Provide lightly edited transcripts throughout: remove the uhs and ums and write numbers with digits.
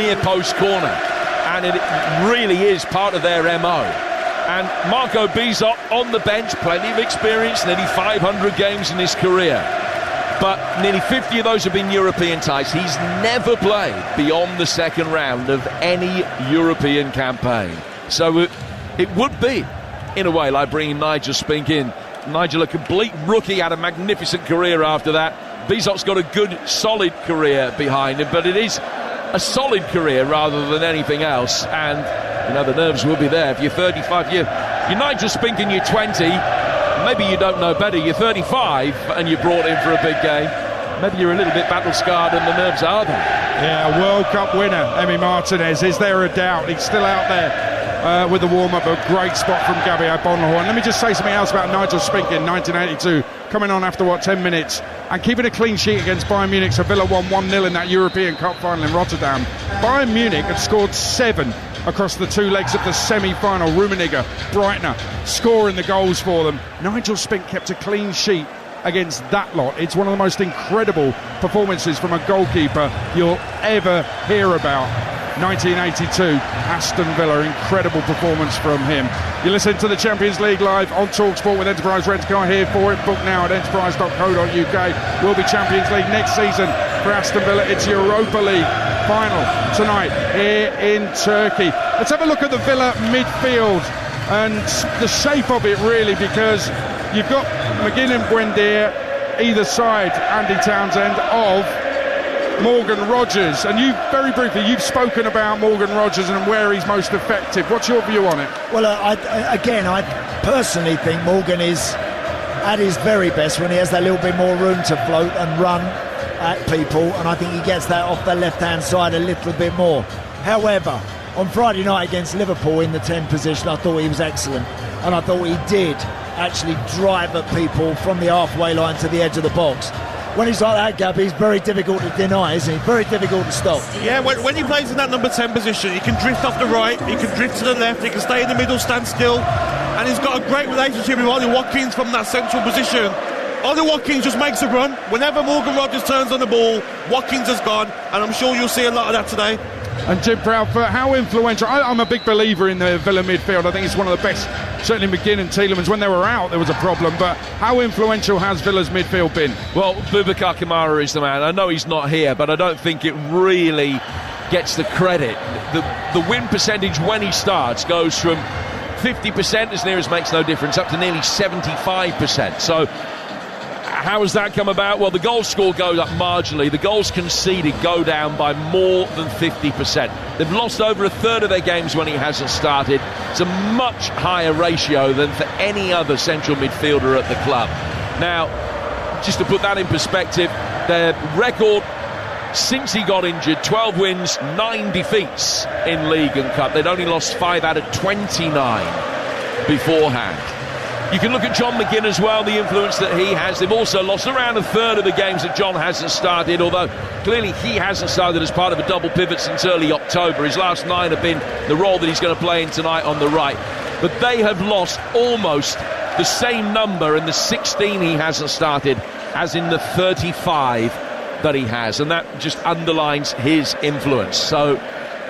near post corner, and it really is part of their MO. And Marco Bizot on the bench, plenty of experience, nearly 500 games in his career, but nearly 50 of those have been European ties. He's never played beyond the second round of any European campaign. So it would be, in a way, like bringing Nigel Spink in. Nigel, a complete rookie, had a magnificent career after that. Bizot's got a good, solid career behind him, but it is a solid career rather than anything else. And, you know, the nerves will be there. If you're 35, you're Nigel Spink and you're 20, maybe you don't know better. You're 35 and you're brought in for a big game. Maybe you're a little bit battle-scarred and the nerves are there. Yeah, World Cup winner, Emi Martinez. Is there a doubt? He's still out there with the warm-up. A great spot from Gabi Agbonlahor. Let me just say something else about Nigel Spink in 1982, coming on after, 10 minutes, and keeping a clean sheet against Bayern Munich. So Villa won 1-0 in that European Cup final in Rotterdam. Bayern Munich had scored 7 across the 2 legs of the semi-final. Rummenigge, Breitner scoring the goals for them. Nigel Spink kept a clean sheet against that lot. It's one of the most incredible performances from a goalkeeper you'll ever hear about. 1982, Aston Villa, incredible performance from him. You listen to the Champions League live on TalkSport with Enterprise Rent-A-Car. Here for it. Book now at enterprise.co.uk. Will be Champions League next season for Aston Villa. It's Europa League Final tonight here in Turkey. Let's have a look at the Villa midfield and the shape of it, really, because you've got McGinn and Buendia either side, Andy Townsend, of Morgan Rogers. And you, very briefly, you've spoken about Morgan Rogers and where he's most effective. What's your view on it? Well, I personally think Morgan is at his very best when he has that little bit more room to float and run at people, and I think he gets that off the left-hand side a little bit more. However, on Friday night against Liverpool in the 10 position, I thought he was excellent, and I thought he did actually drive at people from the halfway line to the edge of the box. When he's like that, Gabby, he's very difficult to deny, isn't he? Very difficult to stop. Yeah, when he plays in that number 10 position, he can drift off the right, he can drift to the left, he can stay in the middle, stand still, and he's got a great relationship with Ollie Watkins from that central position. Ollie Watkins just makes a run. Whenever Morgan Rogers turns on the ball, Watkins has gone, and I'm sure you'll see a lot of that today. And Jim Proudfoot, how influential? I'm a big believer in the Villa midfield. I think it's one of the best. Certainly McGinn and Tielemans, when they were out, there was a problem. But how influential has Villa's midfield been? Well, Boubacar Kamara is the man. I know he's not here, but I don't think it really gets the credit. The win percentage when he starts goes from 50%, as near as makes no difference, up to nearly 75%. So how has that come about? Well, the goal score goes up marginally. The goals conceded go down by more than 50%. They've lost over a third of their games when he hasn't started. It's a much higher ratio than for any other central midfielder at the club. Now, just to put that in perspective, their record since he got injured, 12 wins, 9 defeats in League and Cup. They'd only lost 5 out of 29 beforehand. You can look at John McGinn as well, the influence that he has. They've also lost around a third of the games that John hasn't started, although clearly he hasn't started as part of a double pivot since early October. His last 9 have been the role that he's going to play in tonight on the right. But they have lost almost the same number in the 16 he hasn't started as in the 35 that he has, and that just underlines his influence. So,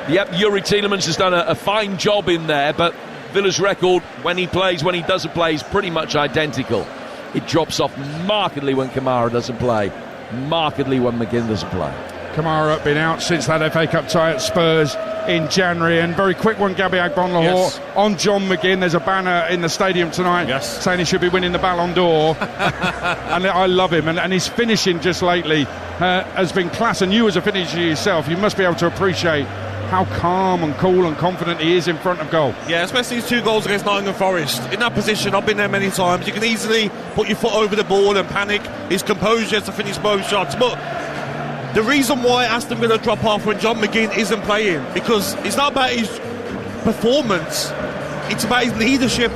yep, Yuri Tielemans has done a fine job in there, but Villa's record, when he plays, when he doesn't play, is pretty much identical. It drops off markedly when Kamara doesn't play, markedly when McGinn doesn't play. Kamara been out since that FA Cup tie at Spurs in January. And very quick one, Gabi Agbonlahor, yes, on John McGinn. There's a banner in the stadium tonight, yes, saying he should be winning the Ballon d'Or. And I love him, and his finishing just lately has been class. And you as a finisher yourself, you must be able to appreciate how calm and cool and confident he is in front of goal. Yeah, especially his 2 goals against Nottingham Forest. In that position, I've been there many times. You can easily put your foot over the ball and panic. His composure to finish both shots. But the reason why Aston Villa drop off when John McGinn isn't playing, because it's not about his performance, it's about his leadership.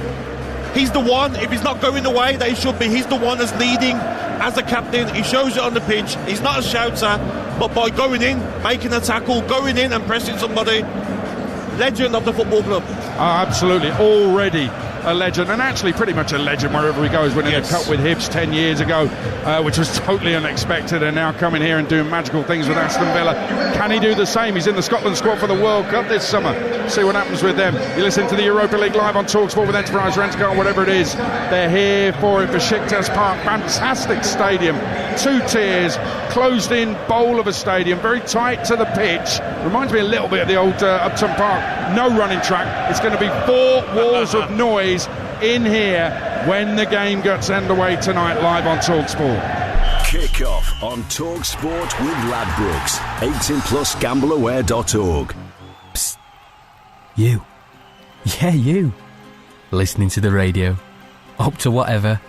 He's the one, if he's not going the way that he should be, he's the one that's leading as a captain. He shows it on the pitch. He's not a shouter, but by going in, making a tackle, going in and pressing somebody, legend of the football club. Absolutely. Already a legend, and actually pretty much a legend wherever he goes, winning the Cup with Hibs 10 years ago, which was totally unexpected, and now coming here and doing magical things with Aston Villa. Can he do the same? He's in the Scotland squad for the World Cup this summer. See what happens with them. You listen to the Europa League live on TalkSport with Enterprise Rent-A-Car, whatever it is. They're here for it. Besiktas Park, fantastic stadium, 2 tiers, closed-in bowl of a stadium, very tight to the pitch. Reminds me a little bit of the old Upton Park. No running track. It's going to be 4 walls of noise in here when the game gets underway tonight, live on TalkSport. Kick-off on TalkSport with Ladbrokes. 18+ gambleaware.org. Psst. You. Yeah, you. Listening to the radio. Up to whatever.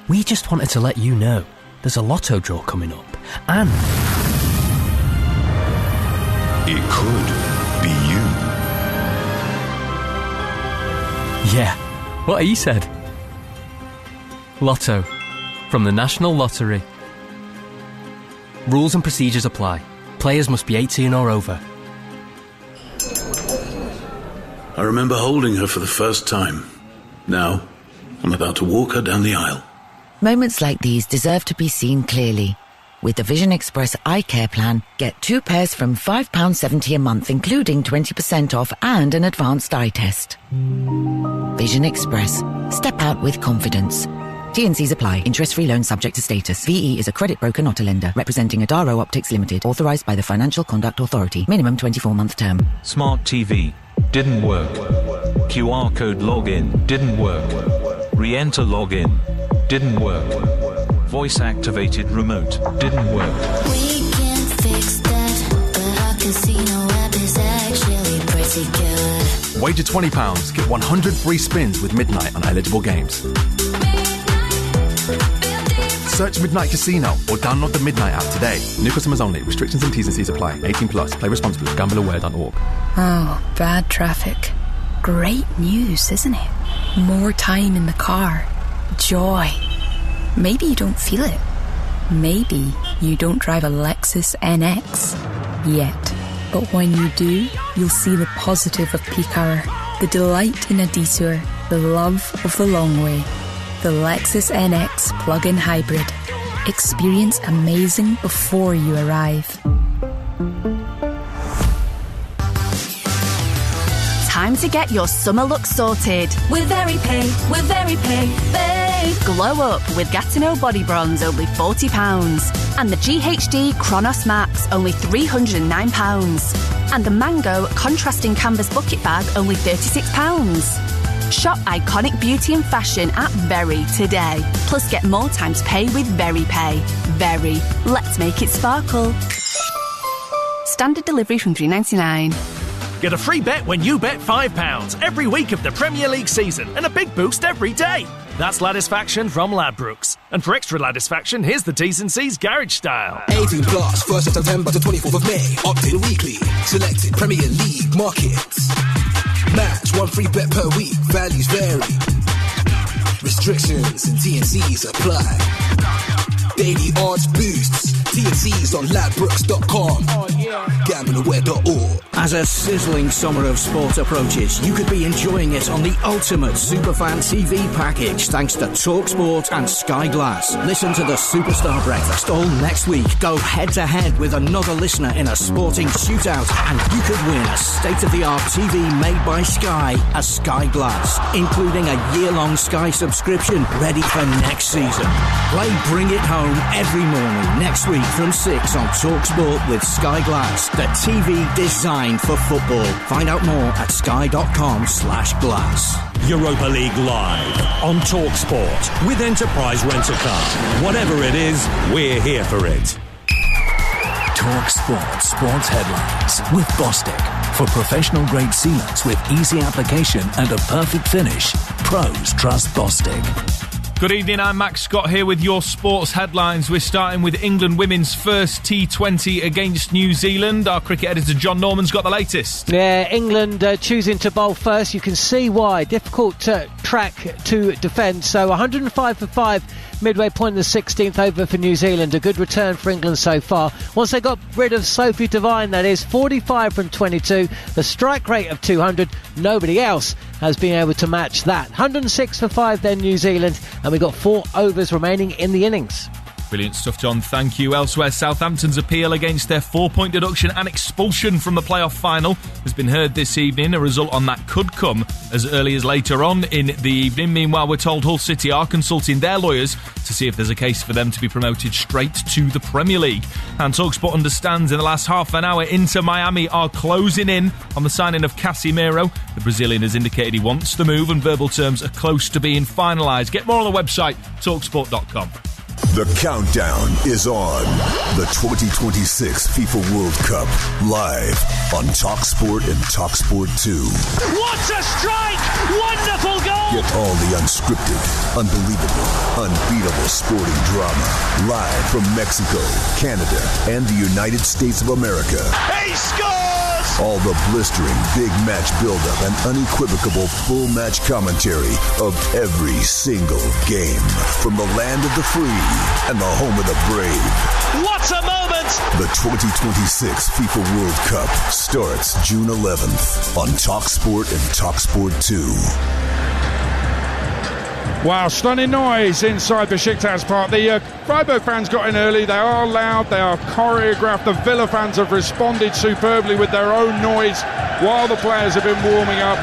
We just wanted to let you know there's a lotto draw coming up. And it could be you. Yeah, what he said. Lotto. From the National Lottery. Rules and procedures apply. Players must be 18 or over. I remember holding her for the first time. Now, I'm about to walk her down the aisle. Moments like these deserve to be seen clearly. With the Vision Express Eye Care Plan, get 2 pairs from £5.70 a month, including 20% off and an advanced eye test. Vision Express. Step out with confidence. T&Cs apply. Interest-free loan subject to status. VE is a credit broker, not a lender. Representing Adaro Optics Limited. Authorised by the Financial Conduct Authority. Minimum 24-month term. Smart TV. Didn't work. QR code login. Didn't work. Re-enter login. Didn't work. Voice-activated remote. Didn't work. We can fix that, but our casino app is actually pretty good. Wager £20, get 100 free spins with Midnight on eligible games. Search Midnight Casino or download the Midnight app today. New customers only. Restrictions and T's and C's apply. 18+. Play responsibly. Gambleaware.org. Oh, bad traffic. Great news, isn't it? More time in the car. Joy. Maybe you don't feel it. Maybe you don't drive a Lexus NX yet. But when you do, you'll see the positive of peak hour, the delight in a detour, the love of the long way. The Lexus NX plug-in hybrid. Experience amazing before you arrive. Time to get your summer look sorted. With VeryPay, babe. Glow up with Gatineau Body Bronze, only £40. And the GHD Chronos Max, only £309. And the Mango Contrasting Canvas Bucket Bag, only £36. Shop iconic beauty and fashion at Very today. Plus get more time to pay with VeryPay. Very. Let's make it sparkle. Standard delivery from $3.99. Get a free bet when you bet £5 every week of the Premier League season and a big boost every day. That's Ladisfaction from Ladbrokes. And for extra Ladisfaction, here's the T's and C's Garage Style. 18+, 1st of September to 24th of May. Opt-in weekly. Selected Premier League markets. Match 1 free bet per week. Values vary. Restrictions and T&Cs apply. Daily odds boosts. T&Cs on ladbrokes.com. Gambleaware.org. As a sizzling summer of sport approaches, you could be enjoying it on the ultimate Superfan TV package thanks to TalkSport and Sky Glass. Listen to the Superstar Breakfast all next week. Go head-to-head with another listener in a sporting shootout, and you could win a state-of-the-art TV made by Sky, a Sky Glass, including a year-long Sky subscription ready for next season. Play Bring It Home every morning next week from 6 on TalkSport with Sky Glass, the TV designed for football. Find out more at sky.com/glass. Europa League Live on TalkSport with Enterprise Rent-A-Car. Whatever it is, we're here for it. TalkSport Sports Headlines with Bostik. For professional grade sealants with easy application and a perfect finish, pros trust Bostik. Good evening, I'm Max Scott here with your sports headlines. We're starting with England women's first T20 against New Zealand. Our cricket editor John Norman's got the latest. Yeah, England choosing to bowl first. You can see why. Difficult track to defend. So 105 for 5 midway point in the 16th over for New Zealand. A good return for England so far. Once they got rid of Sophie Devine, that is 45 from 22. The strike rate of 200. Nobody else has been able to match that. 106 for 5 then New Zealand, and we've got 4 overs remaining in the innings. Brilliant stuff, John. Thank you. Elsewhere, Southampton's appeal against their 4-point deduction and expulsion from the playoff final has been heard this evening. A result on that could come as early as later on in the evening. Meanwhile, we're told Hull City are consulting their lawyers to see if there's a case for them to be promoted straight to the Premier League. And TalkSport understands in the last half an hour, Inter Miami are closing in on the signing of Casemiro. The Brazilian has indicated he wants the move and verbal terms are close to being finalised. Get more on the website, talksport.com. The countdown is on. The 2026 FIFA World Cup, live on TalkSport and TalkSport 2. What a strike! Wonderful goal! Get all the unscripted, unbelievable, unbeatable sporting drama, live from Mexico, Canada, and the United States of America. He scores! All the blistering big match buildup and unequivocal full match commentary of every single game. From the land of the free and the home of the brave. What a moment! The 2026 FIFA World Cup starts June 11th on TalkSport and TalkSport 2. Wow, stunning noise inside Besiktas Park. The Freiburg fans got in early. They are loud, they are choreographed. The Villa fans have responded superbly with their own noise while the players have been warming up.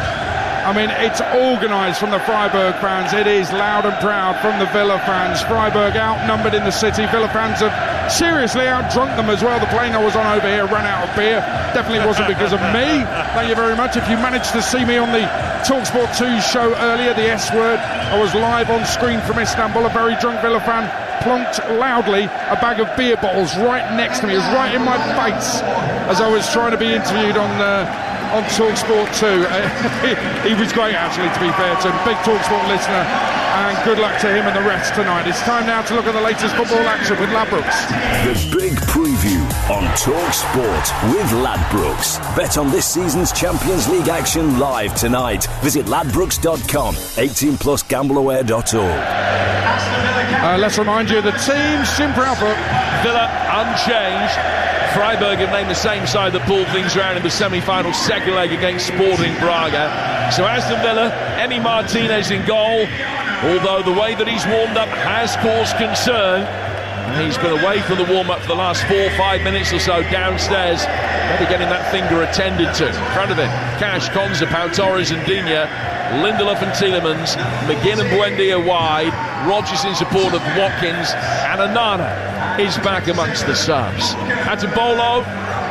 I mean, it's organised from the Freiburg fans. It is loud and proud from the Villa fans. Freiburg outnumbered in the city. Villa fans have seriously outdrunk them as well. The plane I was on over here ran out of beer. Definitely wasn't because of me. Thank you very much. If you managed to see me on the TalkSport 2 show earlier, the S word, I was live on screen from Istanbul. A very drunk Villa fan plonked loudly a bag of beer bottles right next to me. It was right in my face as I was trying to be interviewed on TalkSport 2. He was great, actually, to be fair to him. Big TalkSport listener, and good luck to him and the rest tonight. It's time now to look at the latest football action with Ladbrokes. The big preview on TalkSport with Ladbrokes. Bet on this season's Champions League action live tonight. Visit ladbrokes.com. 18+ gambleaware.org. Let's remind you of the teams. Jim Proudfoot. Villa unchanged. Freiburg have named the same side that pulled things around in the semi-final second leg against Sporting Braga. So Aston Villa, Emi Martinez in goal, although the way that he's warmed up has caused concern. He's been away from the warm-up for the last 4-5 minutes or so downstairs. Maybe getting that finger attended to. In front of him, Cash, Konza, Pau Torres and Digne, Lindelof and Tielemans, McGinn and Buendia wide, Rodgers in support of Watkins, and Onana is back amongst the subs. Atibolo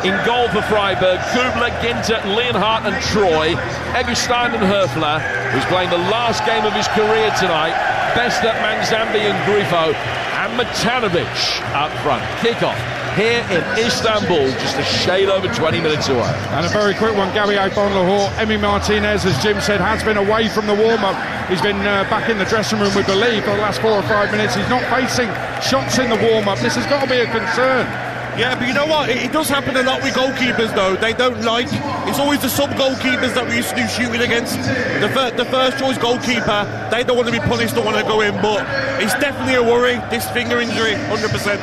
in goal for Freiburg, Kubler, Ginter, Leonhardt and Troy, Eggestein and Höfler, who's playing the last game of his career tonight, Besta, Manzambi and Grifo, and Matanovic up front. Kick-off here in Istanbul, just a shade over 20 minutes away. And a very quick one, Gabriel Bonlahor. Emi Martinez, as Jim said, has been away from the warm-up. He's been back in the dressing room, we believe, for the last 4 or 5 minutes. He's not facing shots in the warm-up. This has got to be a concern. Yeah, but you know what? It does happen a lot with goalkeepers, though. They don't like... It's always the sub-goalkeepers that we used to do shooting against. The first-choice goalkeeper, they don't want to be punished, don't want to go in, but it's definitely a worry, this finger injury, 100%.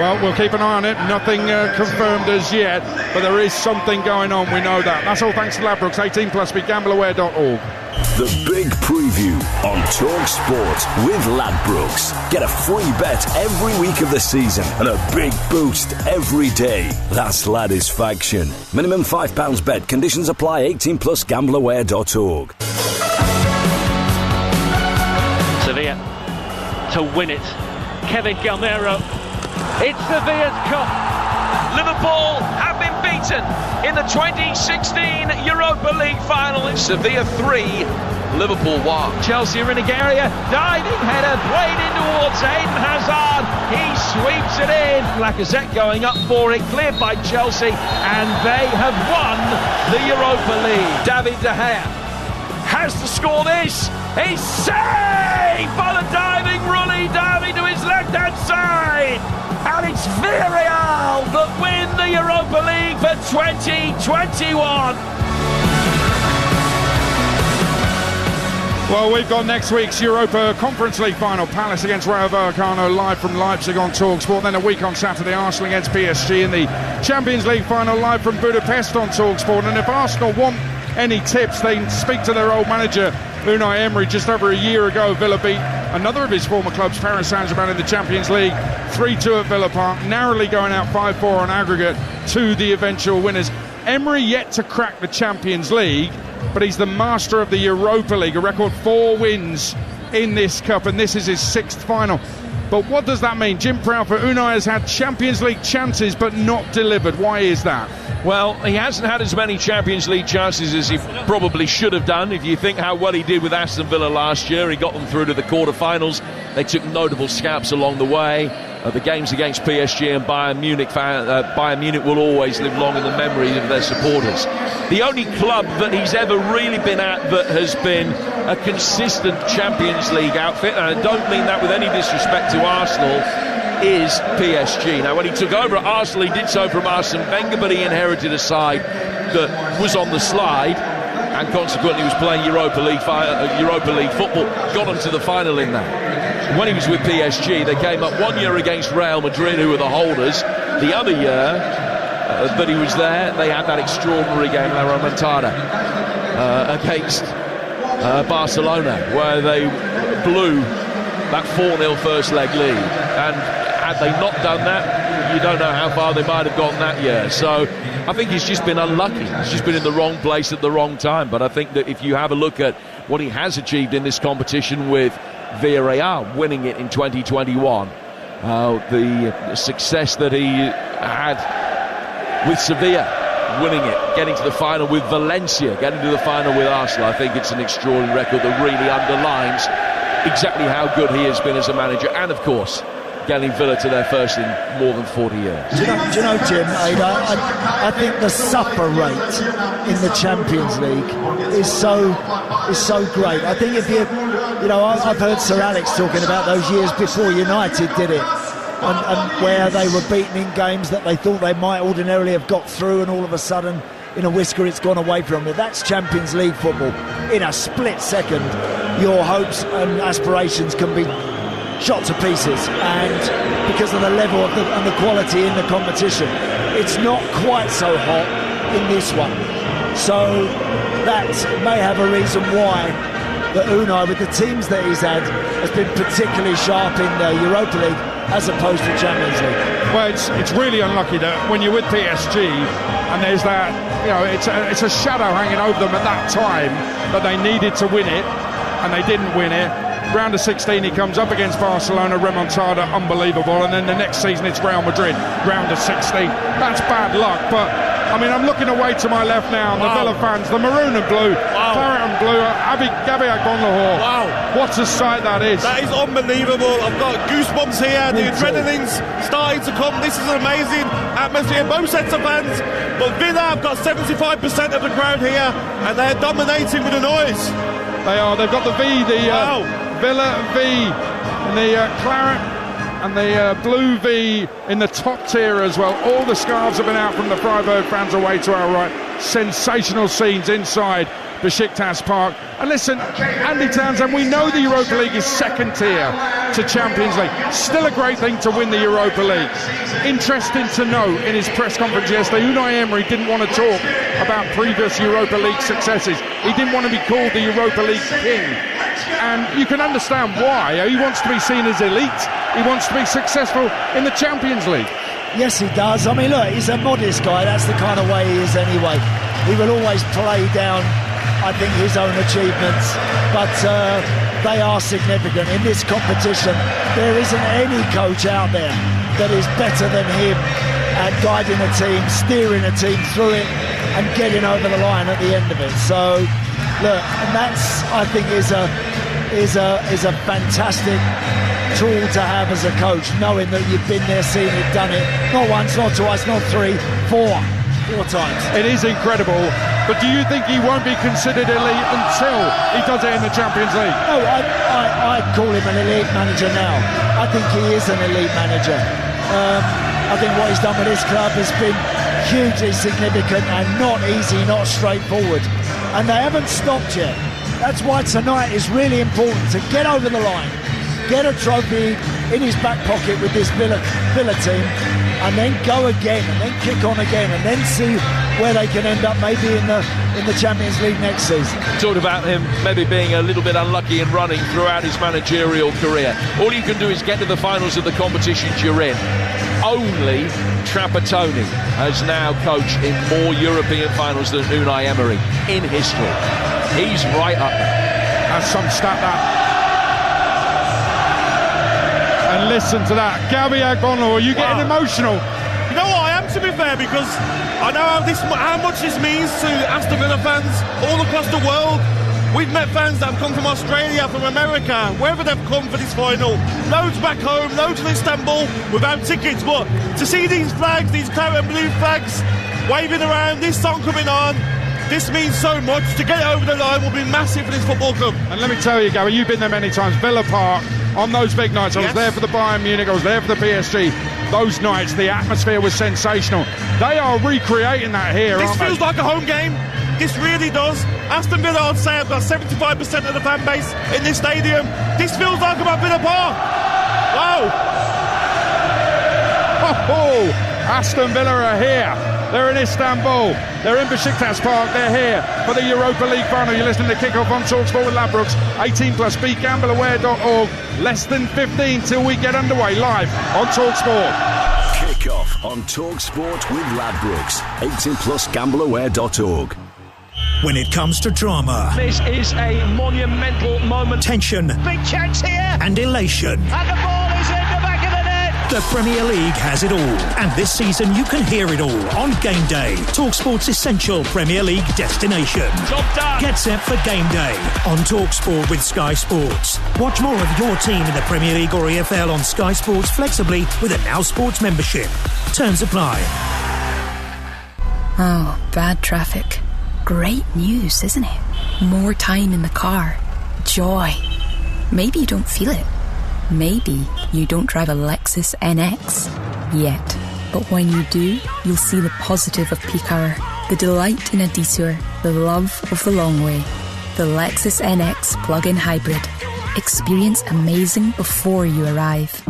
Well, we'll keep an eye on it. Nothing confirmed as yet, but there is something going on, we know that. That's all thanks to Ladbrokes, 18+, begambleaware.org. The big preview on TalkSport with Ladbrokes. Get a free bet every week of the season and a big boost every day. That's Ladisfaction. Minimum £5 bet. Conditions apply. 18+ gambleaware.org. Sevilla to win it. Kevin Galmero. It's Sevilla's cup. Liverpool have been beaten in the 2016 Europa League Final. It's Sevilla 3, Liverpool 1. Chelsea are in area, diving header played in towards Eden Hazard. He sweeps it in. Lacazette going up for it, cleared by Chelsea, and they have won the Europa League. David De Gea has to score this. He's saved by the diving Rulli, diving to his left-hand side. And it's Villarreal that win the Europa League for 2021. Well, we've got next week's Europa Conference League final, Palace against Rayo Vallecano, live from Leipzig on TalkSport. Then a week on Saturday, Arsenal against PSG in the Champions League final, live from Budapest on TalkSport. And if Arsenal want any tips, they speak to their old manager, Unai Emery. Just over a year ago, Villa beat another of his former clubs, Paris Saint-Germain, in the Champions League, 3-2 at Villa Park, narrowly going out 5-4 on aggregate to the eventual winners. Emery yet to crack the Champions League, but he's the master of the Europa League, a record 4 wins in this cup, and this is his 6th final. But what does that mean? Jim Proudfoot, Unai has had Champions League chances but not delivered. Why is that? Well, he hasn't had as many Champions League chances as he probably should have done. If you think how well he did with Aston Villa last year, he got them through to the quarter-finals. They took notable scalps along the way. The games against PSG and Bayern Munich will always live long in the memory of their supporters. The only club that he's ever really been at that has been a consistent Champions League outfit, and I don't mean that with any disrespect to Arsenal, is PSG. Now, when he took over at Arsenal, he did so from Arsene Wenger, but he inherited a side that was on the slide and consequently was playing Europa League football, got them to the final in that. When he was with PSG, they came up 1 year against Real Madrid, who were the holders. The other year that he was there, they had that extraordinary game, La Remontada, against Barcelona, where they blew that 4-0 first leg lead. And had they not done that, you don't know how far they might have gone that year. So I think he's just been unlucky. He's just been in the wrong place at the wrong time. But I think that if you have a look at what he has achieved in this competition with Villarreal, winning it in 2021, the success that he had with Sevilla, winning it, getting to the final with Valencia, getting to the final with Arsenal, I think it's an extraordinary record that really underlines exactly how good he has been as a manager, and of course getting Villa to their first in more than 40 years. Do you know, Jim, I think the suffer rate in the Champions League is so great. I think if I've heard Sir Alex talking about those years before United did it, and where they were beaten in games that they thought they might ordinarily have got through, and all of a sudden in a whisker it's gone away from them. That's Champions League football. In a split second, your hopes and aspirations can be shot to pieces, and because of the level of and the quality in the competition, it's not quite so hot in this one. So that may have a reason why that Unai, with the teams that he's had, has been particularly sharp in the Europa League as opposed to Champions League. Well, it's really unlucky that when you're with PSG and there's that, it's a shadow hanging over them at that time, that they needed to win it and they didn't win it. Round of 16 he comes up against Barcelona, remontada, unbelievable, and then the next season it's Real Madrid, round of 16. That's bad luck, but I mean, I'm looking away to my left now, and the Villa fans, the maroon and blue, claret and blue, Gabi Agbonlahor. Wow. What a sight that is. That is unbelievable. I've got goosebumps here. The adrenaline's starting to come. This is an amazing atmosphere. Both sets of fans. But Villa have got 75% of the crowd here, and they're dominating with the noise. They are. They've got the V, Villa V, and the claret and the blue V in the top tier as well. All the scarves have been out from the Freiburg fans away to our right. Sensational scenes inside Besiktas Park. And listen, Andy Townsend, we know the Europa League is second tier to Champions League. Still a great thing to win the Europa League. Interesting to note, in his press conference yesterday, Unai Emery didn't want to talk about previous Europa League successes. He didn't want to be called the Europa League king. And you can understand why. He wants to be seen as elite. He wants to be successful in the Champions League. Yes, he does. I mean, look, he's a modest guy. That's the kind of way he is anyway. He will always play down, I think, his own achievements, but they are significant. In this competition, there isn't any coach out there that is better than him at guiding a team, steering a team through it, and getting over the line at the end of it. So, look, and that's, I think, is a fantastic tool to have as a coach, knowing that you've been there, seen it, done it, not once, not twice, not three, four times. It is incredible but do you think he won't be considered elite until he does it in the Champions League? No, I call him an elite manager now. I think he is an elite manager. I think what he's done with his club has been hugely significant and not easy, not straightforward. And they haven't stopped yet. That's why tonight is really important to get over the line, get a trophy in his back pocket with this Villa team, and then go again, and then kick on again, and then see where they can end up maybe in the Champions League next season. Talked about him maybe being a little bit unlucky in running throughout his managerial career. All you can do is get to the finals of the competitions you're in. Only Trapattoni has now coached in more European finals than Unai Emery in history. He's right up there. That's some stat that. And listen to that. Gabby Agbonlahor, are you getting emotional? You know what, I am, to be fair, because I know how much this means to Aston Villa fans all across the world. We've met fans that have come from Australia, from America, wherever they've come for this final. Loads back home, loads in Istanbul without tickets. But to see these flags, these claret and blue flags waving around, this song coming on, this means so much. To get it over the line will be massive for this football club. And let me tell you, Gary, you've been there many times. Villa Park, on those big nights. I was there for the Bayern Munich, I was there for the PSG. Those nights, the atmosphere was sensational. They are recreating that here, This aren't they? feels like a home game. This really does. Aston Villa, I'd say, have got 75% of the fan base in this stadium. This feels like about Villa Park. Wow. Oh, Aston Villa are here. They're in Istanbul. They're in Besiktas Park. They're here for the Europa League Final. You're listening to Kickoff on TalkSport with Ladbrokes. 18+, begambleaware.org. Less than 15 till we get underway live on TalkSport. Kickoff on TalkSport with Ladbrokes. 18+, gambleaware.org. When it comes to drama, This is a monumental moment. tension, Big chance here. and elation, And the ball is in the back of the net. the Premier League has it all. And this season you can hear it all on Game Day, TalkSport's essential Premier League destination. Job done. Get set for Game Day on TalkSport with Sky Sports. Watch more of your team in the Premier League or EFL on Sky Sports flexibly with a Now Sports membership. Terms apply. Oh, bad traffic. Great news, isn't it? More time in the car. Joy. Maybe you don't feel it. Maybe you don't drive a Lexus NX yet. But when you do, you'll see the positive of peak hour, the delight in a detour, the love of the long way. The Lexus NX plug-in hybrid. Experience amazing before you arrive.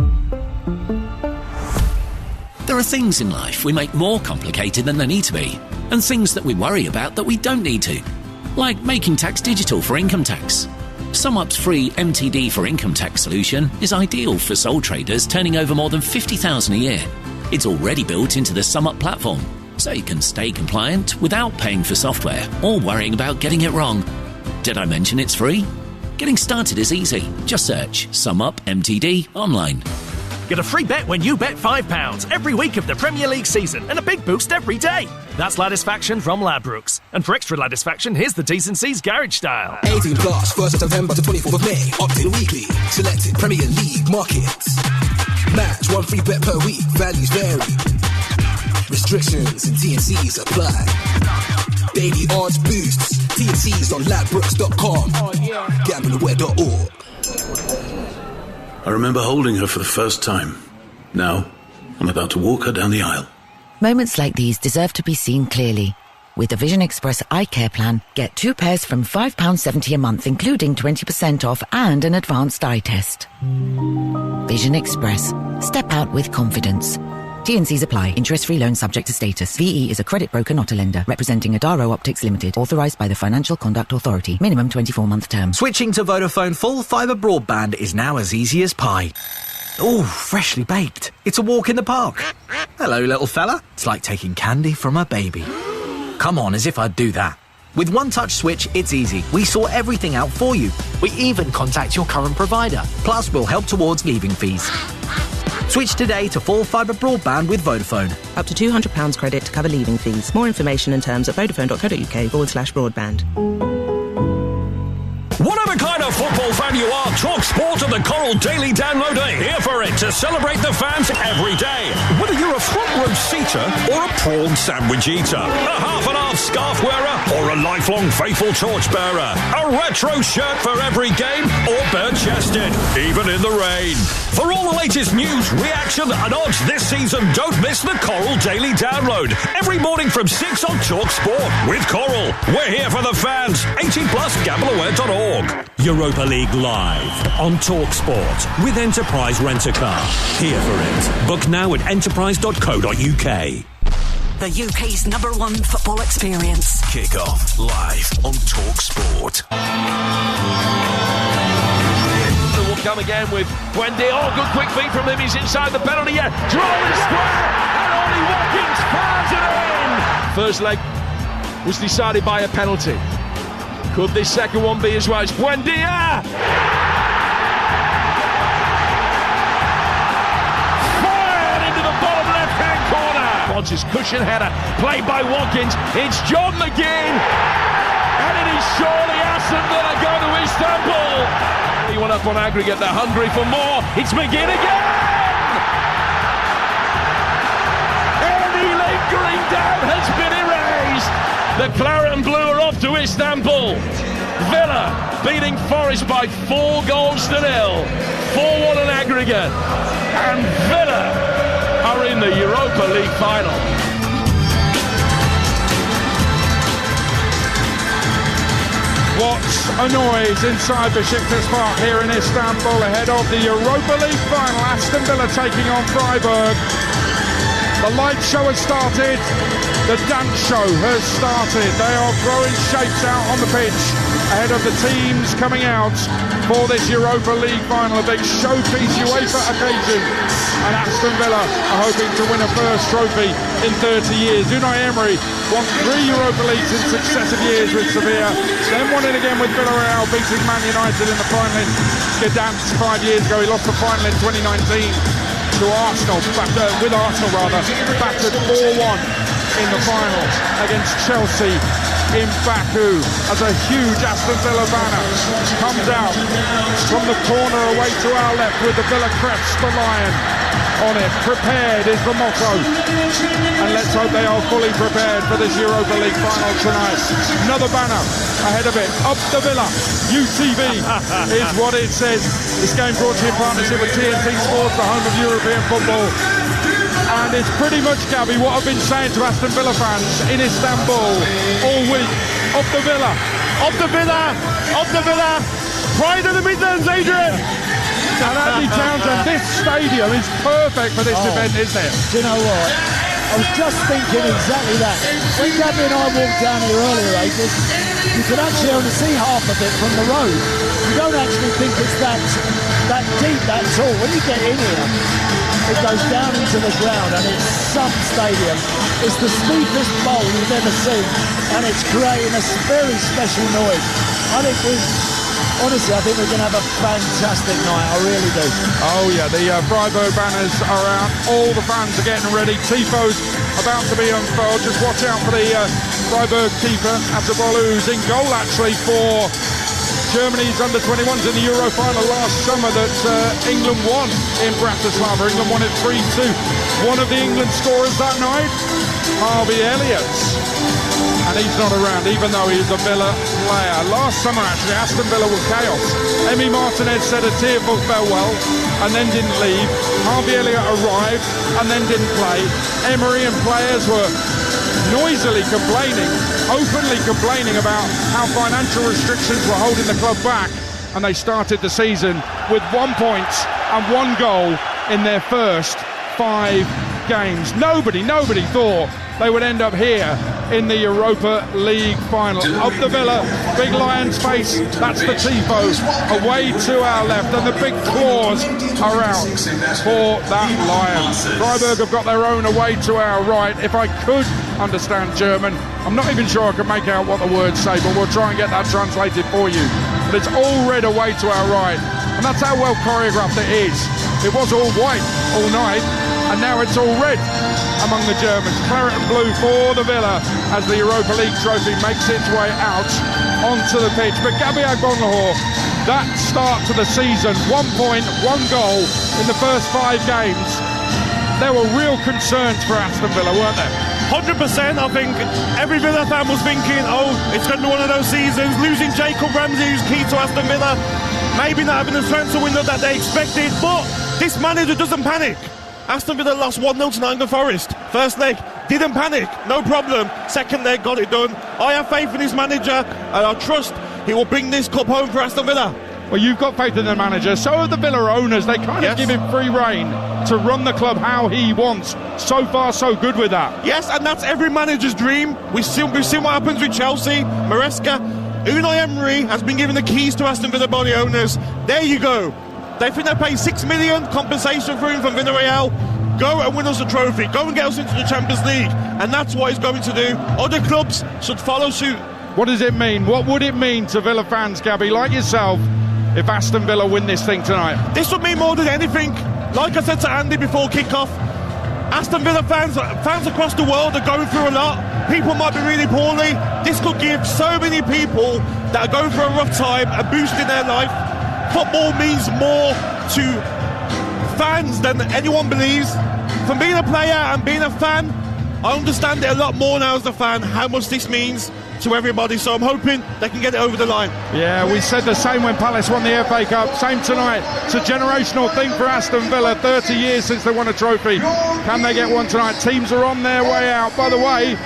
There are things in life we make more complicated than they need to be, and things that we worry about that we don't need to, like making tax digital for income tax. SumUp's free MTD for income tax solution is ideal for sole traders turning over more than $50,000 a year. It's already built into the SumUp platform, so you can stay compliant without paying for software or worrying about getting it wrong. Did I mention it's free? Getting started is easy. Just search SumUp MTD online. Get a free bet when you bet £5 every week of the Premier League season and a big boost every day. That's Ladisfaction from Ladbrokes. And for extra Ladisfaction, here's the T&C's Garage Style. 18+, 1st of September to 24th of May. Opt-in weekly. Selected Premier League markets. Match 1 free bet per week. Values vary. Restrictions and T&Cs apply. Daily odds boosts. T&Cs on ladbrokes.com. Gambleaware.org. I remember holding her for the first time. Now, I'm about to walk her down the aisle. Moments like these deserve to be seen clearly. With the Vision Express eye care plan, get 2 pairs from £5.70 a month, including 20% off and an advanced eye test. Vision Express. Step out with confidence. T&Cs apply. Interest-free loan subject to status. VE is a credit broker, not a lender. Representing Adaro Optics Limited. Authorised by the Financial Conduct Authority. Minimum 24-month term. Switching to Vodafone full fibre broadband is now as easy as pie. Oh, freshly baked. It's a walk in the park. Hello, little fella. It's like taking candy from a baby. Come on, as if I'd do that. With One Touch Switch, it's easy. We sort everything out for you. We even contact your current provider. Plus, we'll help towards leaving fees. Switch today to full fibre broadband with Vodafone. Up to £200 credit to cover leaving fees. More information and terms at vodafone.co.uk/broadband. Whatever kind of football fan you are, TalkSport and the Coral Daily Download are here for it to celebrate the fans every day. Whether you're a front row seater or a prawn sandwich eater, a half-and-half scarf wearer or lifelong faithful torchbearer. A retro shirt for every game, or bare-chested, even in the rain. For all the latest news, reaction and odds this season, don't miss the Coral Daily Download. Every morning from 6 on Talk Sport with Coral. We're here for the fans. 18 plus, gambleaware.org. Europa League Live on Talk Sport with Enterprise Rent-A-Car. Here for it. Book now at enterprise.co.uk. The UK's #1 football experience. Kick off live on Talk Sport. Will come again with Buendia. Oh, good quick feed from him. He's inside the penalty area. Drawing square, and only Watkins fires it in. First leg was decided by a penalty. Could this second one be as well? It's Buendia. Fired into the bottom left-hand corner. Wants his cushion header, played by Watkins. It's John McGinn, and it is surely Aston Villa go to Istanbul. He went up on aggregate. They're hungry for more. It's McGinn again. Any lingering doubt has been erased. The Claret and Blue are off to Istanbul. Villa beating Forest by 4 goals to 0. 4-1 on aggregate. And Villa are in the Europa League Final. What a noise inside Besiktas Park here in Istanbul ahead of the Europa League Final. Aston Villa taking on Freiburg. The light show has started. The dance show has started. They are throwing shapes out on the pitch ahead of the teams coming out for this Europa League Final. A big showpiece UEFA occasion. And Aston Villa are hoping to win a first trophy in 30 years. Unai Emery won 3 Europa Leagues in successive years with Sevilla, then won it again with Villarreal, beating Man United in the final in Gdansk 5 years ago. He lost the final in 2019 to Arsenal, battered 4-1 in the final against Chelsea in Baku, as a huge Aston Villa banner comes out from the corner away to our left with the Villa crest, the lion on it. Prepared is the motto, and let's hope they are fully prepared for this Europa League Final tonight. Another banner ahead of it, up the Villa, UTV is what it says. This game brought to you in partnership with TNT Sports, the home of European football. And it's pretty much, Gabby, what I've been saying to Aston Villa fans in Istanbul all week. Up the Villa, up the Villa, up the Villa. Pride of the Midlands, Adrian. And Andy Townsend, this stadium is perfect for this event, isn't it? Do you know what? I was just thinking exactly that. When Gabby and I walked down here earlier, Adrian, you can actually only see half of it from the road. You don't actually think it's that deep, that tall. When you get in here, it goes down into the ground, and it's some stadium. It's the steepest bowl you've ever seen, and it's creating a very special noise. I think we're going to have a fantastic night. I really do. Oh yeah, the Freiburg banners are out. All the fans are getting ready. Tifos about to be unfurled. Just watch out for the Freiburg keeper, Atabolu, who's in goal actually for Germany's under-21s in the Euro final last summer that England won in Bratislava. England won it 3-2. One of the England scorers that night, Harvey Elliott. And he's not around, even though he's a Villa player. Last summer, actually, Aston Villa were chaos. Emi Martinez said a tearful farewell and then didn't leave. Harvey Elliott arrived and then didn't play. Emery and players were noisily complaining, openly complaining about how financial restrictions were holding the club back, and they started the season with 1 point and 1 goal in their first 5 games. Nobody thought they would end up here in the Europa League Final. Up the Villa, big lion's face, that's the Tifo, away to our left, and the big claws are out for that lion. Freiburg have got their own away to our right. If I could understand German, I'm not even sure I can make out what the words say, but we'll try and get that translated for you. But it's all red away to our right, and that's how well choreographed it is. It was all white all night, and now it's all red among the Germans. Claret and blue for the Villa as the Europa League trophy makes its way out onto the pitch. But Gabby Agbonlahor, that start to the season, 1 point, 1 goal in the first 5 games. There were real concerns for Aston Villa, weren't there? 100%. I think every Villa fan was thinking, oh, it's going to be one of those seasons. Losing Jacob Ramsey, who's key to Aston Villa, maybe not having the transfer window that they expected, but this manager doesn't panic. Aston Villa lost 1-0 to Nottingham Forest. First leg, didn't panic, no problem. Second leg, got it done. I have faith in his manager, and I trust he will bring this cup home for Aston Villa. Well, you've got faith in the manager. So have the Villa owners. They kind of give him free rein to run the club how he wants. So far, so good with that. Yes, and that's every manager's dream. We've seen what happens with Chelsea, Maresca. Unai Emery has been given the keys to Aston Villa by the owners. There you go. They think they're paying $6 million compensation for him from Villarreal. Go and win us a trophy. Go and get us into the Champions League. And that's what he's going to do. Other clubs should follow suit. What does it mean? What would it mean to Villa fans, Gabby, like yourself, if Aston Villa win this thing tonight? This would mean more than anything. Like I said to Andy before kick-off, Aston Villa fans across the world are going through a lot. People might be really poorly. This could give so many people that are going through a rough time a boost in their life. Football means more to fans than anyone believes. From being a player and being a fan, I understand it a lot more now as a fan, how much this means to everybody, so I'm hoping they can get it over the line. Yeah, we said the same when Palace won the FA Cup, same tonight. It's a generational thing for Aston Villa, 30 years since they won a trophy. Can they get one tonight? Teams are on their way out. By the way,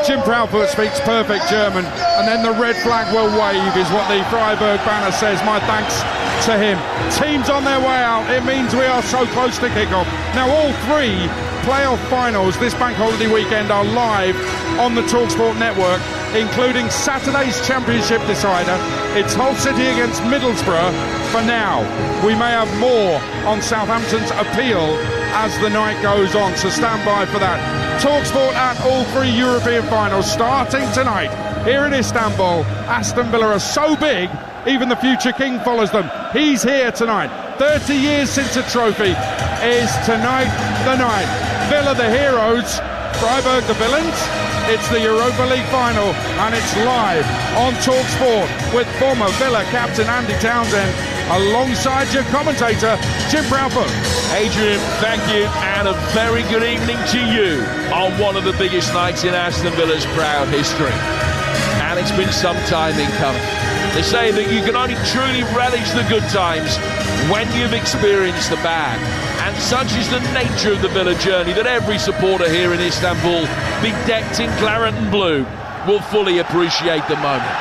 Jim Proudfoot speaks perfect German, and then the red flag will wave is what the Freiburg banner says. My thanks to him. Teams on their way out. It means we are so close to kick-off. Now all three playoff finals this bank holiday weekend are live on the TalkSport network, including Saturday's championship decider. It's Hull City against Middlesbrough for now. We may have more on Southampton's appeal as the night goes on, so stand by for that. TalkSport at all three European finals starting tonight here in Istanbul. Aston Villa are so big, even the future king follows them. He's here tonight. 30 years since a trophy. Is tonight the night? Villa the heroes, Freiburg the villains. It's the Europa League Final, and it's live on TalkSport with former Villa captain Andy Townsend alongside your commentator Jim Proudfoot. Adrian, thank you, and a very good evening to you on one of the biggest nights in Aston Villa's proud history. And it's been some time in coming. They say that you can only truly relish the good times when you've experienced the bad. And such is the nature of the Villa journey that every supporter here in Istanbul, bedecked in claret and blue, will fully appreciate the moment.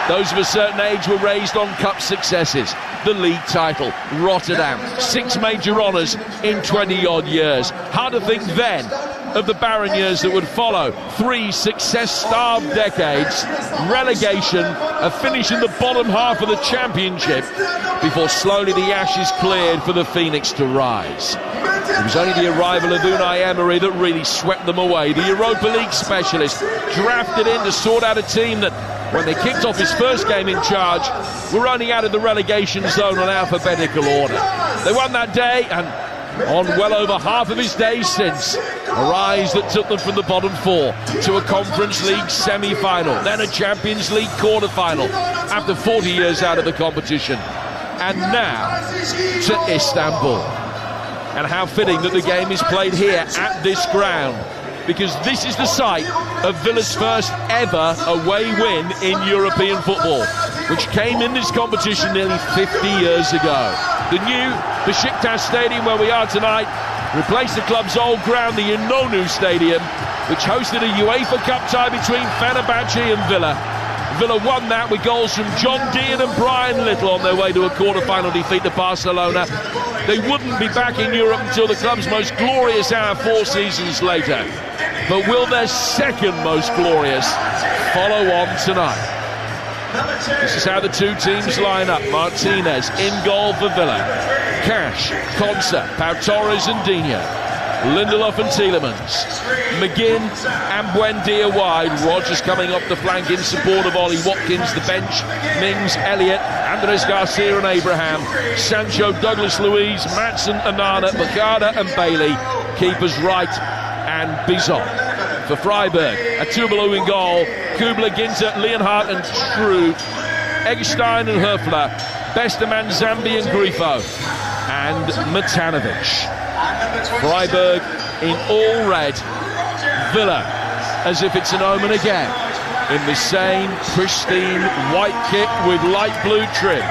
Those of a certain age were raised on cup successes, the league title, Rotterdam, 6 major honours in 20-odd years. Hard to think then of the barren years that would follow. 3 success-starved decades, relegation, a finish in the bottom half of the championship, before slowly the ashes cleared for the Phoenix to rise. It was only the arrival of Unai Emery that really swept them away. The Europa League specialist, drafted in to sort out a team that, when they kicked off his first game in charge, were only out of the relegation zone on alphabetical order. They won that day, and on well over half of his days since, a rise that took them from the bottom 4 to a Conference League semi-final, then a Champions League quarter-final after 40 years out of the competition, and now to Istanbul. And how fitting that the game is played here at this ground, because this is the site of Villa's first ever away win in European football, which came in this competition nearly 50 years ago. The new Besiktas Stadium, where we are tonight, replaced the club's old ground, the Inonu Stadium, which hosted a UEFA Cup tie between Fenerbahce and Villa. Villa won that with goals from John Dean and Brian Little on their way to a quarter-final defeat to Barcelona. They wouldn't be back in Europe until the club's most glorious hour 4 seasons later. But will their second most glorious follow on tonight? This is how the two teams line up. Martinez in goal for Villa. Cash, Konsa, Pau Torres and Dino. Lindelof and Tielemans. McGinn and Buendia wide. Rogers coming up the flank in support of Ollie Watkins. The bench, Mings, Elliott, Andres Garcia and Abraham. Sancho, Douglas Luiz, Maatsen, Onana, Bakada and Bailey. Keepers Wright and Bizot. For Freiburg, a Tuvalu in goal. Kubler, Ginter, Leonhardt and True. Eggestein and Höfler. Besterman, Zambi and Grifo. And Matanovic. Freiburg in all red. Villa as if it's an omen again, in the same pristine white kit with light blue trim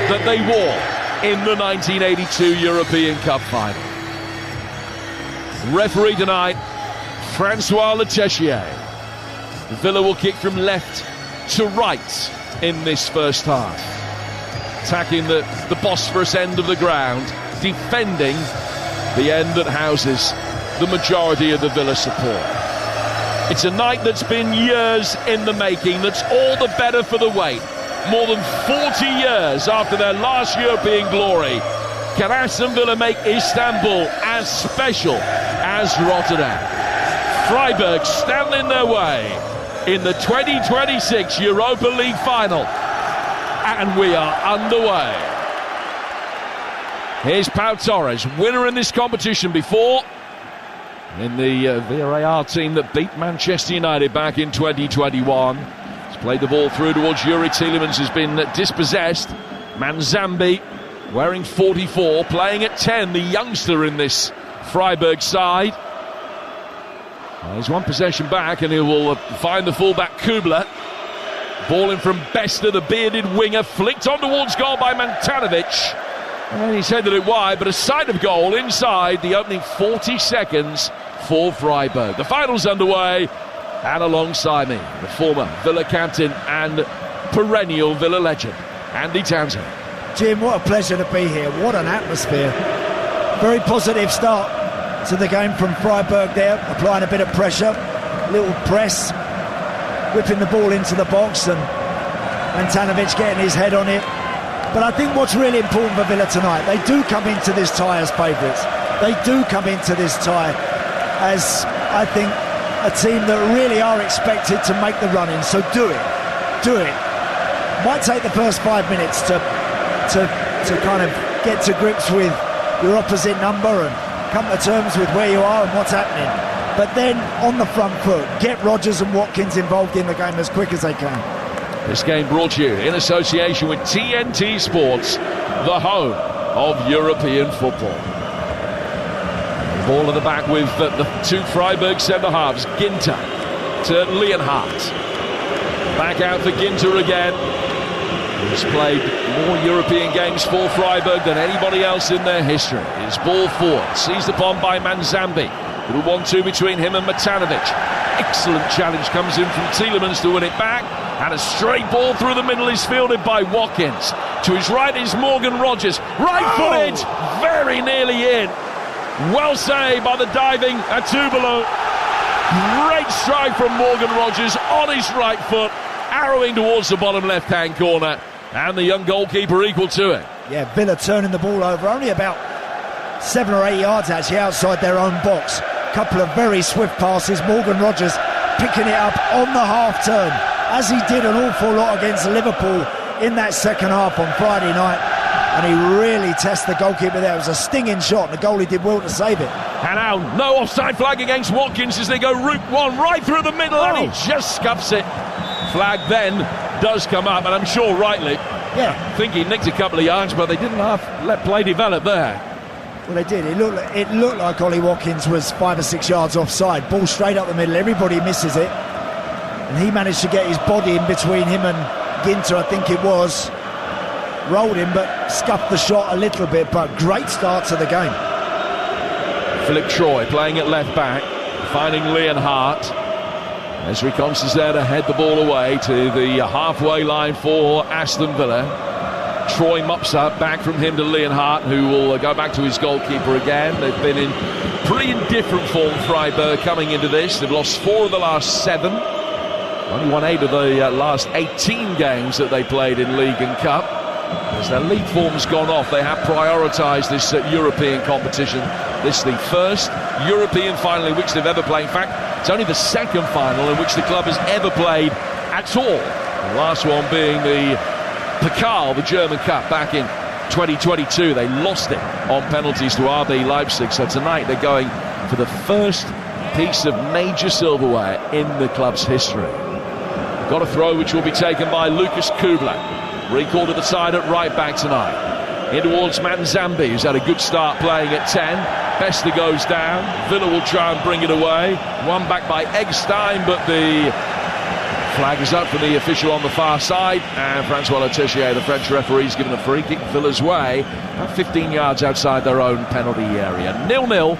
that they wore in the 1982 European Cup final. Referee tonight, Francois Letechier. Villa will kick from left to right in this first half, attacking the Bosphorus end of the ground, defending the end that houses the majority of the Villa support. It's a night that's been years in the making, that's all the better for the wait. More than 40 years after their last European glory, can Aston Villa make Istanbul as special as Rotterdam? Freiburg stand in their way in the 2026 Europa League Final, and we are underway. Here's Pau Torres, winner in this competition before, in the VAR team that beat Manchester United back in 2021. He's played the ball through towards Yuri Tielemans, who's been dispossessed. Manzambi, wearing 44, playing at 10, the youngster in this Freiburg side. He's one possession back, and he will find the fullback Kubler. Ball in from Bester, the bearded winger, flicked on towards goal by Mantanovic. And he's headed it wide, but a sight of goal inside the opening 40 seconds for Freiburg. The final's underway, and alongside me, the former Villa captain and perennial Villa legend, Andy Townsend. Jim, what a pleasure to be here. What an atmosphere. Very positive start to the game from Freiburg there, applying a bit of pressure, little press, whipping the ball into the box, and Mantanovic getting his head on it. But I think what's really important for Villa tonight, they do come into this tie as favourites. They do come into this tie as, I think, a team that really are expected to make the run-in. So do it. Might take the first 5 minutes to kind of get to grips with your opposite number and come to terms with where you are and what's happening. But then, on the front foot, get Rodgers and Watkins involved in the game as quick as they can. This game brought to you in association with TNT Sports, the home of European football. The ball at the back with the two Freiburg centre-halves, Ginter to Leonhardt. Back out for Ginter again. He's played more European games for Freiburg than anybody else in their history. His ball forward, seized upon by Manzambi. Little 1-2 between him and Matanovic. Excellent challenge comes in from Tielemans to win it back. And a straight ball through the middle is fielded by Watkins. To his right is Morgan Rodgers. Right-footed, very nearly in. Well saved by the diving Atubalo. Great strike from Morgan Rodgers on his right foot, arrowing towards the bottom left-hand corner. And the young goalkeeper equal to it. Yeah, Villa turning the ball over, only about 7 or 8 yards actually outside their own box. Couple of very swift passes. Morgan Rodgers picking it up on the half turn, as he did an awful lot against Liverpool in that second half on Friday night. And he really tested the goalkeeper there. It was a stinging shot, and the goalie did well to save it. And now, no offside flag against Watkins as they go route one right through the middle, and he just scuffs it. Flag then does come up, and I'm sure rightly. Yeah. I think he nicked a couple of yards, but they didn't let play develop there. Well, they did. It looked like Ollie Watkins was 5 or 6 yards offside. Ball straight up the middle. Everybody misses it. And he managed to get his body in between him and Ginter, I think it was. Rolled him, but scuffed the shot a little bit. But great start to the game. Philip Troy playing at left back, finding Leonhardt. Esri Constance is there to head the ball away to the halfway line for Aston Villa. Troy mops up, back from him to Leonhardt, who will go back to his goalkeeper again. They've been in pretty indifferent form, Freiburg, coming into this. They've lost 4 of the last 7. Only won 8 of the last 18 games that they played in League and Cup. As their league form's gone off, they have prioritised this European competition. This is the first European final in which they've ever played. In fact, it's only the second final in which the club has ever played at all. The last one being the Pokal, the German Cup, back in 2022. They lost it on penalties to RB Leipzig. So tonight they're going for the first piece of major silverware in the club's history. Got a throw which will be taken by Lucas Kubler. Recalled to the side at right back tonight. in towards Manzambi, who's had a good start playing at 10. Bester goes down. Villa will try and bring it away. One back by Eggstein, but the flag is up for the official on the far side, and Francois Leterrier, the French referee, is given a free kick Villa's way, about 15 yards outside their own penalty area. 0-0,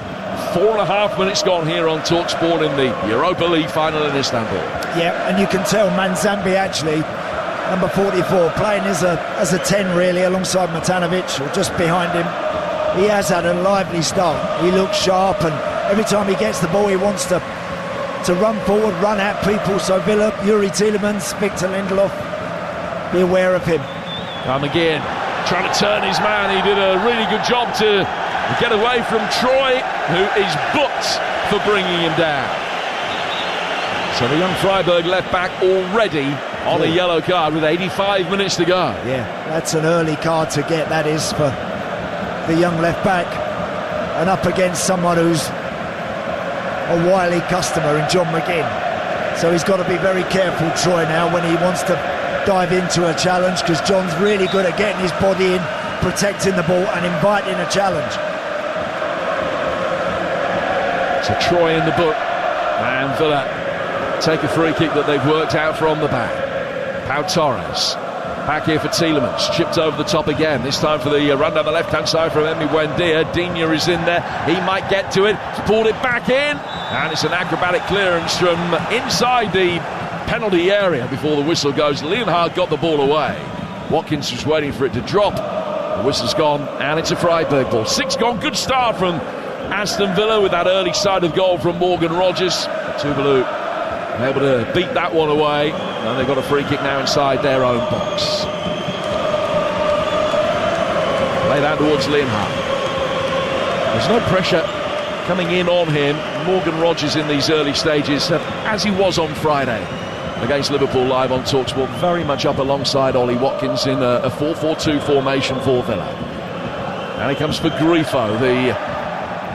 4.5 minutes gone here on TalkSport in the Europa League Final in Istanbul. Yeah, and you can tell Manzambi actually, number 44, playing as a 10 really, alongside Matanovic, or just behind him. He has had a lively start. He looks sharp, and every time he gets the ball he wants to run forward, run at people. So Villa, Yuri Tielemans, Victor Lindelof, be aware of him. McGinn trying to turn his man. He did a really good job to get away from Troy, who is booked for bringing him down. So the young Freiburg left back already on a yellow card with 85 minutes to go. Yeah, that's an early card to get, that is, for the young left back, and up against someone who's a wily customer in John McGinn. So he's got to be very careful, Troy, now when he wants to dive into a challenge, because John's really good at getting his body in, protecting the ball and inviting a challenge. So Troy in the book, and Villa take a free kick that they've worked out from the back. Pau Torres back here for Tielemans, chipped over the top again, this time for the run down the left hand side from Emi Buendia. Digne is in there, he might get to it, he's pulled it back in, and it's an acrobatic clearance from inside the penalty area before the whistle goes. Leonhard got the ball away, Watkins was waiting for it to drop, the whistle's gone, and it's a Freiburg ball. 6 gone, good start from Aston Villa with that early side of goal from Morgan Rogers. Tuvalu able to beat that one away, and they've got a free kick now inside their own box. Play that towards Leonhard. There's no pressure coming in on him. Morgan Rogers in these early stages, as he was on Friday against Liverpool live on TalkSport, very much up alongside Ollie Watkins in a 4-4-2 formation for Villa. And he comes for Grifo, the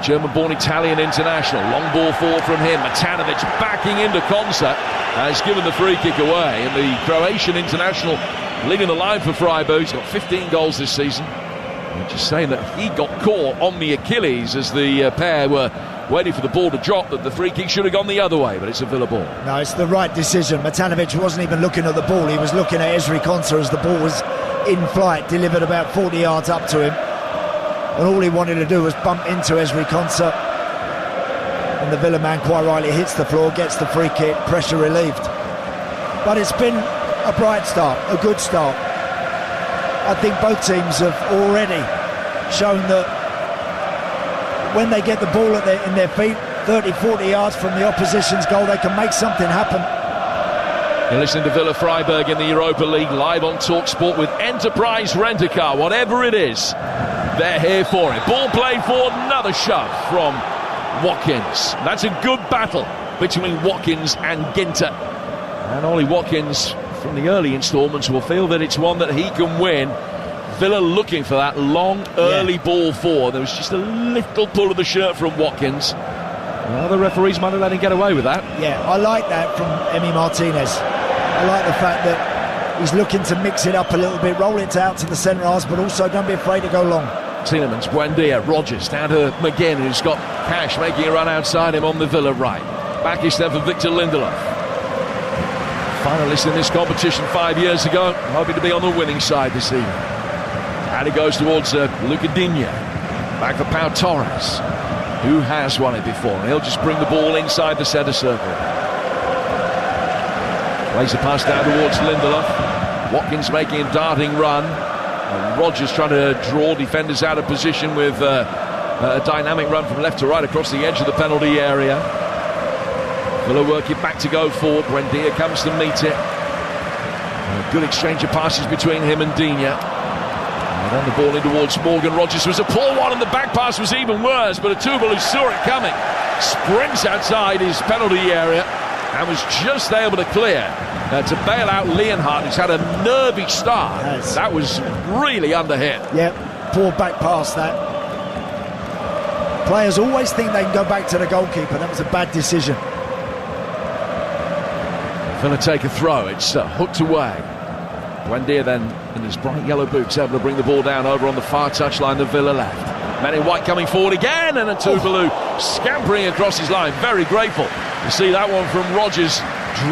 German-born Italian international. Long ball forward from him. Matanovic backing into Konsa has given the free kick away. And the Croatian international leading the line for Freiburg. He's got 15 goals this season. I'm just saying that he got caught on the Achilles as the pair were waiting for the ball to drop, that the free kick should have gone the other way, but it's a Villa ball. No, it's the right decision. Matanovic wasn't even looking at the ball. He was looking at Ezri Konsa as the ball was in flight, delivered about 40 yards up to him. And all he wanted to do was bump into Ezri Konsa, and the Villa man quite rightly hits the floor, gets the free kick, pressure relieved. But it's been a bright start, a good start. I think both teams have already shown that when they get the ball in their feet, 30-40 yards from the opposition's goal, they can make something happen. You're listening to Villa Freiburg in the Europa League live on TalkSport with Enterprise Rent-A-Car. Whatever it is, they're here for it. Ball played forward, another shove from Watkins. That's a good battle between Watkins and Ginter. And Ollie Watkins, from the early instalments, will feel that it's one that he can win. Villa looking for that long, early ball forward. There was just a little pull of the shirt from Watkins. Well, the referees might have let him get away with that. Yeah, I like that from Emi Martinez. I like the fact that he's looking to mix it up a little bit, roll it out to the centre halves, but also don't be afraid to go long. Tielemans, Buendia, Rogers down to McGinn, who's got Cash making a run outside him on the Villa right. Back is there for Victor Lindelof. Finalist in this competition 5 years ago, hoping to be on the winning side this evening. And it goes towards Luca Digne. Back for Pau Torres, who has won it before. And he'll just bring the ball inside the centre circle. Plays the pass down towards Lindelof. Watkins making a darting run. And Rogers trying to draw defenders out of position with a dynamic run from left to right across the edge of the penalty area. Villa working back to go forward. Buendia comes to meet it. A good exchange of passes between him and Digne. And then the ball in towards Morgan Rogers was a poor one, and the back pass was even worse, but Tuvalu who saw it coming sprints outside his penalty area and was just able to clear to bail out Leonhard, who's had a nervy start. Yes. That was really under-hit. Yeah, poor back pass that. Players always think they can go back to the goalkeeper. That was a bad decision. Villa take a throw, it's hooked away. Buendia then, in his bright yellow boots, able to bring the ball down over on the far touchline of Villa left. Men in white coming forward again, and a Tuvalu scampering across his line. Very grateful to see that one from Rodgers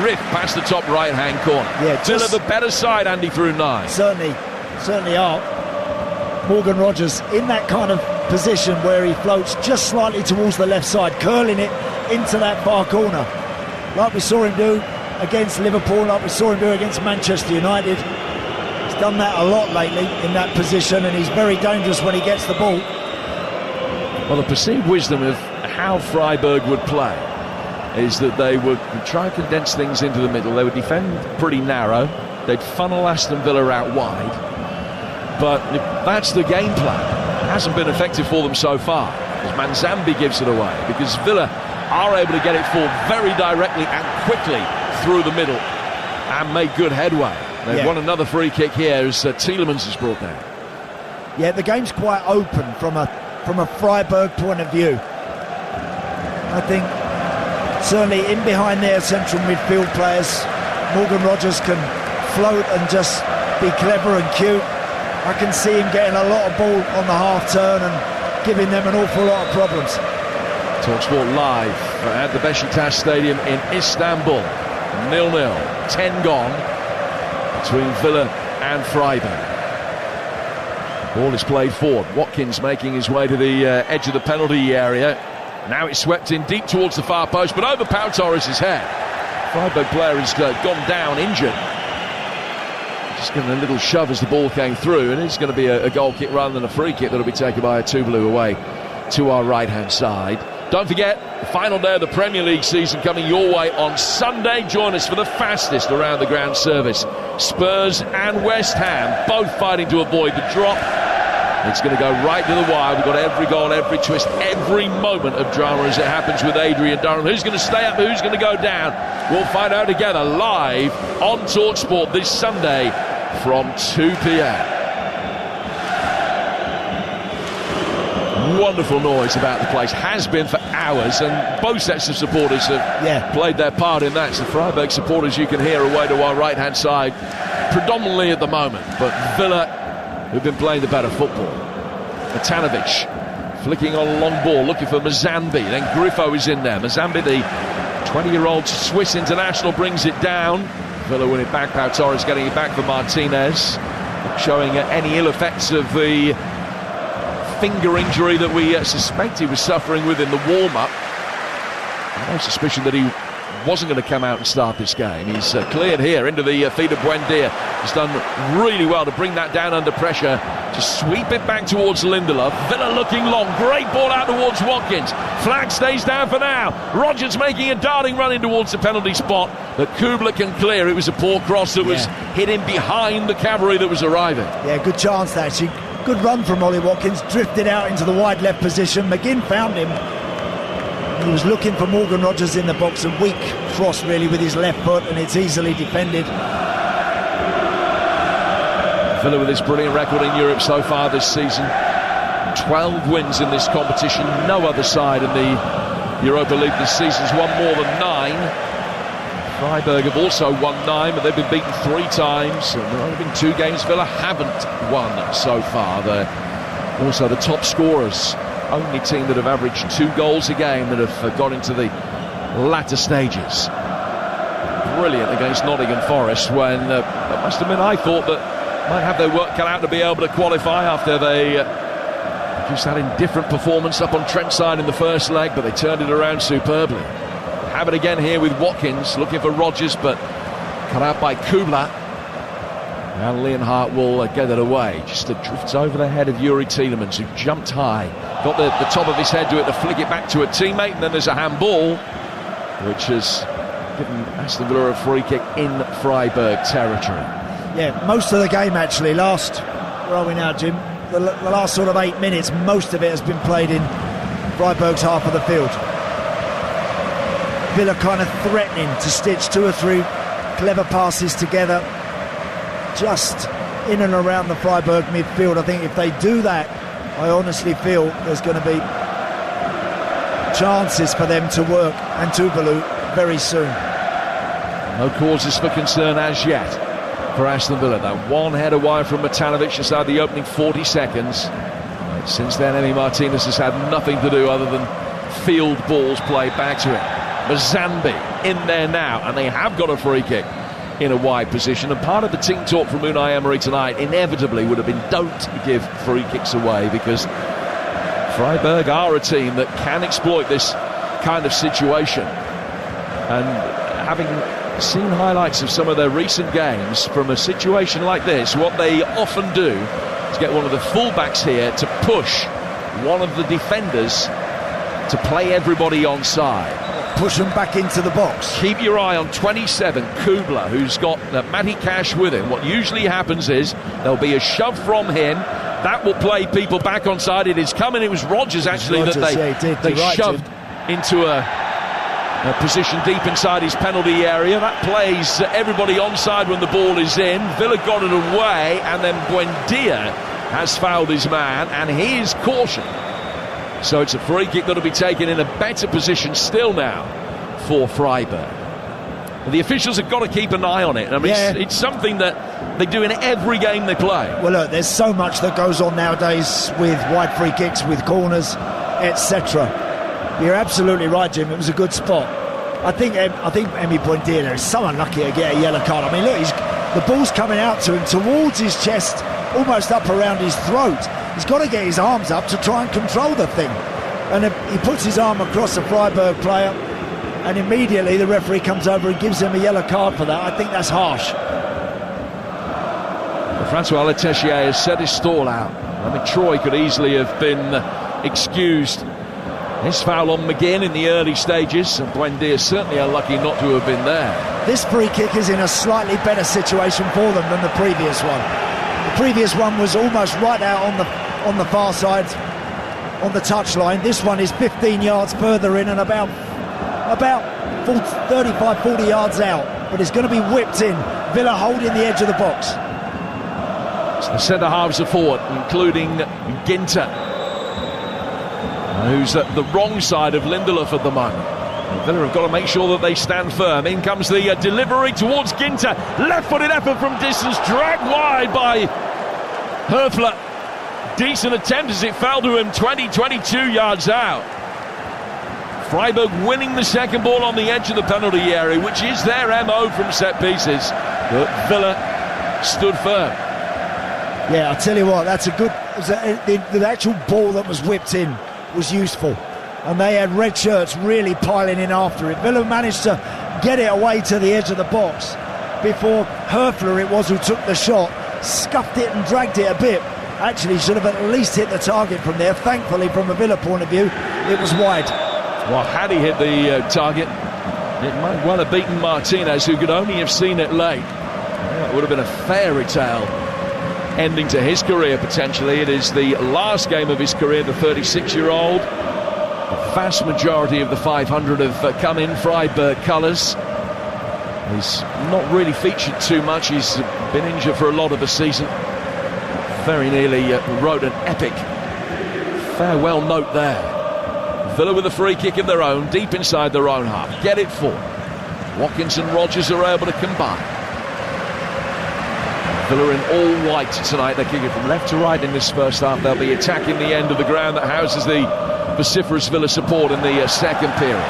drift past the top right-hand corner. Yeah, Villa the better side, Andy, through 9. Certainly are. Morgan Rodgers in that kind of position where he floats just slightly towards the left side, curling it into that far corner. Like we saw him do against Liverpool, like we saw him do against Manchester United. He's done that a lot lately in that position, and he's very dangerous when he gets the ball. Well, the perceived wisdom of how Freiburg would play is that they would try and condense things into the middle. They would defend pretty narrow. They'd funnel Aston Villa out wide. But that's the game plan. It hasn't been effective for them so far, because Manzambi gives it away, because Villa are able to get it forward very directly and quickly through the middle and make good headway. They've won another free kick here as Tielemans is brought down. Yeah, the game's quite open from a Freiburg point of view. I think certainly in behind their central midfield players, Morgan Rodgers can float and just be clever and cute. I can see him getting a lot of ball on the half turn and giving them an awful lot of problems. TalkSport live at the Beşiktaş Stadium in Istanbul. 0-0, 10 gone between Villa and Freiburg. Ball is played forward. Watkins making his way to the edge of the penalty area. Now it's swept in deep towards the far post, but over Pau Torres' head. Freiburg player has gone down injured. Just giving a little shove as the ball came through, and it's going to be a goal kick rather than a free kick that'll be taken by a Tuvalu away to our right-hand side. Don't forget, the final day of the Premier League season coming your way on Sunday. Join us for the fastest around the ground service. Spurs and West Ham both fighting to avoid the drop. It's going to go right to the wire. We've got every goal, every twist, every moment of drama as it happens with Adrian Durham. Who's going to stay up, who's going to go down? We'll find out together live on TalkSport this Sunday from 2 p.m. Wonderful noise about the place, has been for hours, and both sets of supporters have played their part in that. So Freiburg supporters you can hear away to our right-hand side predominantly at the moment, but Villa, who've been playing the better football. Matanovic flicking on a long ball, looking for Mazambi, then Griffo is in there. Mazambi, the 20-year-old Swiss international, brings it down. Villa win it back. Pau Torres getting it back for Martinez, showing any ill effects of the finger injury that we suspect he was suffering with in the warm-up. No suspicion that he wasn't going to come out and start this game. He's cleared here into the feet of Buendia. He's done really well to bring that down under pressure, to sweep it back towards Lindelof. Villa looking long, great ball out towards Watkins. Flag stays down for now. Rodgers making a darting run in towards the penalty spot that Kubler can clear. It was a poor cross that was hit in behind the cavalry that was arriving. Yeah, good chance there actually. Good run from Ollie Watkins, drifted out into the wide left position. McGinn found him. He was looking for Morgan Rodgers in the box, a weak cross really with his left foot, and it's easily defended. Villa with this brilliant record in Europe so far this season. 12 wins in this competition. No other side in the Europa League this season has won more than 9. Freiburg have also won 9, but they've been beaten 3 times. And there have only been 2 games Villa haven't won so far. They're also the top scorers. Only team that have averaged 2 goals a game that have got into the latter stages. Brilliant against Nottingham Forest, when it must have been, I thought, that might have their work cut out to be able to qualify after they just had an indifferent performance up on Trent's side in the first leg, but they turned it around superbly. Have it again here with Watkins, looking for Rodgers, but cut out by Kubler. And Leonhardt will get it away. Just drifts over the head of Yuri Tielemans, who jumped high. Got the top of his head to it to flick it back to a teammate, and then there's a handball, which has given Aston Villa a free kick in Freiburg territory. Yeah, most of the game actually. Where are we now, Jim? The last sort of 8 minutes, most of it has been played in Freiburg's half of the field. Villa kind of threatening to stitch 2 or 3 clever passes together, just in and around the Freiburg midfield. I think if they do that, I honestly feel there's going to be chances for them to work and Tuvalu very soon. No causes for concern as yet. for Aston Villa. That one header wide from Matanovic inside the opening 40 seconds. Since then, Emi Martinez has had nothing to do other than field balls played back to him. Mazambi in there now, and they have got a free kick in a wide position. And part of the team talk from Unai Emery tonight inevitably would have been don't give free kicks away, because Freiburg are a team that can exploit this kind of situation. And having seen highlights of some of their recent games from a situation like this, what they often do is get one of the fullbacks here to push one of the defenders to play everybody onside. Push them back into the box. Keep your eye on 27, Kubler, who's got Matty Cash with him. What usually happens is there'll be a shove from him. That will play people back onside. It is coming. It was Rodgers, actually, that they shoved into a position deep inside his penalty area. That plays everybody onside when the ball is in. Villa got it away, and then Buendia has fouled his man, and he is cautioned. So it's a free kick that'll be taken in a better position still now for Freiburg. The officials have got to keep an eye on it. I mean, it's something that they do in every game they play. Well, look, there's so much that goes on nowadays with wide free kicks, with corners, etc. You're absolutely right, Jim. It was a good spot. I think Emi Buendia is so unlucky to get a yellow card. I mean, look, the ball's coming out to him towards his chest, almost up around his throat. He's got to get his arms up to try and control the thing. And he puts his arm across the Freiburg player, and immediately the referee comes over and gives him a yellow card for that. I think that's harsh. Well, Francois Letechier has set his stall out. I mean, Troy could easily have been excused. His foul on McGinn in the early stages, and Buendia is certainly unlucky not to have been there. This free kick is in a slightly better situation for them than the previous one. The previous one was almost right out on the far side, on the touchline. This one is 15 yards further in and about 40 yards out, but it's going to be whipped in. Villa holding the edge of the box. So the centre halves are forward, including Ginter, who's at the wrong side of Lindelof at the moment. Villa have got to make sure that they stand firm. In comes the delivery towards Ginter. Left-footed effort from distance, dragged wide by Höfler. Decent attempt as it fell to him, 22 yards out. Freiburg winning the second ball on the edge of the penalty area, which is their MO from set pieces. But Villa stood firm. Yeah, I'll tell you what, that's a good... The actual ball that was whipped in was useful, and they had red shirts really piling in after it. Villa managed to get it away to the edge of the box before Höfler it was who took the shot, scuffed it and dragged it a bit. Actually should have at least hit the target from there. Thankfully, from a Villa point of view, it was wide. Well, had he hit the target, it might well have beaten Martinez, who could only have seen it late. Well, it would have been a fairy tale ending to his career, potentially. It is the last game of his career, the 36-year-old. The vast majority of the 500 have come in Freiburg colours. He's not really featured too much. He's been injured for a lot of the season. Very nearly wrote an epic farewell note there. Villa with a free kick of their own, deep inside their own half. Get it for Watkins and Rodgers are able to combine. Villa in all white tonight. They're kicking from left to right in this first half. They'll be attacking the end of the ground that houses the vociferous Villa support in the second period.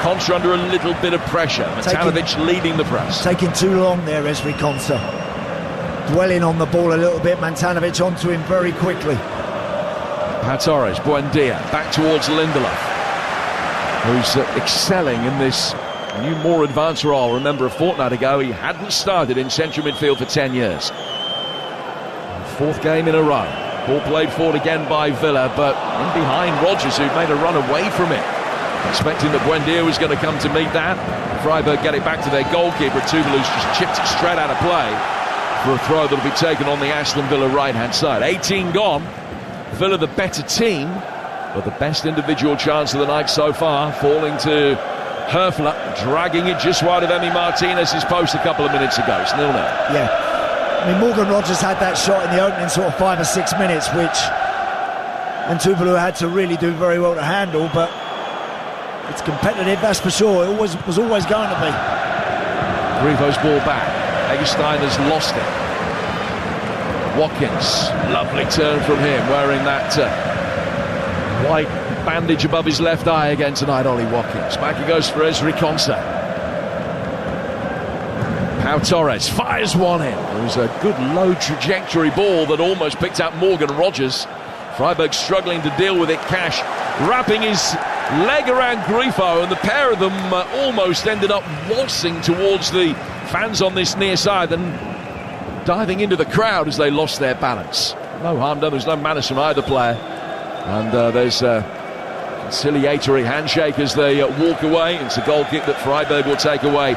Konsa under a little bit of pressure. Matanovic leading the press. Taking too long there, Esri Konsa. Dwelling on the ball a little bit. Matanovic onto him very quickly. Torres, Buendia, back towards Lindelof, who's excelling in this new, more advanced role. Remember, a fortnight ago, he hadn't started in central midfield for 10 years. Fourth game in a row. Ball played forward again by Villa, but in behind Rodgers, who'd made a run away from it. Expecting that Buendia was going to come to meet that. Freiburg get it back to their goalkeeper. Tuvalu's just chipped it straight out of play for a throw that'll be taken on the Aston Villa right-hand side. 18 gone. Villa the better team, but the best individual chance of the night so far falling to Höfler, dragging it just wide of Emi Martinez's post a couple of minutes ago. It's 0-0. Yeah, I mean, Morgan Rodgers had that shot in the opening sort of 5 or 6 minutes, which and Tuvalu had to really do very well to handle, but it's competitive, that's for sure. It was always going to be. Grifo's ball back. Eggestein has lost it. Watkins, lovely turn from him, wearing that white bandage above his left eye again tonight, Ollie Watkins. Back he goes for Ezri Konsa. Pau Torres fires one in. It was a good low trajectory ball that almost picked out Morgan Rogers. Freiburg struggling to deal with it. Cash wrapping his leg around Grifo, and the pair of them almost ended up waltzing towards the fans on this near side and diving into the crowd as they lost their balance. No harm done, there's no malice from either player, and there's a conciliatory handshake as they walk away. It's a goal kick that Freiburg will take away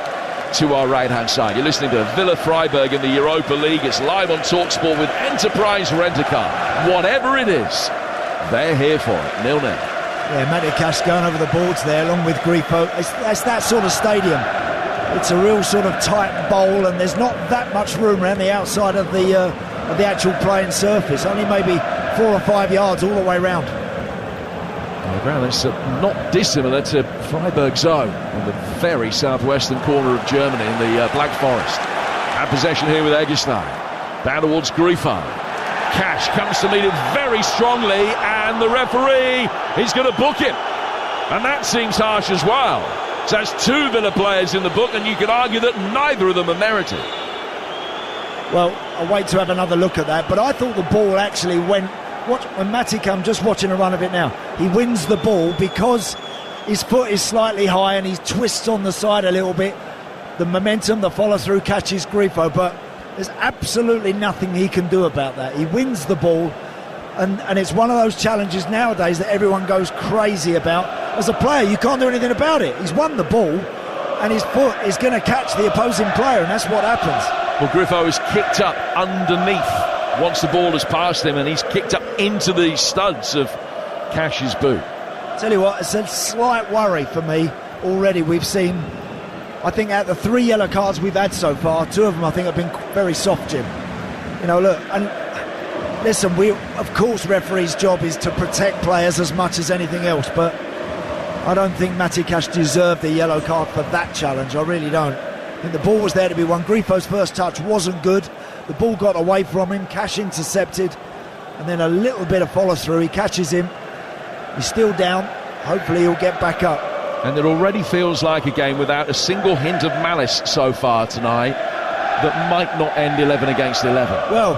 to our right hand side. You're listening to Villa Freiburg in the Europa League. It's live on TalkSport with Enterprise Rent-A-Car. Whatever it is, they're here for it. 0-0. Yeah, Matty Cash going over the boards there along with Grifo. That's that sort of stadium. It's a real sort of tight bowl, and there's not that much room around the outside of the actual playing surface. Only maybe 4 or 5 yards all the way round. The ground that's not dissimilar to Freiburg's own on the very southwestern corner of Germany in the Black Forest. Had possession here with Eggestein. Down towards Grifo. Cash comes to meet it very strongly, and the referee is going to book him. And that seems harsh as well. So that's 2 Villa players in the book, and you could argue that neither of them are merited. Well, I'll wait to have another look at that, but I thought the ball actually went... When Matic, I'm just watching a run of it now, he wins the ball because his foot is slightly high and he twists on the side a little bit. The momentum, the follow-through catches Grifo, but there's absolutely nothing he can do about that. He wins the ball, and it's one of those challenges nowadays that everyone goes crazy about. As a player, you can't do anything about it. He's won the ball, and his foot is going to catch the opposing player, and that's what happens. Well, Grifo is kicked up underneath once the ball has passed him, and he's kicked up into the studs of Cash's boot. Tell you what, it's a slight worry for me already. We've seen, I think, out of the 3 yellow cards we've had so far, 2 of them I think have been very soft, Jim. You know, look, and listen, of course referee's job is to protect players as much as anything else, but I don't think Matty Cash deserved the yellow card for that challenge. I really don't. I think the ball was there to be won. Grifo's first touch wasn't good. The ball got away from him. Cash intercepted, and then a little bit of follow through. He catches him. He's still down. Hopefully he'll get back up. And it already feels like a game without a single hint of malice so far tonight that might not end 11 against 11. Well,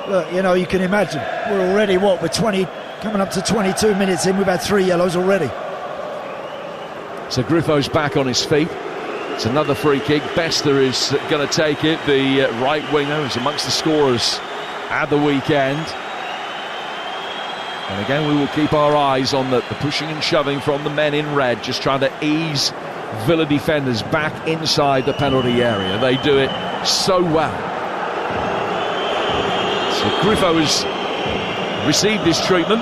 look, you know, you can imagine. We're already, we're 20, coming up to 22 minutes in. We've had 3 yellows already. So Grifo's back on his feet. It's another free kick. Bester is going to take it. The right winger is amongst the scorers at the weekend. And again, we will keep our eyes on the pushing and shoving from the men in red, just trying to ease Villa defenders back inside the penalty area. They do it so well. So Grifo has received this treatment.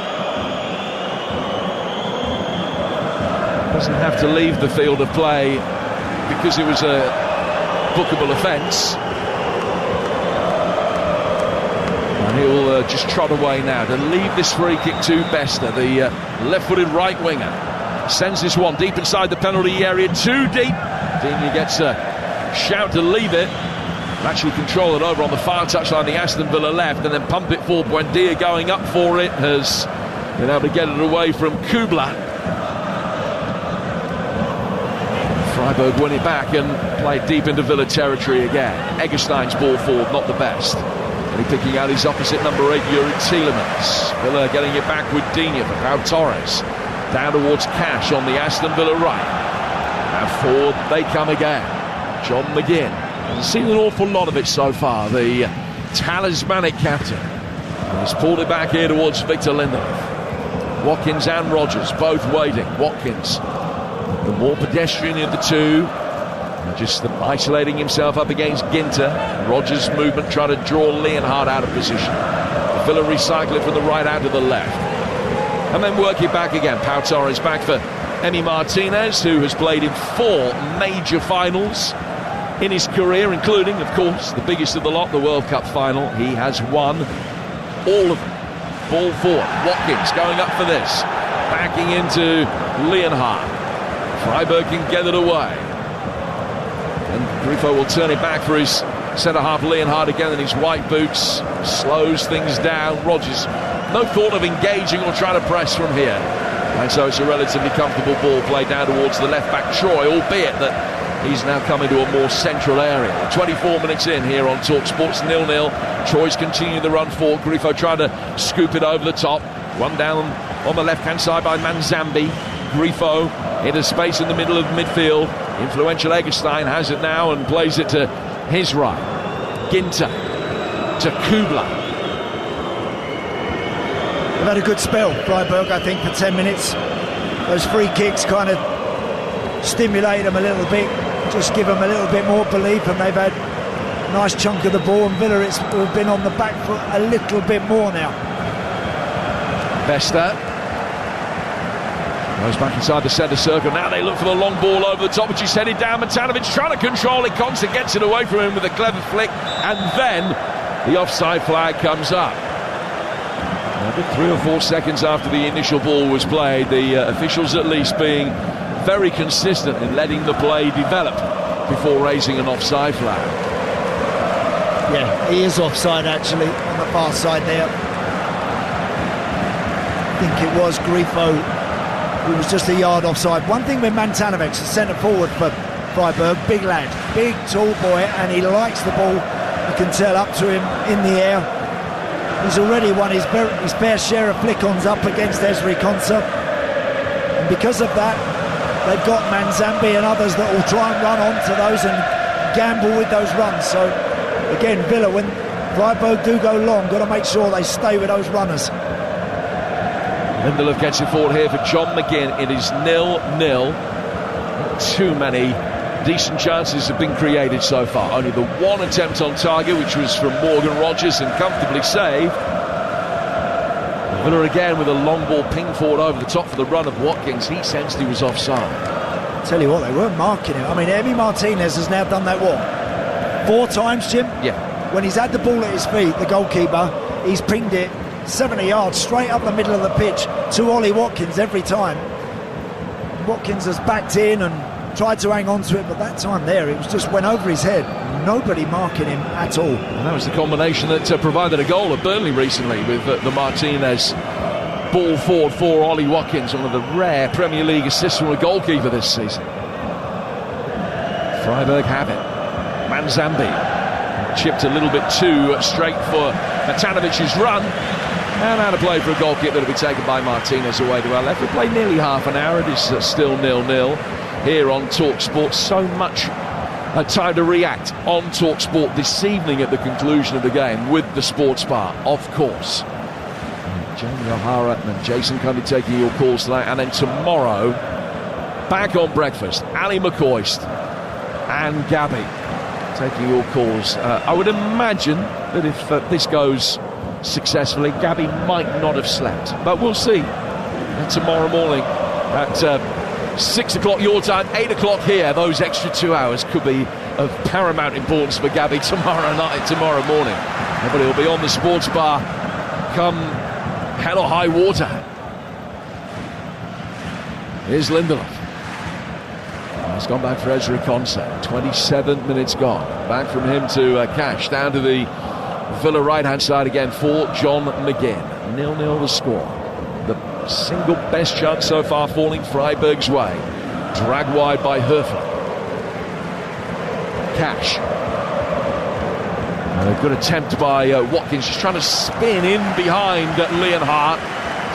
Doesn't have to leave the field of play because it was a bookable offence. And he'll just trot away now to leave this free kick to Bester, the left-footed right winger. Sends this one deep inside the penalty area, too deep. Dini gets a shout to leave it. Actually control it over on the far touchline, the Aston Villa left, and then pump it for Buendia going up for it. Has been able to get it away from Kubla. Freiburg win it back and play deep into Villa territory again. Eggestein's ball forward, not the best. And he picking out his opposite number 8, Yuri Tielemans. Villa getting it back with Digne for Pau Torres. Down towards Cash on the Aston Villa right. Now forward they come again. John McGinn. Hasn't seen an awful lot of it so far. The talismanic captain. And he's pulled it back here towards Victor Lindelof. Watkins and Rogers both waiting. Watkins, the more pedestrian of the two, just isolating himself up against Ginter. Rogers' movement trying to draw Leonhardt out of position. Villa recycle it from the right out to the left. And then work it back again. Pau Torres back for Emi Martinez, who has played in 4 major finals in his career, including, of course, the biggest of the lot, the World Cup final. He has won all of them. Ball forward. Watkins going up for this. Backing into Leonhardt. Freiburg can get it away. And Grifo will turn it back for his centre-half Leonhardt again in his white boots. Slows things down. Rodgers, no thought of engaging or trying to press from here. And so it's a relatively comfortable ball played down towards the left-back Troy, albeit that he's now come into a more central area. 24 minutes in here on TalkSports, 0-0. Troy's continuing the run forward. Grifo trying to scoop it over the top. One down on the left-hand side by Manzambi. Grifo into space in the middle of midfield. Influential Eggestein has it now and plays it to his right. Ginter to Kubla. They've had a good spell, Freiburg, I think, for 10 minutes. Those free kicks kind of stimulate them a little bit, just give them a little bit more belief, and they've had a nice chunk of the ball, and Villa have been on the back foot a little bit more now. Besta goes back inside the centre circle. Now they look for the long ball over the top, which he's headed down. Matanovic trying to control it. Konsa gets it away from him with a clever flick, and then the offside flag comes up. A good 3 or 4 seconds after the initial ball was played, the officials at least being very consistent in letting the play develop before raising an offside flag. Yeah, he is offside actually on the far side there. I think it was Grifo who was just a yard offside. One thing with Mantanovic, the centre forward for Freiburg, big lad, big tall boy, and he likes the ball. You can tell up to him in the air. He's already won his fair share of flick-ons up against Ezri Konsa, and because of that they've got Manzambi and others that will try and run onto those and gamble with those runs. So again, Villa, when Freiburg do go long, got to make sure they stay with those runners. Lindelof gets it forward here for John McGinn. It is 0-0. Not too many decent chances have been created so far. Only the one attempt on target, which was from Morgan Rodgers and comfortably saved. Villa again with a long ball pinged forward over the top for the run of Watkins. He sensed he was offside. Tell you what, they weren't marking him. I mean, Emi Martinez has now done that, what, 4 times, Jim? Yeah. When he's had the ball at his feet, the goalkeeper, he's pinged it 70 yards straight up the middle of the pitch to Ollie Watkins every time. Watkins has backed in and tried to hang on to it, but that time there it was just went over his head. Nobody marking him at all. And that was the combination that provided a goal at Burnley recently, with the Martinez ball forward for Ollie Watkins, one of the rare Premier League assists from a goalkeeper this season. Freiburg have it. Manzambi chipped a little bit too straight for Matanovic's run, and out of play for a goal kick that will be taken by Martinez away to our left. We played nearly half an hour. It is still 0-0 here on TalkSport. So much time to react on TalkSport this evening at the conclusion of the game with the Sports Bar, of course. Jamie O'Hara and Jason Cundy taking your calls tonight, and then tomorrow back on breakfast, Ali McCoist and Gabby taking your calls. I would imagine that if this goes successfully, Gabby might not have slept, but we'll see. And tomorrow morning at 6 o'clock your time, 8 o'clock here, those extra 2 hours could be of paramount importance for Gabby tomorrow morning. Everybody will be on the Sports Bar come hell or high water. Here's Lindelof. He's gone back for Ezri Konsa. 27 minutes gone. Back from him to Cash. Down to the Villa right-hand side again for John McGinn. 0-0 the score. The single best chance so far falling Freiburg's way. Dragged wide by Höfler. Cash. A good attempt by Watkins, just trying to spin in behind Leonhardt.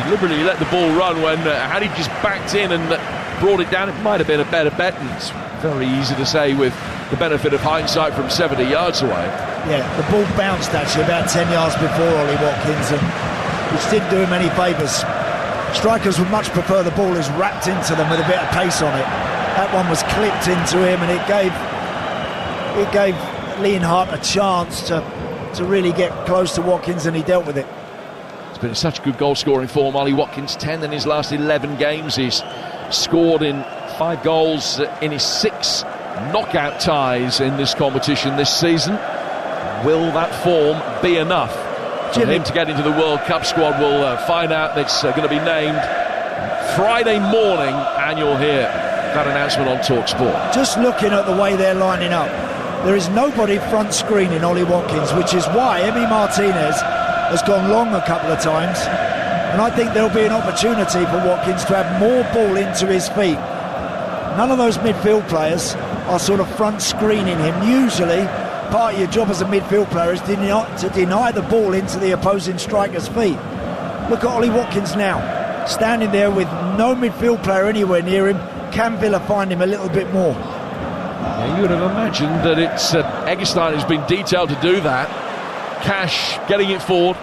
Deliberately let the ball run when had he just backed in and brought it down, it might have been a better bet. And it's very easy to say with the benefit of hindsight from 70 yards away. Yeah, the ball bounced actually about 10 yards before Ollie Watkins, and which didn't do him any favours. Strikers would much prefer the ball is wrapped into them with a bit of pace on it. That one was clipped into him, and it gave Leonhardt a chance to really get close to Watkins, and he dealt with it. It's been such good goal scoring form. Ollie Watkins 10 in his last 11 games. He's scored in 5 goals in his 6 knockout ties in this competition this season. Will that form be enough for him to get into the World Cup squad? We'll find out. It's going to be named Friday morning, and you'll hear that announcement on TalkSport. Just looking at the way they're lining up, there is nobody front screening Ollie Watkins, which is why Emi Martinez has gone long a couple of times, and I think there'll be an opportunity for Watkins to have more ball into his feet. None of those midfield players are sort of front screening him. Usually part of your job as a midfield player is to deny the ball into the opposing striker's feet. Look at Ollie Watkins now, standing there with no midfield player anywhere near him. Can Villa find him a little bit more? Yeah, you would have imagined that it's Eggestein who's been detailed to do that. Cash getting it forward.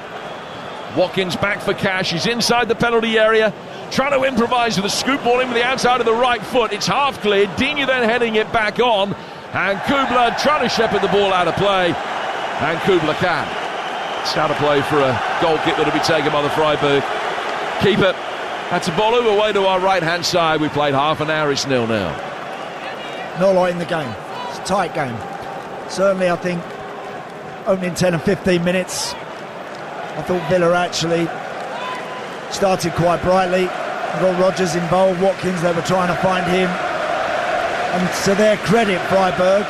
Watkins back for Cash. He's inside the penalty area, trying to improvise with a scoop ball in with the outside of the right foot. It's half cleared. Digne then heading it back on, and Kubler trying to shepherd the ball out of play, and Kubler can. It's out of play for a goal kick that'll be taken by the Freiburg keeper. That's a ball away to our right-hand side. We played half an hour. It's 0-0. Not a lot in the game. It's a tight game. Certainly, I think opening 10 and 15 minutes, I thought Villa actually started quite brightly. Got Rodgers involved, Watkins, they were trying to find him. And to their credit, Freiburg,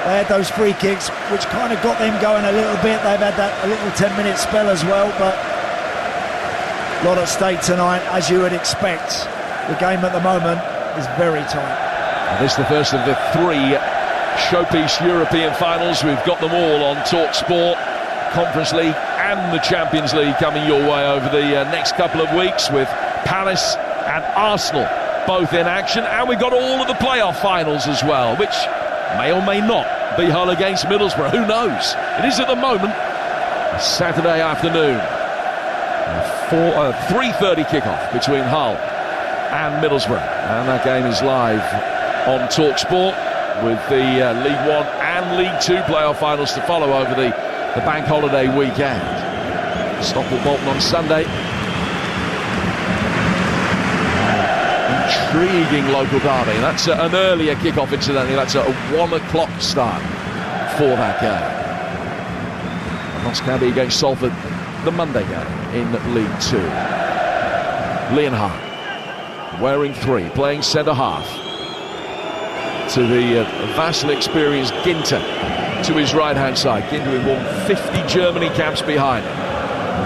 they had those free kicks, which kind of got them going a little bit. They've had that a little 10-minute spell as well, but a lot at stake tonight, as you would expect. The game at the moment is very tight. And this is the first of the 3 showpiece European finals. We've got them all on TalkSport. Conference League and the Champions League coming your way over the next couple of weeks, with Palace and Arsenal both in action, and we've got all of the playoff finals as well, which may or may not be Hull against Middlesbrough. Who knows? It is at the moment Saturday afternoon, 3:30 kickoff between Hull and Middlesbrough, and that game is live on TalkSport, with the League One and League Two playoff finals to follow over the bank holiday weekend. Stockport Bolton on Sunday. Intriguing local derby. That's an earlier kick-off, incidentally. That's a 1 o'clock start for that game. Ross County against Salford, the Monday game in League Two. Leonhardt wearing 3, playing centre-half. To the vastly experienced Ginter to his right-hand side. Ginter with more than 50 Germany caps behind him.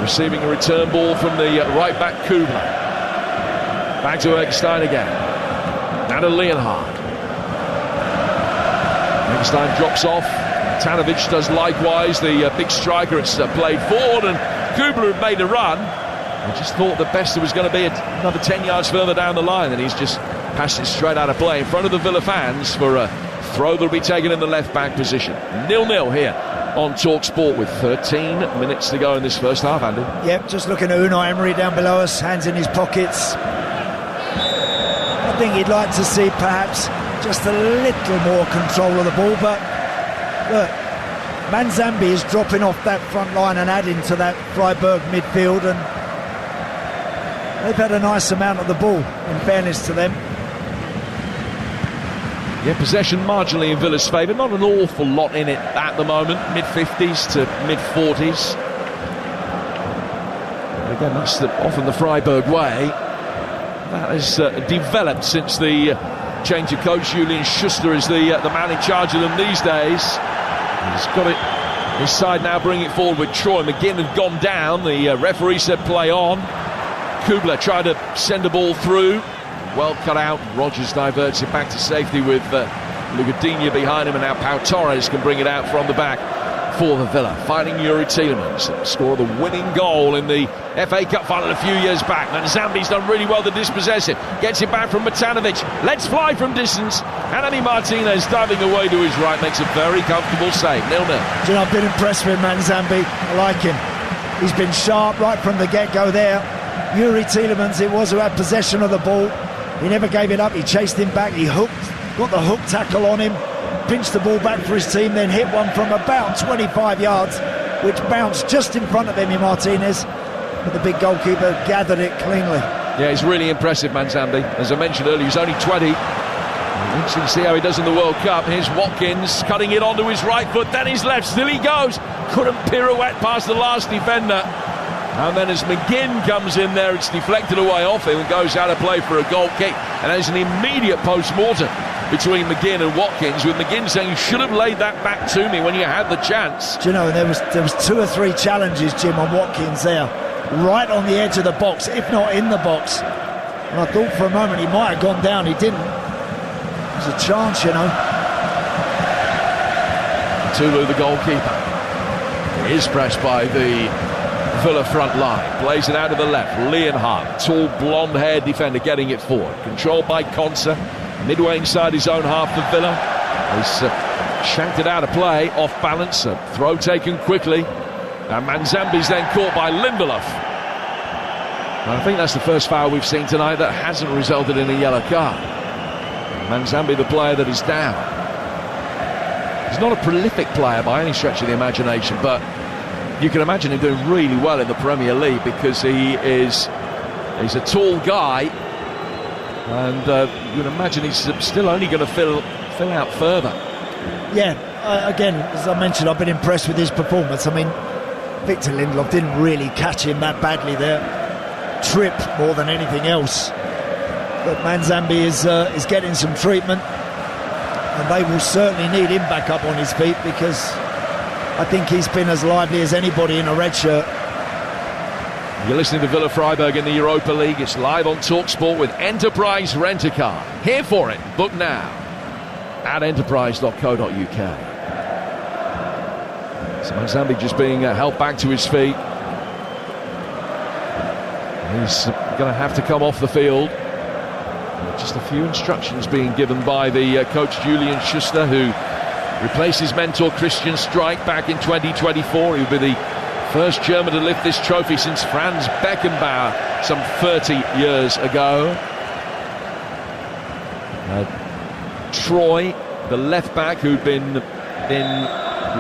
Receiving a return ball from the right-back Kubler. Back to Eggestein again. Now to Leonhardt. Eggestein drops off. Tanovic does likewise. The big striker has played forward, and Kubler had made a run. I just thought that Bester was going to be another 10 yards further down the line, and he's just passed it straight out of play in front of the Villa fans for a throw that will be taken in the left-back position. 0-0 here on TalkSport with 13 minutes to go in this first half, Andy. Yep, just looking at Unai Emery down below us, hands in his pockets. I think he'd like to see perhaps just a little more control of the ball, but look, Manzambi is dropping off that front line and adding to that Freiburg midfield, and they've had a nice amount of the ball, in fairness to them. Yeah, possession marginally in Villa's favour, not an awful lot in it at the moment, mid-50s to mid-40s. Again, that's often the Freiburg way. That has developed since the change of coach. Julian Schuster is the man in charge of them these days. He's got it his side now, bringing it forward with Troy. McGinn had gone down, the referee said play on. Kubler tried to send a ball through. Well cut out. Rodgers diverts it back to safety with Luca Digne behind him, and now Pau Torres can bring it out from the back for the Villa, fighting Yuri Tielemans, score the winning goal in the FA Cup final a few years back. And Zambi's done really well to dispossess it, gets it back from Matanovic, lets fly from distance, and Emi Martinez diving away to his right makes a very comfortable save. 0-0. Do you know, I've been impressed with Manzambi. I like him. He's been sharp right from the get-go there. Yuri Tielemans, it was who had possession of the ball. He never gave it up. He chased him back. He hooked, got the hook tackle on him, pinched the ball back for his team, then hit one from about 25 yards, which bounced just in front of Emi Martinez, but the big goalkeeper gathered it cleanly. Yeah, he's really impressive, Manzambi. As I mentioned earlier, he's only 20. Interesting to see how he does in the World Cup. Here's Watkins cutting it onto his right foot, then his left. Still he goes. Couldn't pirouette past the last defender. And then as McGinn comes in there, it's deflected away off him and goes out of play for a goal kick. And there's an immediate post-mortem between McGinn and Watkins, with McGinn saying, you should have laid that back to me when you had the chance. Do you know, there was 2 or 3 challenges, Jim, on Watkins there, right on the edge of the box, if not in the box. And I thought for a moment he might have gone down. He didn't. There's a chance, you know. Tulu, the goalkeeper, is pressed by the Villa front line. Plays it out to the left. Leonhardt, tall blonde-haired defender, getting it forward. Controlled by Konsa. Midway inside his own half for Villa. He's shanked it out of play, off balance. A throw taken quickly. And Manzambi's then caught by Lindelof. And I think that's the first foul we've seen tonight that hasn't resulted in a yellow card. Manzambi, the player that is down. He's not a prolific player by any stretch of the imagination, but you can imagine him doing really well in the Premier League because he's a tall guy, and you can imagine he's still only going to fill out further. Yeah, again, as I mentioned, I've been impressed with his performance. I mean, Victor Lindelof didn't really catch him that badly there. Trip more than anything else. But Manzambi is getting some treatment, and they will certainly need him back up on his feet because I think he's been as lively as anybody in a red shirt. You're listening to Villa Freiburg in the Europa League. It's live on TalkSport with Enterprise Rent-A-Car. Here for it. Book now at enterprise.co.uk. So Manzambi just being held back to his feet. He's going to have to come off the field. Just a few instructions being given by the coach Julian Schuster, who replaced his mentor Christian Streich back in 2024. He will be the first German to lift this trophy since Franz Beckenbauer some 30 years ago. Troy, the left back, who'd been in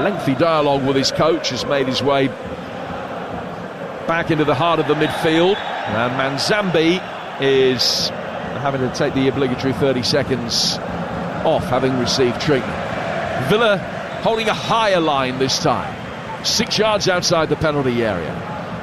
lengthy dialogue with his coach, has made his way back into the heart of the midfield. And Manzambi is having to take the obligatory 30 seconds off, having received treatment. Villa holding a higher line this time, 6 yards outside the penalty area.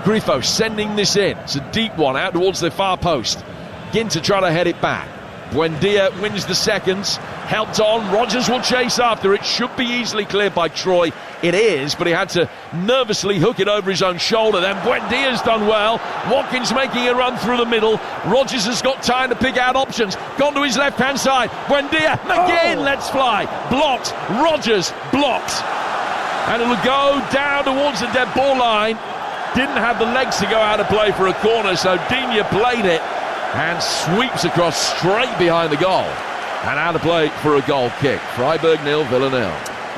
Grifo sending this in. It's a deep one out towards the far post. Ginter trying to head it back. Buendia wins the seconds, helped on. Rodgers will chase after it. Should be easily cleared by Troy. It is, but he had to nervously hook it over his own shoulder. Then Buendia's done well. Watkins making a run through the middle. Rodgers has got time to pick out options. Gone to his left-hand side. Buendia, McGinn, lets fly. Blocked. Rodgers blocked. And it'll go down towards the dead ball line. Didn't have the legs to go out of play for a corner, so Digne played it and sweeps across straight behind the goal. And out of play for a goal kick. Freiburg 0, Villa 0.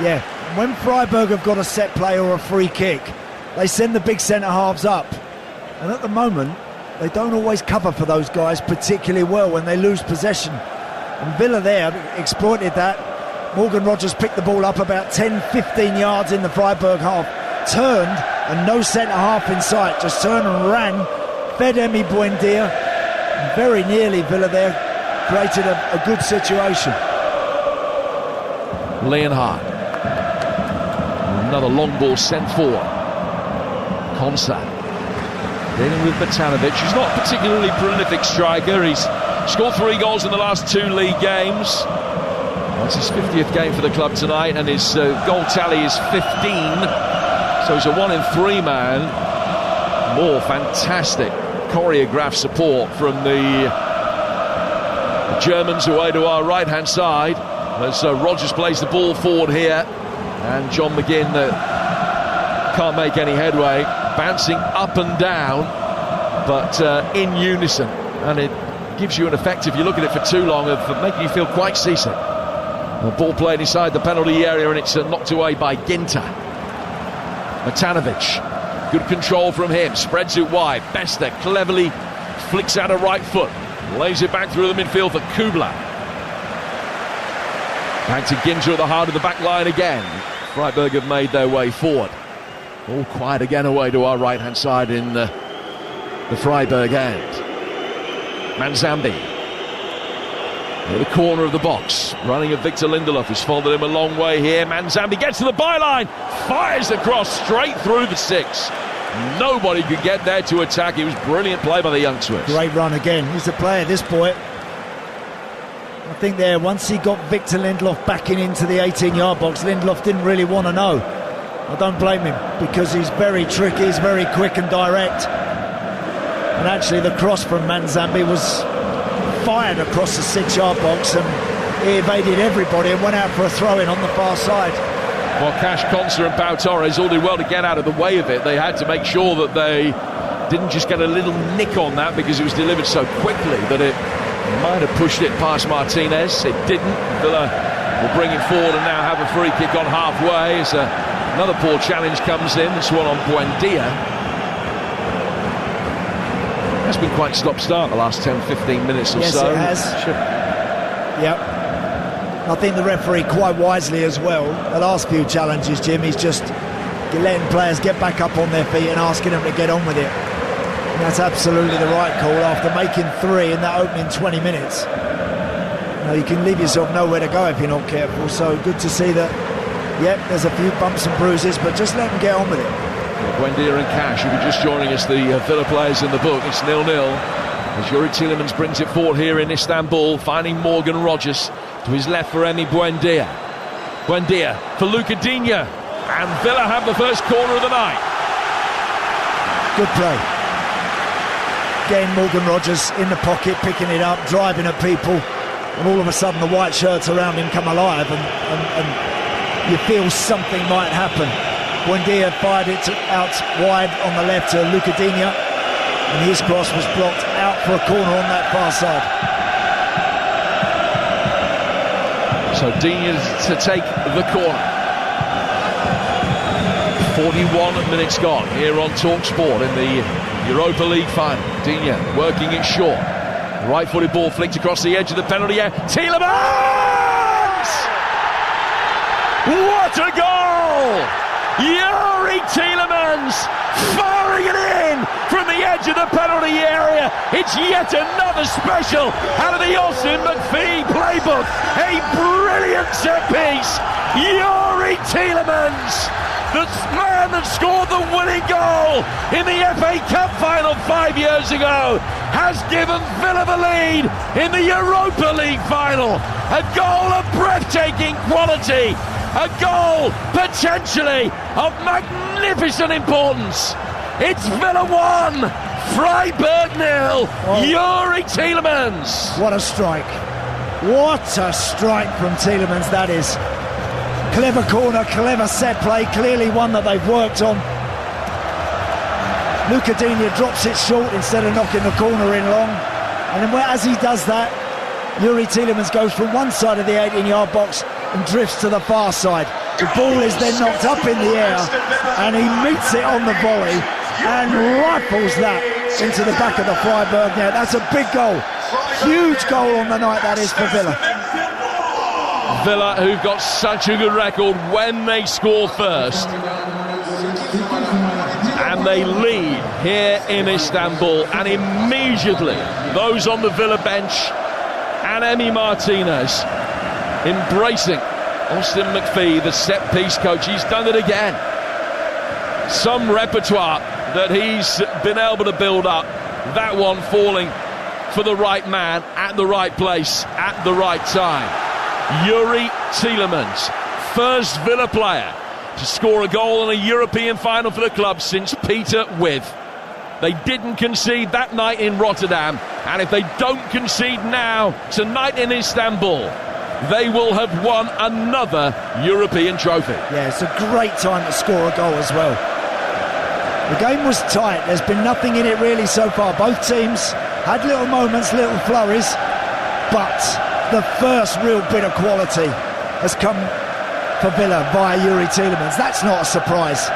Yeah, when Freiburg have got a set play or a free kick, they send the big centre-halves up. And at the moment, they don't always cover for those guys particularly well when they lose possession. And Villa there exploited that. Morgan Rodgers picked the ball up about 10-15 yards in the Freiburg half. Turned, and no centre-half in sight. Just turned and ran. Fed Emi Buendia. Very nearly Villa there created a good situation. Leonhardt. Another long ball sent forward. Konsa dealing with Matanovic. He's not a particularly prolific striker. He's scored 3 goals in the last 2 league games. Well, it's his 50th game for the club tonight, and his goal tally is 15. So he's a 1-in-3 man. More fantastic choreographed support from the Germans away to our right-hand side as Rodgers plays the ball forward here, and John McGinn can't make any headway, bouncing up and down but in unison, and it gives you an effect, if you look at it for too long, of making you feel quite seasick. The ball played inside the penalty area, and it's knocked away by Ginter. Matanovic, good control from him, spreads it wide. Bester cleverly flicks out a right foot, lays it back through the midfield for Kubler. Back to Ginter at the heart of the back line again. Freiburg have made their way forward. All quiet again away to our right-hand side in the Freiburg end. Manzambi in the corner of the box, running at Victor Lindelof, who's followed him a long way here. Manzambi gets to the byline, fires across straight through the 6. Nobody could get there to attack. It was brilliant play by the young Swiss. Great run again. He's a player, this boy. I think there, once he got Victor Lindelof backing into the 18-yard box, Lindelof didn't really want to know. I don't blame him, because he's very tricky, he's very quick and direct. And actually the cross from Manzambi was fired across the 6-yard box, and he evaded everybody and went out for a throw-in on the far side. Well, Cash, Conser and Pau Torres all did well to get out of the way of it. They had to make sure that they didn't just get a little nick on that, because it was delivered so quickly that it might have pushed it past Martinez. It didn't. Villa will bring it forward and now have a free kick on halfway as another poor challenge comes in. This one on Buendia. It's been quite stop-start the last 10-15 minutes or so. Yes, it has. Yep. I think the referee quite wisely as well. The last few challenges, Jim, he's just letting players get back up on their feet and asking them to get on with it. And that's absolutely the right call after making 3 in that opening 20 minutes. You can leave yourself nowhere to go if you're not careful. So good to see that, yep, there's a few bumps and bruises, but just let them get on with it. Buendia and Cash, who were just joining us, the Villa players in the book. It's 0-0 as Yuri Tielemans brings it forward here in Istanbul, finding Morgan Rogers to his left for Emi Buendia. Buendia for Luca Digne, and Villa have the first corner of the night. Good play. Again, Morgan Rogers in the pocket, picking it up, driving at people, and all of a sudden the white shirts around him come alive, and you feel something might happen. Buendia fired it out wide on the left to Luca Digne, and his cross was blocked out for a corner on that far side. So Digne to take the corner. 41 minutes gone here on TalkSport in the Europa League Final. Digne working it short. Right-footed ball flicked across the edge of the penalty area. Tielemans! What a goal! Yuri Tielemans firing it in from the edge of the penalty area. It's yet another special out of the Austin McPhee playbook. A brilliant set piece. Yuri Tielemans, the man that scored the winning goal in the FA Cup final 5 years ago, has given Villa the lead in the Europa League final. A goal of breathtaking quality. A goal potentially of magnificent importance. It's Villa 1, Freiburg 0. Yuri Tielemans. What a strike. What a strike from Tielemans that is. Clever corner, clever set play, clearly one that they've worked on. Luca Digne drops it short instead of knocking the corner in long. And then as he does that, Yuri Tielemans goes from one side of the 18-yard box and drifts to the far side. The ball is then knocked up in the air, and he meets it on the volley and rifles that into the back of the Freiburg net. That's a big goal. Huge goal on the night, that is, for Villa. Villa, who've got such a good record when they score first. And they lead here in Istanbul, and immediately those on the Villa bench and Emi Martinez embracing Austin McPhee, the set-piece coach. He's done it again. Some repertoire that he's been able to build up. That one falling for the right man at the right place at the right time. Yuri Tielemans, first Villa player to score a goal in a European final for the club since Peter With. They didn't concede that night in Rotterdam, and if they don't concede now, tonight in Istanbul, they will have won another European trophy. Yeah, it's a great time to score a goal as well. The game was tight. There's been nothing in it really so far. Both teams had little moments, little flurries, but the first real bit of quality has come for Villa via Yuri Tielemans. That's not a surprise,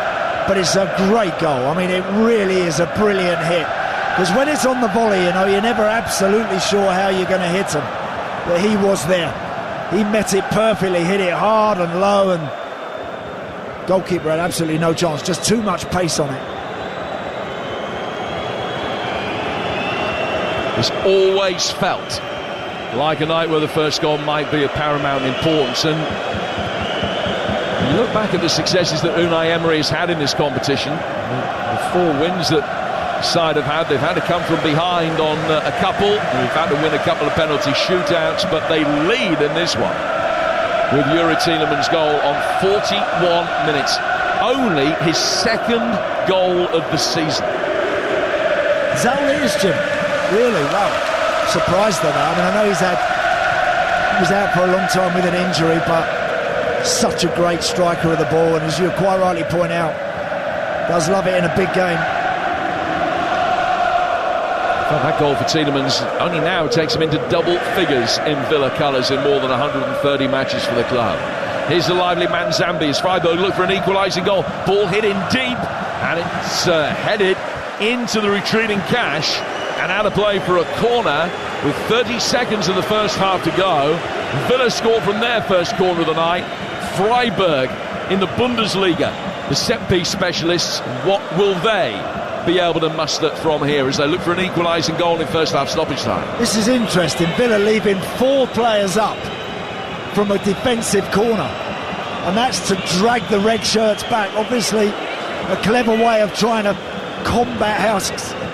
but it's a great goal. I mean, it really is a brilliant hit, because when it's on the volley, you know, you're never absolutely sure how you're going to hit him, but he was there. He met it perfectly, hit it hard and low, and goalkeeper had absolutely no chance, just too much pace on it. It's always felt like a night where the first goal might be of paramount importance, and You look back at the successes that Unai Emery has had in this competition, the 4 wins that side have had, they've had to come from behind on a couple, they've had to win a couple of penalty shootouts, but they lead in this one with Youri Tielemans' goal on 41 minutes. Only his 2nd goal of the season. Is that all it is, Jim? Really? Wow. Surprised at that. I mean, I know he was out for a long time with an injury, but such a great striker of the ball, and as you quite rightly point out, does love it in a big game. Well, that goal for Tielemans only now takes him into double figures in Villa colours in more than 130 matches for the club. Here's the lively man Zambi as Freiburg look for an equalising goal. Ball hit in deep, and it's headed into the retreating Cash, and out of play for a corner with 30 seconds of the first half to go. Villa score from their first corner of the night. Freiburg in the Bundesliga, the set-piece specialists, what will they be able to muster from here as they look for an equalising goal in first half stoppage time? This is interesting. Villa leaving 4 players up from a defensive corner, and that's to drag the red shirts back. Obviously a clever way of trying to combat how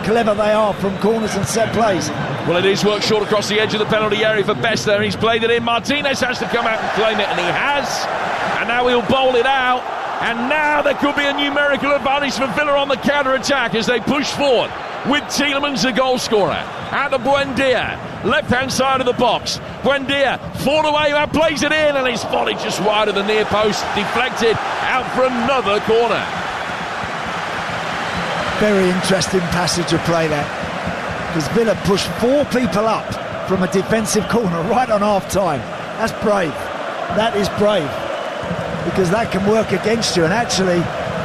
clever they are from corners and set plays. Well, it is worked short across the edge of the penalty area for Besta, and he's played it in. Martinez has to come out and claim it, and he has, and now he'll bowl it out, and now there could be a numerical advantage for Villa on the counter-attack as they push forward with Tielemans the goal scorer. Out to Buendia, left-hand side of the box. Buendia, fought away, plays it in, and he's spotted just wide of the near post, deflected out for another corner. Very interesting passage of play there, because Villa pushed 4 people up from a defensive corner right on half-time. That's brave. That is brave, because that can work against you, and actually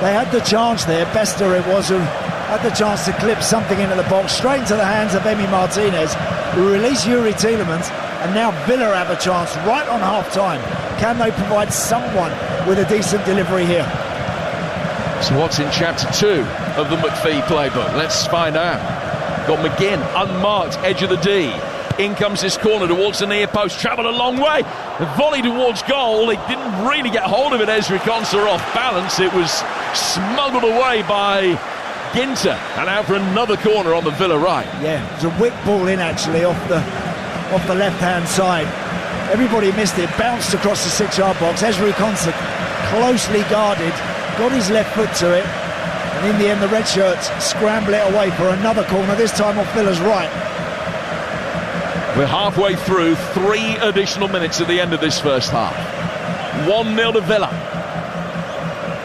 they had the chance there. Besta it was, who had the chance to clip something into the box straight into the hands of Emi Martinez, who released Youri Tielemans, and now Villa have a chance right on half-time. Can they provide someone with a decent delivery here? So what's in chapter 2 of the McPhee playbook? Let's find out. Got McGinn, unmarked, edge of the D. In comes this corner towards the near post, travelled a long way. The volley towards goal, they didn't really get hold of it. Ezri Konsa off balance. It was smuggled away by Ginter, and out for another corner on the Villa right. Yeah, it was a whip ball in actually off the left-hand side. Everybody missed it, bounced across the 6-yard box. Ezri Konsa closely guarded, got his left foot to it, and in the end the red shirts scramble it away for another corner, this time off Villa's right. We're halfway through, 3 additional minutes at the end of this first half. 1-0 to Villa.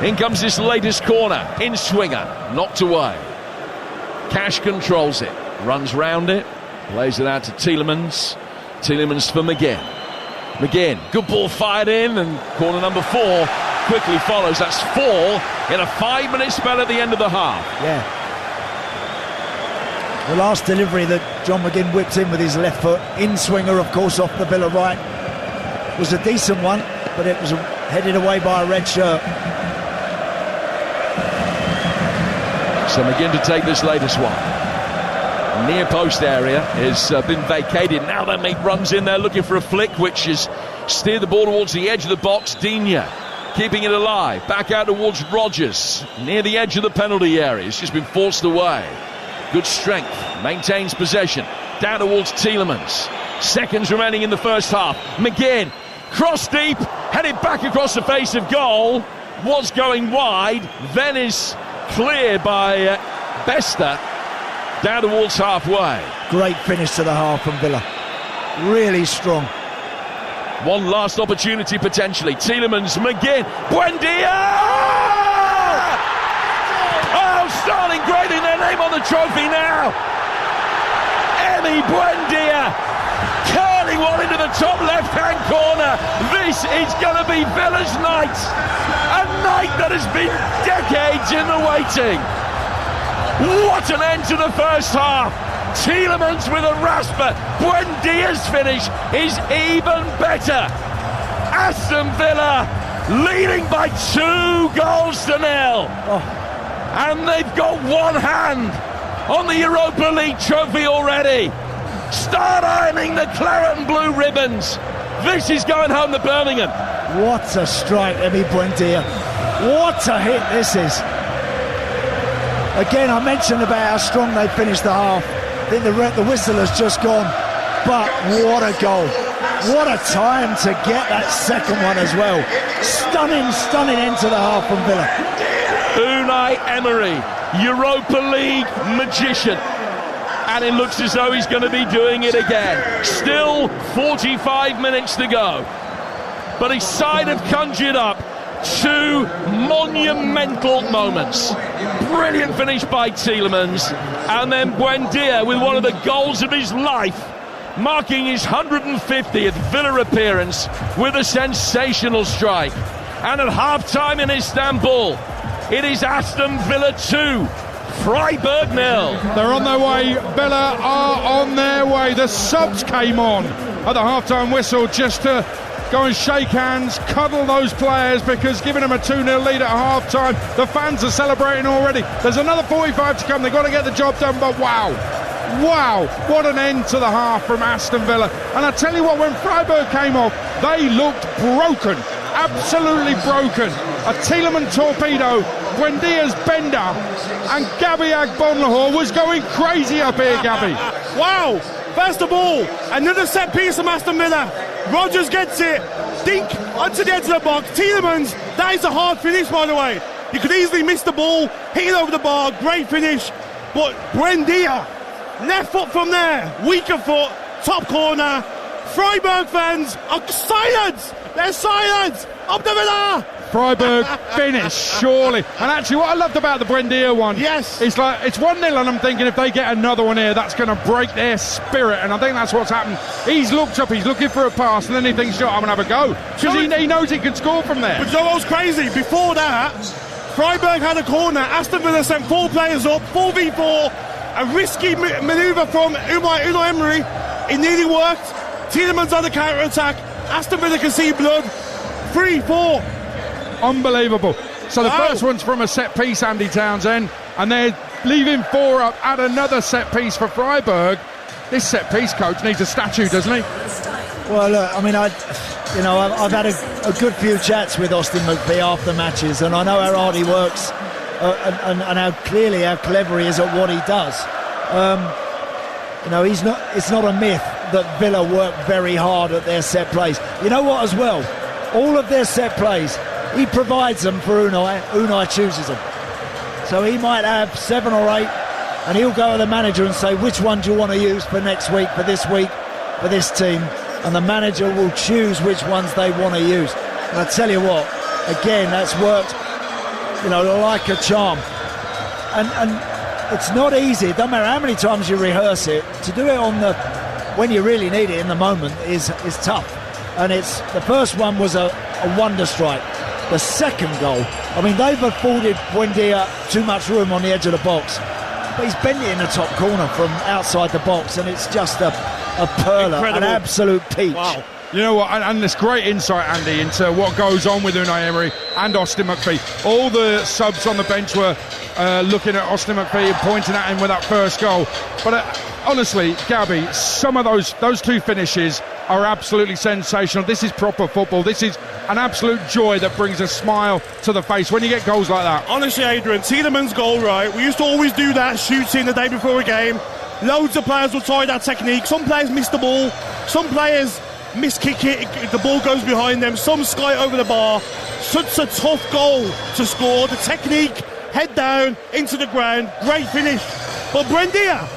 In comes this latest corner, in swinger, knocked away. Cash controls it, runs round it, plays it out to Tielemans. Tielemans for McGinn. McGinn, good ball fired in, and corner number 4 quickly follows. That's 4 in a 5-minute spell at the end of the half. Yeah. The last delivery that John McGinn whipped in with his left foot, in swinger of course off the Villa right, was a decent one, but it was headed away by a red shirt. So McGinn to take this latest one. Near post area has been vacated. Now they make runs in there looking for a flick, which has steered the ball towards the edge of the box. Digne keeping it alive. Back out towards Rodgers. Near the edge of the penalty area. It's just been forced away. Good strength. Maintains possession. Down towards Tielemans. Seconds remaining in the first half. McGinn. Cross deep. Headed back across the face of goal. Was going wide. Then is cleared by Besta. Down towards halfway. Great finish to the half from Villa. Really strong. One last opportunity potentially. Tielemans, McGinn, Buendia! Oh, Starling grading their name on the trophy now. Emi Buendia curling one into the top left-hand corner. This is going to be Villa's night. A night that has been decades in the waiting. What an end to the first half. Tielemans with a rasper. Buendia's finish is even better. Aston Villa leading by 2 goals to 0. And they've got one hand on the Europa League trophy already. Start ironing the claret and blue ribbons. This is going home to Birmingham. What a strike, Emi Buendia. What a hit this is. Again, I mentioned about how strong they finished the half. I think the whistle has just gone. But what a goal. What a time to get that second one as well. Stunning end to the half from Villa. Unai Emery, Europa League magician. And it looks as though he's going to be doing it again. Still 45 minutes to go. But his side have conjured up two monumental moments. Brilliant finish by Tielemans. And then Buendia with one of the goals of his life, marking his 150th Villa appearance with a sensational strike. And at half-time in Istanbul, it is Aston Villa 2, Freiburg 0. They're on their way. Villa are on their way. The subs came on at the half-time whistle just to go and shake hands, cuddle those players, because giving them a 2-0 lead at half-time, the fans are celebrating already. There's another 45 to come. They've got to get the job done, but wow, what an end to the half from Aston Villa. And I tell you what, when Freiburg came off, they looked broken, absolutely broken. A Tielemans torpedo, Buendia's bender, and Gabby Agbonlahor was going crazy up here, Gabby. Wow, first of all, another set piece from Aston Villa. Rodgers gets it, dink onto the edge of the box. Tielemans, that is a hard finish, by the way. You could easily miss the ball, hit it over the bar, great finish. But Buendia, left foot from there, weaker foot, top corner. Freiburg fans are silent. They're silent. Up the Villa. Freiburg finish, surely. And actually, what I loved about the Buendia one, yes, it's like it's 1-0, and I'm thinking if they get another one here, that's going to break their spirit. And I think that's what's happened. He's looked up, he's looking for a pass, and then he thinks, I'm going to have a go, because he knows he can score from there. But you know what was crazy? Before that, Freiburg had a corner. Aston Villa sent 4 players up, 4v4. A risky manoeuvre from Unai Emery. It nearly worked. Tielemans on the counter-attack. Aston Villa can see blood. 3-4. Unbelievable. So the first one's from a set piece, Andy Townsend, and they're leaving 4 up at another set piece for Freiburg. This set piece coach needs a statue, doesn't he? Well, look, I mean, I've had a good few chats with Austin McPhee after matches, and I know how hard he works and how clever he is at what he does. It's not a myth that Villa work very hard at their set plays. You know what, as well? All of their set plays, he provides them for Unai. Unai chooses them. So he might have 7 or 8, and he'll go to the manager and say, which one do you want to use for next week, for this team? And the manager will choose which ones they want to use. And I tell you what, again, that's worked, like a charm. And it's not easy. It doesn't matter how many times you rehearse it. To do it when you really need it in the moment is tough. And the first one was a wonder strike. The second goal, I mean, they've afforded Buendia too much room on the edge of the box, but he's bent it in the top corner from outside the box, and it's just a perler, incredible. An absolute peach. Wow. You know what, and this great insight, Andy, into what goes on with Unai Emery and Austin McPhee. All the subs on the bench were looking at Austin McPhee and pointing at him with that first goal. But honestly, Gabby, some of those 2 finishes are absolutely sensational. This is proper football. This is an absolute joy that brings a smile to the face when you get goals like that. Honestly, Adrian, Tielemans' goal, right? We used to always do that, shooting the day before a game. Loads of players will try that technique. Some players miss the ball. Some players miss-kick it, the ball goes behind them. Some sky over the bar. Such a tough goal to score. The technique, head down, into the ground. Great finish. But Buendia,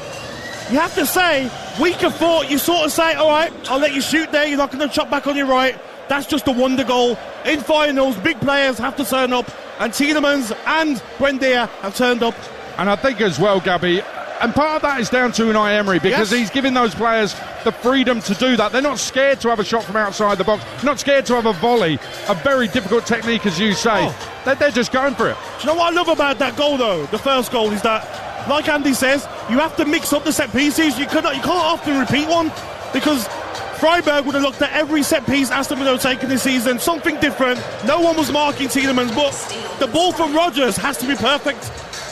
you have to say, weaker foot, you sort of say, all right, I'll let you shoot there. You're not going to chop back on your right. That's just a wonder goal. In finals, big players have to turn up. And Tielemans and Buendia have turned up. And I think as well, Gabby, and part of that is down to Unai Emery, because he's giving those players the freedom to do that. They're not scared to have a shot from outside the box, not scared to have a volley, a very difficult technique, as you say. They're just going for it. Do you know what I love about that goal, though? The first goal is that, like Andy says, you have to mix up the set pieces. You can't often repeat one, because Freiburg would have looked at every set piece Aston Villa have taken this season, something different. No one was marking Tielemans, but the ball from Rodgers has to be perfect.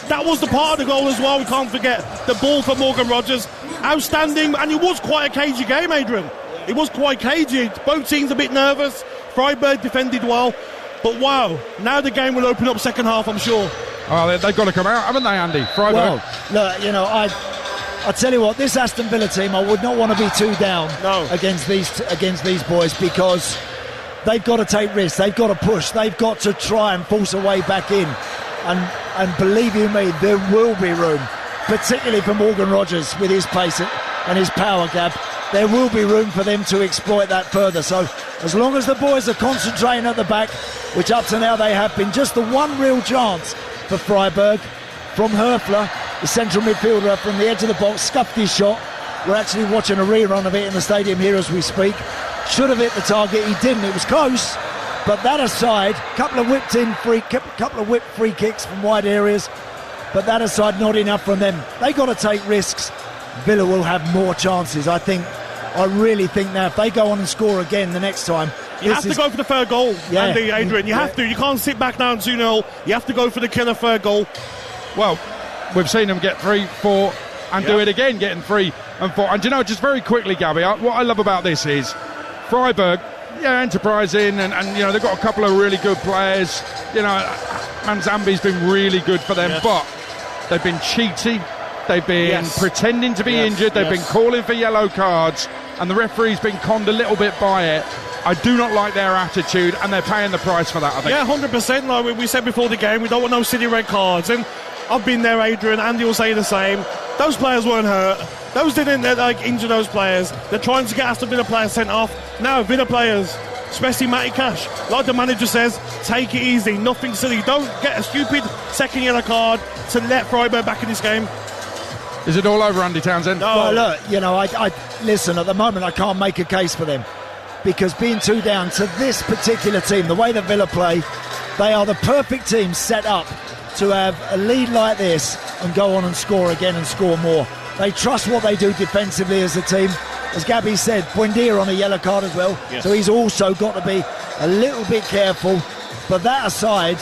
That was the part of the goal as well. We can't forget the ball for Morgan Rodgers. Outstanding, and it was quite a cagey game, Adrian. It was quite cagey. Both teams a bit nervous. Freiburg defended well, but wow, now the game will open up second half, I'm sure. Oh, they've got to come out, haven't they, Andy? Freiburg. Well, look, you know, I tell you what, this Aston Villa team, I would not want to be too down against these boys, because they've got to take risks, they've got to push, they've got to try and force a way back in, and believe you me, there will be room, particularly for Morgan Rogers with his pace and his power gap. There will be room for them to exploit that further. So as long as the boys are concentrating at the back, which up to now they have been, just the one real chance for Freiburg from Höfler, the central midfielder, from the edge of the box, scuffed his shot. We're actually watching a rerun of it in the stadium here as we speak. Should have hit the target, he didn't, it was close. But that aside, couple of whipped free kicks from wide areas, but that aside, not enough from them. They got to take risks. Villa will have more chances, I really think now if they go on and score again the next time. You have to go for the third goal, Andy, Adrian. You have to. You can't sit back down 2-0. You have to go for the killer third goal. Well, we've seen them get 3, 4 and do it again, getting 3 and 4. And you know, just very quickly, Gabby, what I love about this is Freiburg, enterprising, and you know, they've got a couple of really good players. You know, Manzambi's been really good for them, but they've been cheaty. They've been pretending to be injured. They've been calling for yellow cards, and the referee's been conned a little bit by it. I do not like their attitude, and they're paying the price for that, I think. Yeah, 100%. Like we said before the game, we don't want no silly red cards. And I've been there, Adrian. Andy will say the same. Those players weren't hurt. Those didn't injure those players. They're trying to get Aston Villa players sent off. Now, Villa players, especially Matty Cash, like the manager says, take it easy, nothing silly. Don't get a stupid second yellow card to let Freiburg back in this game. Is it all over, Andy Townsend? No. Well, look, you know, I listen, at the moment I can't make a case for them, because being 2 down to this particular team, the way that Villa play, they are the perfect team set up to have a lead like this and go on and score again and score more. They trust what they do defensively as a team. As Gabby said, Buendia on a yellow card as well, so he's also got to be a little bit careful. But that aside,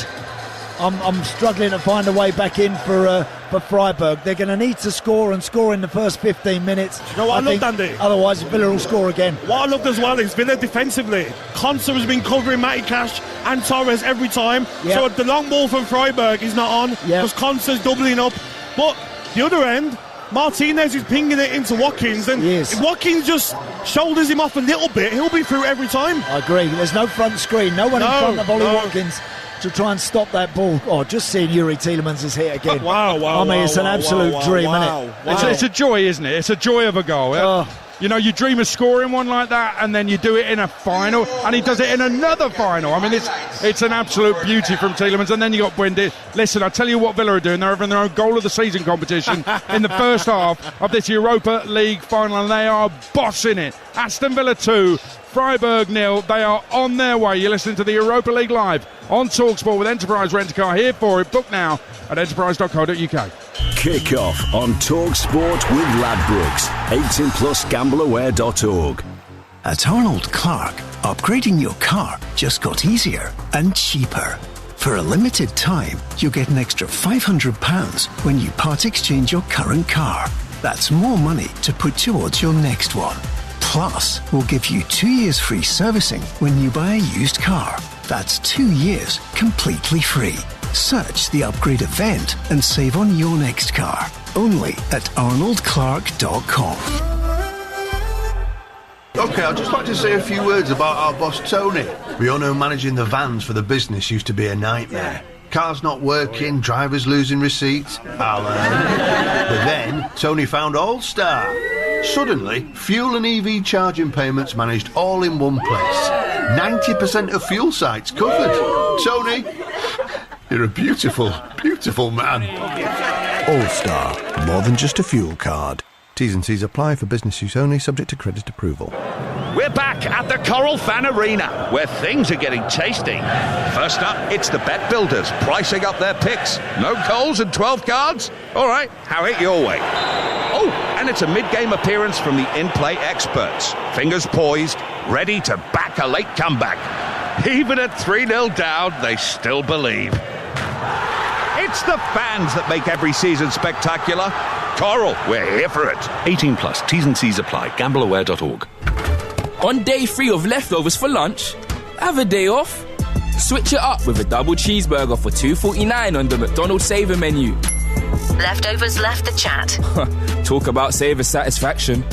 I'm struggling to find a way back in for Freiburg. They're going to need to score and score in the first 15 minutes. You know what I loved, Andy? Otherwise, Villa will score again. What I loved as well is Villa defensively. Conser has been covering Matty Cash and Torres every time. So the long ball from Freiburg is not on because Conser's doubling up. But the other end, Martinez is pinging it into Watkins, and if Watkins just shoulders him off a little bit, he'll be through every time. I agree. There's no front screen, no one in front of Ollie Watkins to try and stop that ball. Oh, just seeing Yuri Tielemans' hit again. I mean, it's an absolute dream, isn't it? It's a joy, isn't it? It's a joy of a goal. You know, you dream of scoring one like that, and then you do it in a final, and he does it in another final. I mean, it's an absolute beauty from Tielemans. And then you got Buendia. Listen, I tell you what Villa are doing. They're having their own goal of the season competition in the first half of this Europa League final, and they are bossing it. Aston Villa 2, Freiburg 0. They are on their way. You're listening to the Europa League Live on TalkSport with Enterprise Rent-A-Car. Here for it. Book now at enterprise.co.uk. Kick off on TalkSport with Ladbrokes. 18+ gambleaware.org. At Arnold Clark, upgrading your car just got easier and cheaper. For a limited time, you'll get an extra £500 when you part exchange your current car. That's more money to put towards your next one. Plus, we'll give you 2 years free servicing when you buy a used car. That's 2 years completely free. Search the upgrade event and save on your next car. Only at arnoldclark.com. OK, I'd just like to say a few words about our boss Tony. We all know managing the vans for the business used to be a nightmare. Cars not working, drivers losing receipts. But then Tony found All-Star. Suddenly, fuel and EV charging payments managed all in one place. 90% of fuel sites covered. Tony, you're a beautiful, beautiful man. All-Star, more than just a fuel card. T's and C's apply for business use only, subject to credit approval. We're back at the Coral Fan Arena, where things are getting tasty. First up, it's the bet builders pricing up their picks. No calls and 12 cards? All right, have it your way. Oh, and it's a mid-game appearance from the in-play experts. Fingers poised, ready to back a late comeback. Even at 3-0 down, they still believe. It's the fans that make every season spectacular. Coral, we're here for it. 18+, T's and C's apply. Gambleaware.org. On day 3 of leftovers for lunch, Have a day off. Switch it up with a double cheeseburger for $2.49 on the McDonald's Saver menu. Leftovers left the chat. Talk about Saver satisfaction.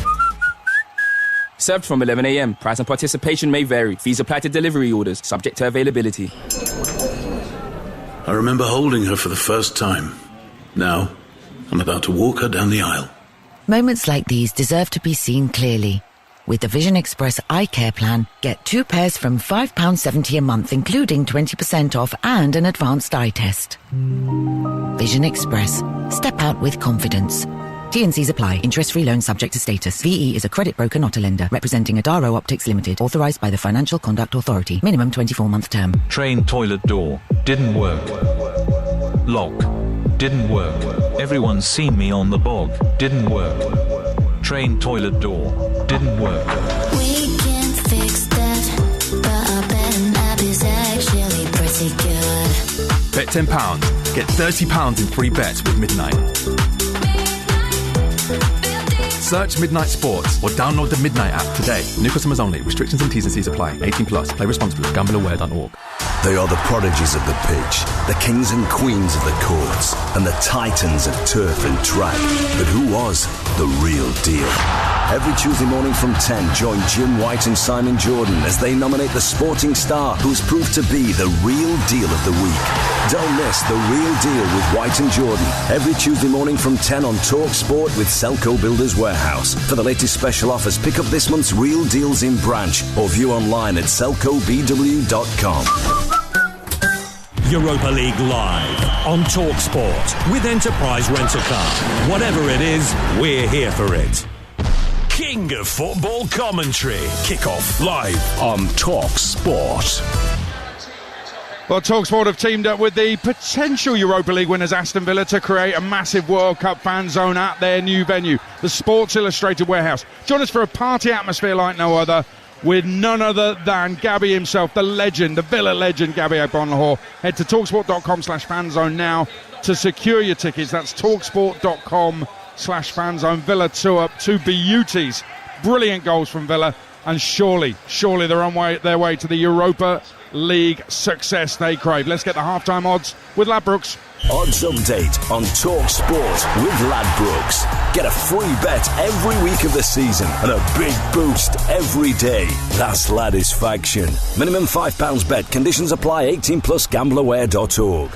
Served from 11 a.m. Price and participation may vary. Fees apply to delivery orders, subject to availability. I remember holding her for the first time. Now, I'm about to walk her down the aisle. Moments like these deserve to be seen clearly. With the Vision Express eye care plan, get 2 pairs from £5.70 a month, including 20% off and an advanced eye test. Vision Express. Step out with confidence. T&Cs apply. Interest-free loan subject to status. VE is a credit broker, not a lender. Representing Adaro Optics Limited. Authorised by the Financial Conduct Authority. Minimum 24-month term. Train toilet door. Didn't work. Lock. Didn't work. Everyone's seen me on the bog. Didn't work. Train toilet door. Didn't work. We can fix that, but I bet an app is actually pretty good. Bet £10. Get £30 in free bets with Midnight. Search Midnight Sports or download the Midnight app today. New customers only. Restrictions and T's and C's apply. 18 plus. Play responsibly. GambleAware.org. They are the prodigies of the pitch, the kings and queens of the courts, and the titans of turf and track. But who was the real deal? Every Tuesday morning from 10, join Jim White and Simon Jordan as they nominate the sporting star who's proved to be the real deal of the week. Don't miss The Real Deal with White and Jordan every Tuesday morning from 10 on Talk Sport with Selco Builders Warehouse. For the latest special offers, pick up this month's Real Deals in branch or view online at selcobw.com. Europa League Live on Talk Sport with Enterprise Rent-A-Car. Whatever it is, we're here for it. King of football commentary. Kick-off live on Talk Sport. Well, TalkSport have teamed up with the potential Europa League winners Aston Villa to create a massive World Cup fan zone at their new venue, the Sports Illustrated Warehouse. Join us for a party atmosphere like no other with none other than Gabby himself, the legend, the Villa legend, Gabby O'Bonnell. Head to talksport.com/fanzone now to secure your tickets. That's talksport.com/fanzone. Villa 2 up, 2 beauties. Brilliant goals from Villa, and surely they're on their way to the Europa League success they crave. Let's get the halftime odds with Ladbrokes. Odds update on Talk Sport with Ladbrokes. Get a free bet every week of the season and a big boost every day. That's Ladisfaction. Minimum £5 bet. Conditions apply. 18 plus. GambleAware.org.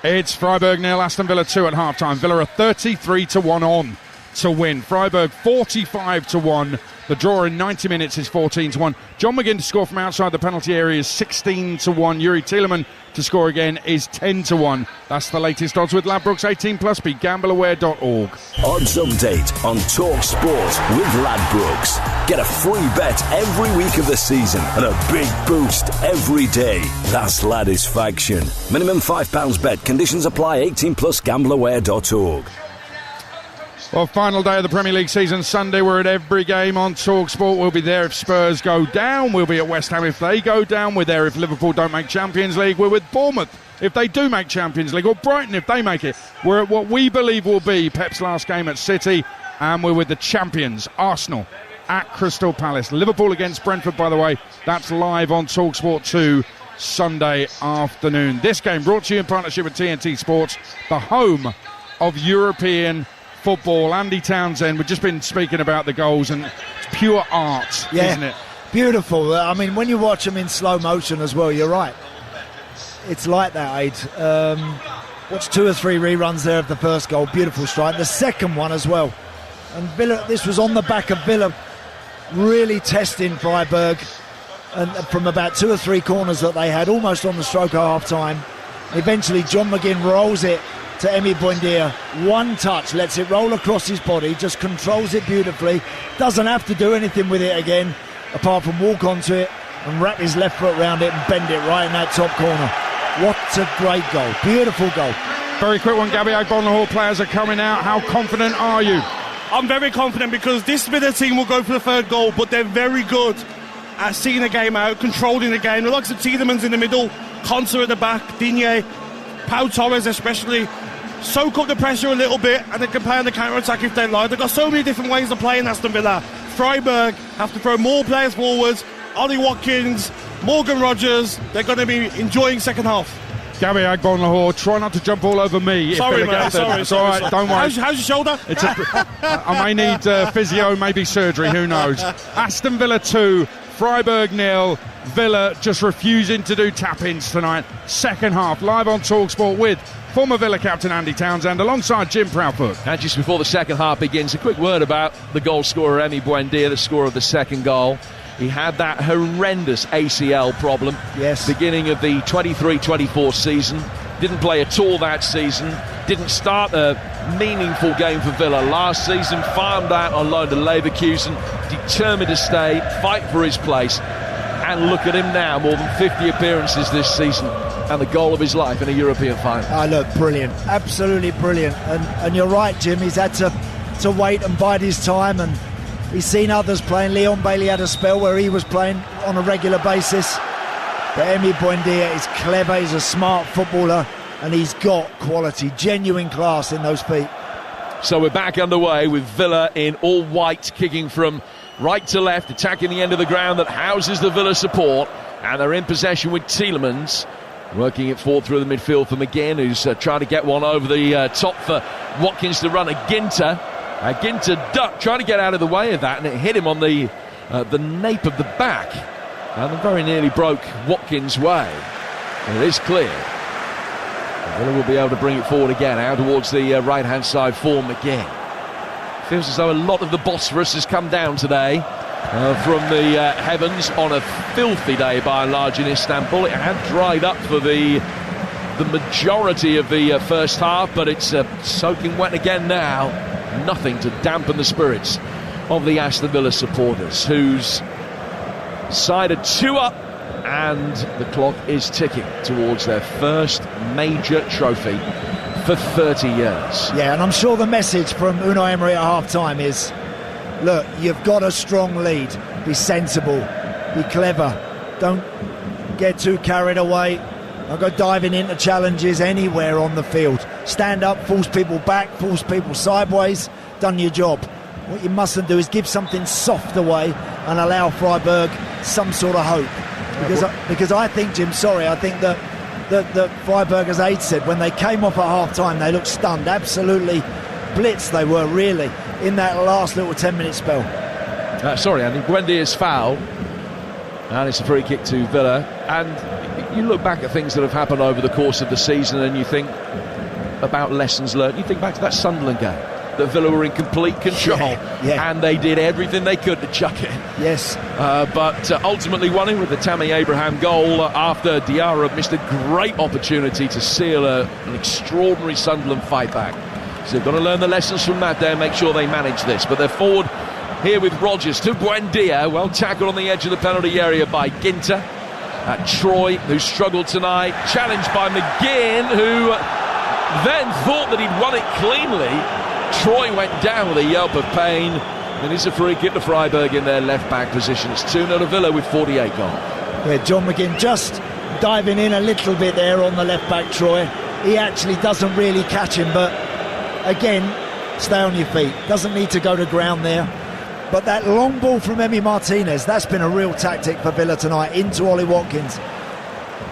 It's Freiburg 0, Aston Villa 2 at halftime. Villa are 33-1 on to win. Freiburg 45-1. The draw in 90 minutes is 14-1. John McGinn to score from outside the penalty area is 16-1. Yuri Tielemans to score again is 10-1. That's the latest odds with Ladbrokes. 18 plus. Be gambleaware.org. Odds update on Talk Sport with Ladbrokes. Get a free bet every week of the season and a big boost every day. That's Ladisfaction. Minimum £5 bet. Conditions apply. 18 plus. Gambleaware.org. Well, final day of the Premier League season. Sunday, we're at every game on TalkSport. We'll be there if Spurs go down. We'll be at West Ham if they go down. We're there if Liverpool don't make Champions League. We're with Bournemouth if they do make Champions League, or Brighton if they make it. We're at what we believe will be Pep's last game at City, and we're with the champions, Arsenal, at Crystal Palace. Liverpool against Brentford, by the way, that's live on TalkSport 2 Sunday afternoon. This game brought to you in partnership with TNT Sports, the home of European football. Andy Townsend, we've just been speaking about the goals, and it's pure art, isn't it? Beautiful. I mean, when you watch them in slow motion as well, you're right. It's like that, Aid. Watch 2 or 3 reruns there of the first goal. Beautiful strike. The second one as well. And Villa, this was on the back of Villa really testing Freiburg, and from about 2 or 3 corners that they had, almost on the stroke of half-time. Eventually, John McGinn rolls it to Emi Buendia. One touch, lets it roll across his body, just controls it beautifully, doesn't have to do anything with it again apart from walk onto it and wrap his left foot around it and bend it right in that top corner. What a great goal, beautiful goal. Very quick one, Gabby O'Bonnell. Players are coming out. How confident are you? I'm very confident because this Villa team will go for the third goal, but they're very good at seeing the game out, controlling the game. The likes of Tielemans in the middle, Konsa at the back, Digne, Pau Torres especially, soak up the pressure a little bit and then can play on the counter-attack if they like. They've got so many different ways of playing Aston Villa. Freiburg have to throw more players forwards, Ollie Watkins, Morgan Rogers, they're going to be enjoying second half. Gabby Agbonlahor, try not to jump all over me. Sorry, mate. Sorry. It's all right, don't worry. How's your shoulder? I may need physio, maybe surgery, who knows. Aston Villa 2, Freiburg 0. Villa just refusing to do tap-ins tonight. Second half, live on TalkSport with former Villa captain Andy Townsend alongside Jim Proudfoot. And just before the second half begins, a quick word about the goal scorer, Emi Buendia, the scorer of the second goal. He had that horrendous ACL problem. Yes. Beginning of the 23-24 season. Didn't play at all that season. Didn't start a meaningful game for Villa last season. Farmed out on loan to Leverkusen. Determined to stay, fight for his place. And look at him now, more than 50 appearances this season. And the goal of his life in a European final. Look, brilliant. Absolutely brilliant. And you're right, Jim. He's had to wait and bide his time. And he's seen others playing. Leon Bailey had a spell where he was playing on a regular basis. But Emi Buendia is clever, he's a smart footballer, and he's got quality, genuine class in those feet. So we're back underway with Villa in all white, kicking from right to left, attacking the end of the ground that houses the Villa support. And they're in possession with Tielemans, working it forward through the midfield for McGinn, who's trying to get one over the top for Watkins to run a Ginter. Ginter ducked, trying to get out of the way of that, and it hit him on the nape of the back. And it very nearly broke Watkins' way. And it is clear. Villa will be able to bring it forward again, out towards the right-hand side for McGinn. Feels as though a lot of the Bosphorus has come down today from the heavens on a filthy day by and large in Istanbul. It had dried up for the majority of the first half, but it's soaking wet again now. Nothing to dampen the spirits of the Aston Villa supporters, whose side are 2 up, and the clock is ticking towards their first major trophy for 30 years. Yeah, and I'm sure the message from Unai Emery at half-time is, look, you've got a strong lead. Be sensible, be clever. Don't get too carried away. Don't go diving into challenges anywhere on the field. Stand up, force people back, force people sideways. Done your job. What you mustn't do is give something soft away and allow Freiburg some sort of hope. Because I think, Jim, I think that Freiburg, as Aid said, when they came off at half-time, they looked stunned. Absolutely blitzed they were, really, in that last little 10-minute spell. Andy, Buendia's foul. And it's a free kick to Villa. And you look back at things that have happened over the course of the season and you think about lessons learned. You think back to that Sunderland game, that Villa were in complete control, and they did everything they could to chuck it. Yes. But ultimately won it with the Tammy Abraham goal after Diarra missed a great opportunity to seal an extraordinary Sunderland fight back. So they've got to learn the lessons from that day and make sure they manage this. But they're forward here with Rogers to Buendia, well tackled on the edge of the penalty area by Ginter. Troy, who struggled tonight, challenged by McGinn, who then thought that he'd won it cleanly. Troy went down with a yelp of pain, and it's a free kick to Freiburg in their left-back position. It's 2-0 to Villa with 48 gone. Yeah, John McGinn just diving in a little bit there on the left-back, Troy. He actually doesn't really catch him, but again, stay on your feet. Doesn't need to go to ground there. But that long ball from Emi Martinez, that's been a real tactic for Villa tonight, into Ollie Watkins.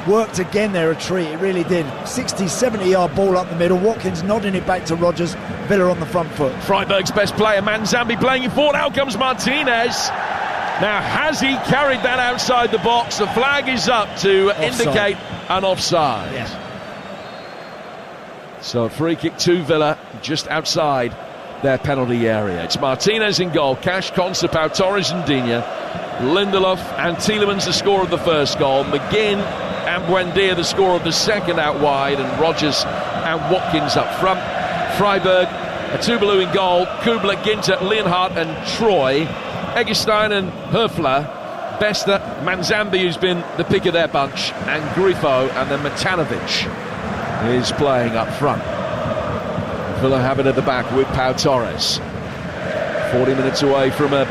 Worked again there, a treat, it really did. 60, 70-yard ball up the middle, Watkins nodding it back to Rogers, Villa on the front foot. Freiburg's best player, Manzambi, playing it forward. Out comes Martinez. Now, has he carried that outside the box? The flag is up to indicate an offside. Yes. So a free kick to Villa, just outside their penalty area. It's Martinez in goal, Cash, Consapau, Torres and Digne, Lindelof and Tielemans the score of the first goal, McGinn and Buendia the score of the second out wide, and Rogers and Watkins up front. Freiburg, a Tuvalu in goal, Kubler, Ginter, Lienhardt and Troy, Eggestein and Höfler, Bester, Manzambi, who's been the pick of their bunch, and Grifo, and then Matanovic is playing up front. Villa have it at the back with Pau Torres. 40 minutes away from a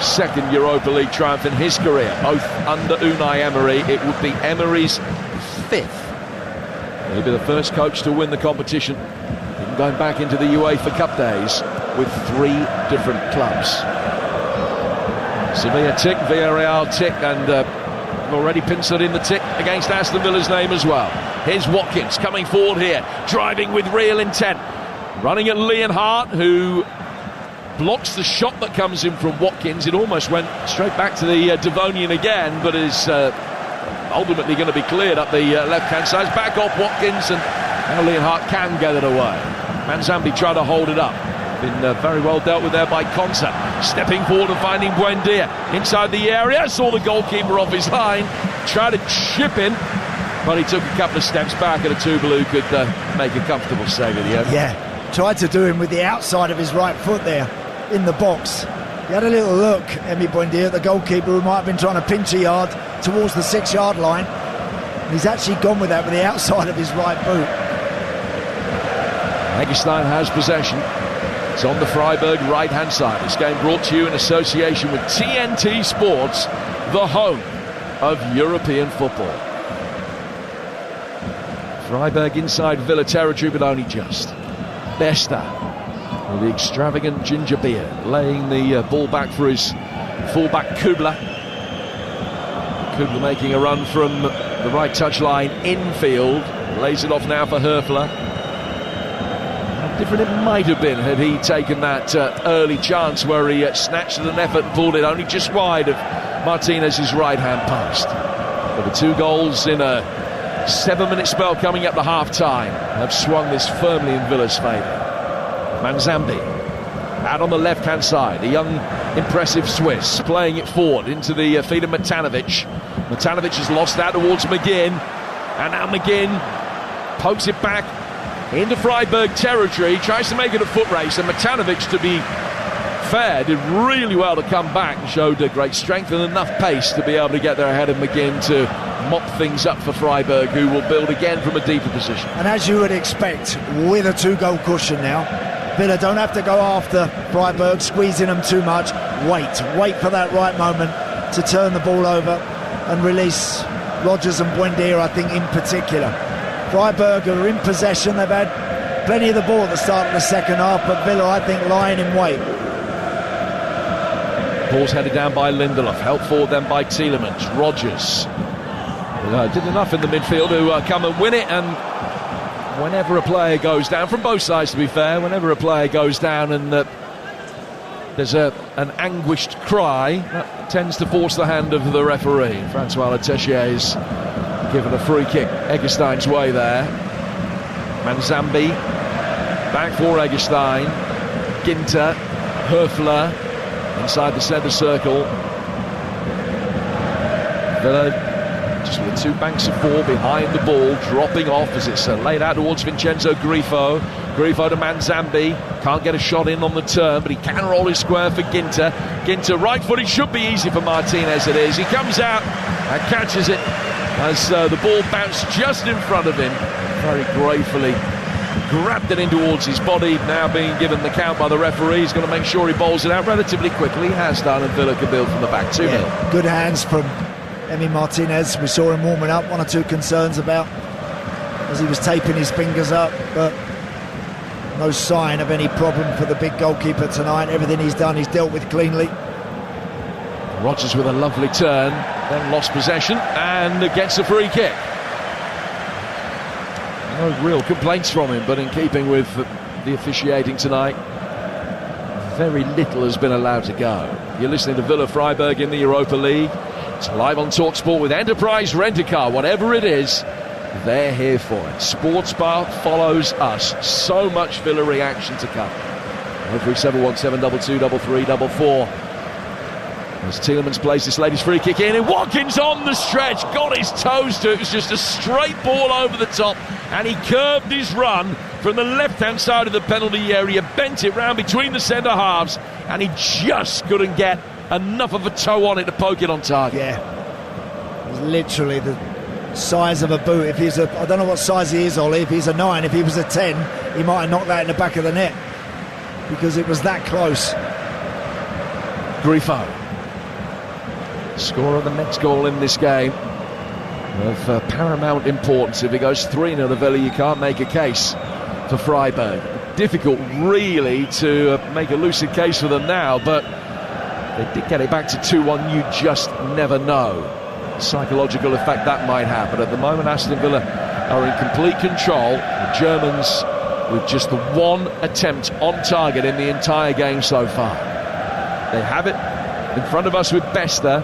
second Europa League triumph in his career, both under Unai Emery. It would be Emery's 5th. He'll be the first coach to win the competition, even going back into the UEFA Cup days with 3 different clubs. Sevilla tick, Villarreal tick, and already penciled in the tick against Aston Villa's name as well. Here's Watkins coming forward here, driving with real intent, running at Leonhardt, who blocks the shot that comes in from Watkins. It almost went straight back to the Devonian again, but is ultimately going to be cleared up the left-hand side. It's back off Watkins, and now Leonhardt can get it away. Manzambi tried to hold it up. Been very well dealt with there by Konsa. Stepping forward and finding Buendia inside the area. Saw the goalkeeper off his line. Tried to chip in, but he took a couple of steps back, and Tuvalu could make a comfortable save at the end. Yeah, tried to do him with the outside of his right foot there in the box. He had a little look, Emi Buendia, the goalkeeper, who might have been trying to pinch a yard towards the 6-yard line. And he's actually gone with that with the outside of his right boot. Eggestein has possession. It's on the Freiburg right-hand side. This game brought to you in association with TNT Sports, the home of European football. Freiburg inside Villa territory, but only just. Besta, with the extravagant ginger beard, laying the ball back for his fullback Kubler. Kubler making a run from the right touchline infield. Lays it off now for Höfler. Different it might have been had he taken that early chance where he snatched at an effort and pulled it only just wide of Martinez's right-hand post. But the 2 goals in a 7-minute spell coming up to half-time have swung this firmly in Villa's favour. Manzambi out on the left-hand side, a young, impressive Swiss playing it forward into the feet of Matanovic. Matanovic has lost that towards McGinn, and now McGinn pokes it back into Freiburg territory, tries to make it a foot race, and Matanovic, to be fair, did really well to come back and showed a great strength and enough pace to be able to get there ahead of McGinn to mop things up for Freiburg, who will build again from a deeper position. And as you would expect, with a 2-goal cushion now, Villa don't have to go after Freiburg, squeezing them too much. Wait for that right moment to turn the ball over and release Rodgers and Buendia, I think, in particular. Freiburg are in possession. They've had plenty of the ball at the start of the second half, but Villa, I think, lying in wait. Ball's headed down by Lindelof, helped forward then by Tielemans. Rodgers did enough in the midfield to come and win it, and whenever a player goes down, from both sides to be fair, whenever a player goes down and there's an anguished cry, that tends to force the hand of the referee. Francois Letechier's given a free kick Eggestein's way there. Manzambi back for Eggestein. Ginter, Höfler inside the centre circle. Villa just with 2 banks of 4 behind the ball, dropping off as it's laid out towards Vincenzo Grifo. Grifo to Manzambi, can't get a shot in on the turn, but he can roll his square for Ginter. Ginter right foot, it should be easy for Martinez, it is. He comes out and catches it as the ball bounced just in front of him. Very gratefully grabbed it in towards his body, now being given the count by the referee. He's going to make sure he bowls it out relatively quickly. He has done, and Villa can build from the back. 2-0. Good hands from Emi Martinez. We saw him warming up. 1 or 2 concerns about as he was taping his fingers up, but no sign of any problem for the big goalkeeper tonight. Everything he's done, he's dealt with cleanly. Rodgers with a lovely turn, then lost possession and gets a free kick. No real complaints from him, but in keeping with the officiating tonight, very little has been allowed to go. You're listening to Villa Freiburg in the Europa League. It's live on TalkSport with Enterprise Rent-A-Car. Whatever it is, they're here for it. Sports Bar follows us. So much Villa reaction to come. 03717223344. As Tielemans plays this latest free kick in, and Watkins on the stretch, got his toes to it. It was just a straight ball over the top, and he curved his run from the left-hand side of the penalty area, bent it round between the centre halves, and he just couldn't get enough of a toe on it to poke it on target. Yeah, it was literally the size of a boot. If he's I don't know what size he is, Ollie. If he's a 9, if he was a 10, he might have knocked that in the back of the net because it was that close. Grifo, scorer of the next goal in this game, of paramount importance. If it goes 3-0 to Villa, you can't make a case for Freiburg. Difficult really to make a lucid case for them now, but They did get it back to 2-1, you just never know the psychological effect that might have. But at the moment, Aston Villa are in complete control. The Germans with just the one attempt on target in the entire game so far. They have it in front of us with Bester.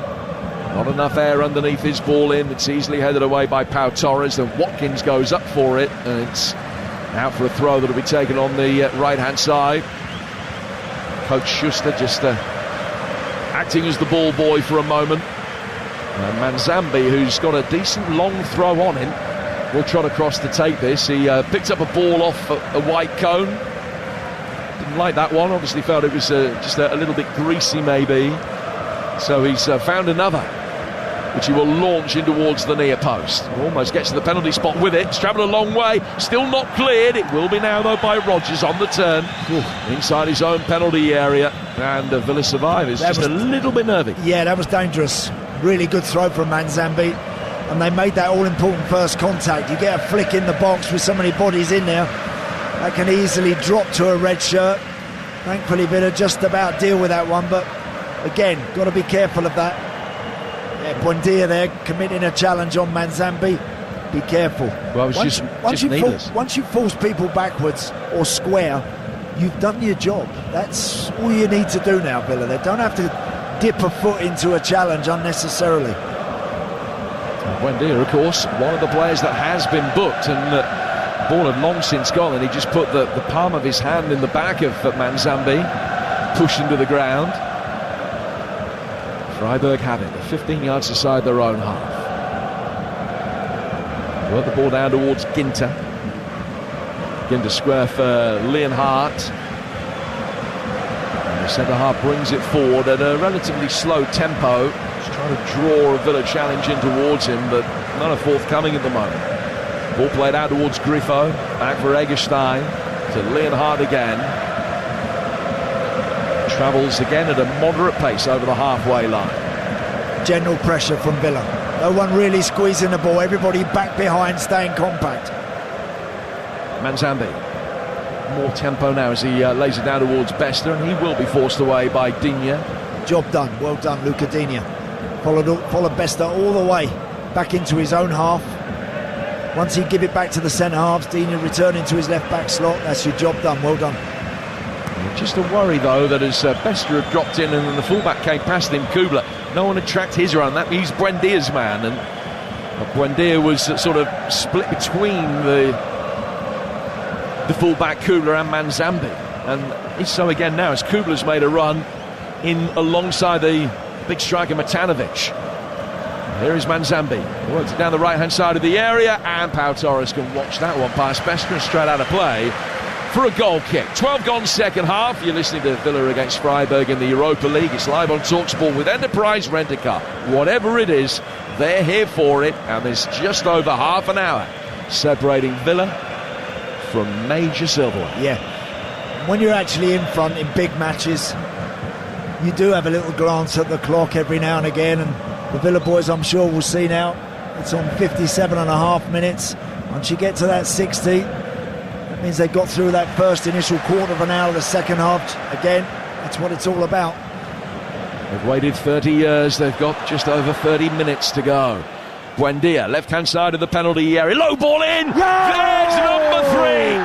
Not enough air underneath his ball in. It's easily headed away by Pau Torres. Then Watkins goes up for it, and it's out for a throw that'll be taken on the right-hand side. Coach Schuster just acting as the ball boy for a moment. Manzambi, who's got a decent long throw on him, will trot across to take this. He picked up a ball off a white cone. Didn't like that one. Obviously felt it was just a little bit greasy maybe. So he's found another, which he will launch in towards the near post. Almost gets to the penalty spot with it. It's travelled a long way, still not cleared. It will be now though by Rodgers on the turn. Inside his own penalty area, and Villa survive. It's just a little bit nervy. Yeah, that was dangerous. Really good throw from Manzambi, and they made that all-important first contact. You get a flick in the box with so many bodies in there, that can easily drop to a red shirt. Thankfully Villa just about deal with that one, but again, got to be careful of that. Yeah, Buendia there committing a challenge on Manzambi. Be careful. Well, it was once you force people backwards or square, you've done your job. That's all you need to do now, Villa. They don't have to dip a foot into a challenge unnecessarily. Buendia, of course, one of the players that has been booked, and the ball had long since gone, and he just put the palm of his hand in the back of Manzambi, pushed him to the ground. Freiburg have it. They're 15 yards aside their own half. Work the ball down towards Ginter. Ginter square for Leonhardt. And the centre half brings it forward at a relatively slow tempo. Just trying to draw a Villa challenge in towards him, but none are forthcoming at the moment. Ball played out towards Griffo. Back for Eggestein. To Leonhardt again. Travels again at a moderate pace over the halfway line. General pressure from Villa. No one really squeezing the ball. Everybody back behind, staying compact. Manzambi. More tempo now as he lays it down towards Bester, and he will be forced away by Digne. Job done. Well done, Luca Digne. Followed Bester all the way back into his own half. Once he give it back to the centre halves, Digne returning to his left back slot. That's your job done. Well done. Just a worry though that as Bester had dropped in and then the fullback came past him, Kubler, no one had tracked his run. That means Buendia's man, and Buendia was sort of split between the fullback Kubler and Manzambi, and it's so again now as Kubler's made a run in alongside the big striker Matanovic. Here is Manzambi, works it down the right hand side of the area, and Pau Torres can watch that one past Bester and straight out of play for a goal kick. 12 gone second half. You're listening to Villa against Freiburg in the Europa League. It's live on TalkSport with Enterprise Rent-A-Car. Whatever it is, they're here for it, and there's just over half an hour separating Villa from major silverware. Yeah, when you're actually in front in big matches, you do have a little glance at the clock every now and again, and the Villa boys, I'm sure, will see now it's on 57.5 minutes. Once you get to that 60, that means they got through that first initial quarter of an hour of the second half. Again, that's what it's all about. They've waited 30 years. They've got just over 30 minutes to go. Buendia, left-hand side of the penalty area. Low ball in. There's number 3.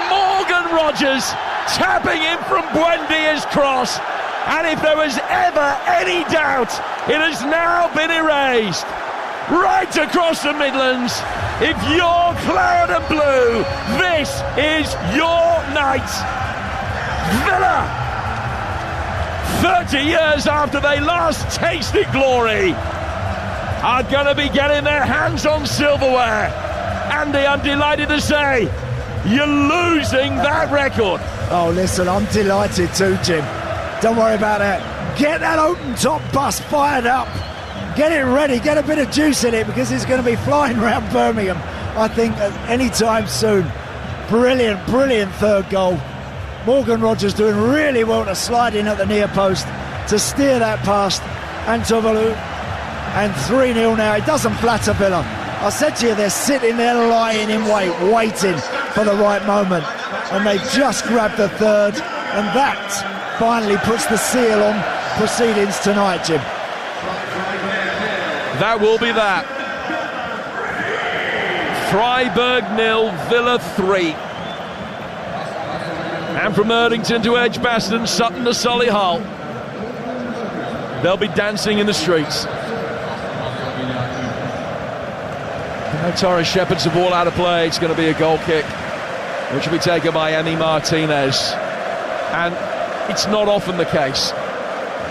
Morgan Rodgers tapping in from Buendia's cross. And if there was ever any doubt, it has now been erased. Right across the Midlands. If you're claret and blue, this is your night. Villa, 30 years after they last tasted glory, are going to be getting their hands on silverware. Andy, I'm delighted to say, you're losing that record. Oh, listen, I'm delighted too, Jim. Don't worry about that. Get that open top bus fired up. Get it ready, get a bit of juice in it, because it's going to be flying around Birmingham, I think, at any time soon. Brilliant, brilliant third goal. Morgan Rodgers doing really well to slide in at the near post to steer that past Antovalu. And 3-0 now. It doesn't flatter Villa. I said to you, they're sitting there lying in wait, waiting for the right moment. And they've just grabbed the third, and that finally puts the seal on proceedings tonight, Jim. That will be that. Freiburg 0, Villa 3. And from Erdington to Edgbaston, Sutton to Solihull, they'll be dancing in the streets. Torres shepherds the ball out of play. It's going to be a goal kick, which will be taken by Emi Martinez. And it's not often the case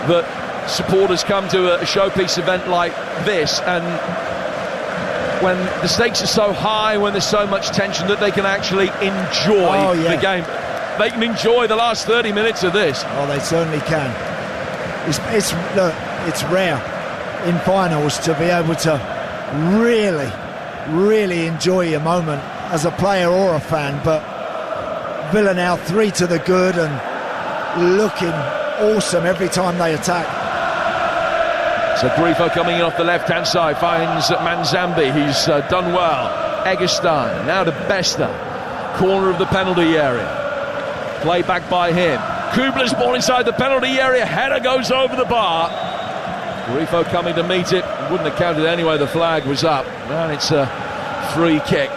that supporters come to a showpiece event like this, and when the stakes are so high, when there's so much tension, that they can actually enjoy the game. They can enjoy the last 30 minutes of this. Oh, they certainly can. It's rare in finals to be able to really enjoy a moment as a player or a fan, but Villa now 3 to the good and looking awesome every time they attack. So Grifo coming in off the left-hand side finds Manzambi. He's done well. Eggestein now to Besta, corner of the penalty area. Play back by him. Kubler's ball inside the penalty area. Header goes over the bar. Grifo coming to meet it. Wouldn't have counted anyway. The flag was up. And it's a free kick.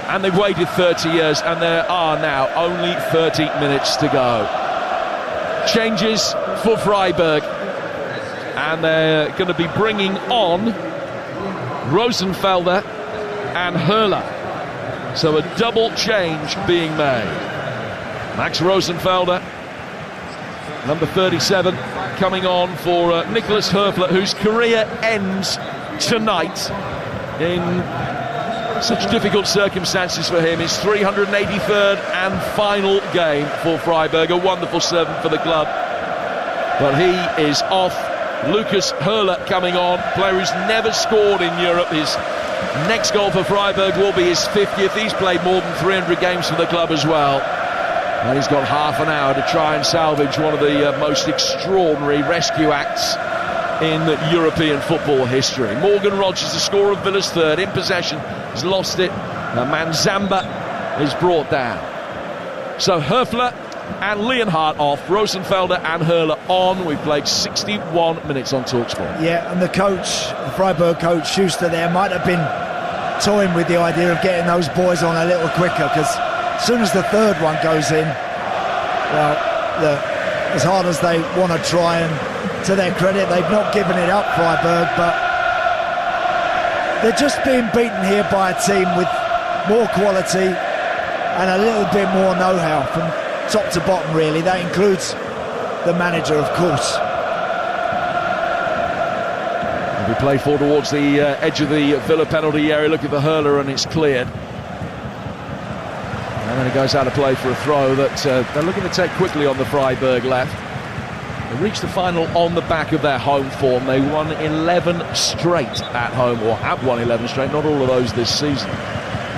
And they've waited 30 years, and there are now only 30 minutes to go. Changes for Freiburg. And they're going to be bringing on Rosenfelder and Höhler. So a double change being made. Max Rosenfelder, number 37, coming on for Nicholas Höfler, whose career ends tonight in such difficult circumstances for him. His 383rd and final game for Freiburg. A wonderful servant for the club. But he is off. Lucas Höhler coming on, player who's never scored in Europe. His next goal for Freiburg will be his 50th. He's played more than 300 games for the club as well. And he's got half an hour to try and salvage one of the most extraordinary rescue acts in European football history. Morgan Rogers, the scorer of Villa's third, in possession, has lost it. Manzamba is brought down. So Höfler and Leonhardt off, Rosenfelder and Höhler on. We've played 61 minutes on TalkSport. Yeah, and the coach, the Freiburg coach, Schuster there, might have been toying with the idea of getting those boys on a little quicker, because as soon as the third one goes in, well, look, as hard as they want to try, and to their credit, they've not given it up, Freiburg, but they're just being beaten here by a team with more quality and a little bit more know-how from top to bottom, really. That includes the manager, of course. We play forward towards the edge of the Villa penalty area, looking for Höhler, and it's cleared. And then it goes out of play for a throw that they're looking to take quickly on the Freiburg left. They reached the final on the back of their home form. They won 11 straight at home, or have won 11 straight, not all of those this season.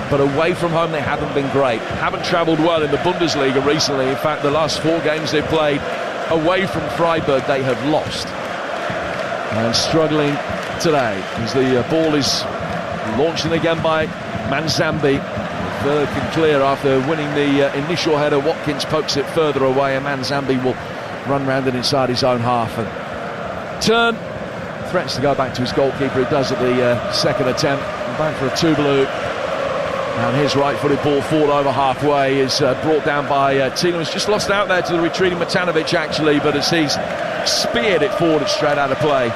But away from home they haven't been great. Haven't travelled well in the Bundesliga recently. In fact, the last 4 games they've played away from Freiburg they have lost. And struggling today as the ball is launched in again by Manzambi. Further can clear after winning the initial header. Watkins pokes it further away, and Manzambi will run round it inside his own half and turn. Threatens to go back to his goalkeeper. He does at the second attempt. Back for a two-blue. And his right-footed ball forward over halfway is brought down by Tielemans. Just lost out there to the retreating Matanovic, actually, but as he's speared it forward, it's straight out of play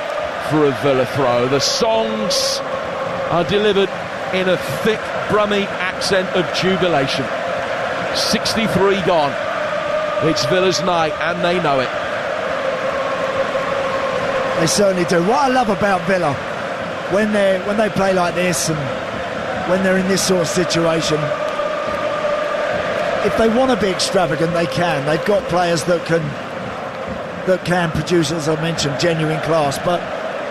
for a Villa throw. The songs are delivered in a thick, brummy accent of jubilation. 63 gone. It's Villa's night, and they know it. They certainly do. What I love about Villa, when they play like this and when they're in this sort of situation, if they want to be extravagant, they can. They've got players that can produce, as I mentioned, genuine class, but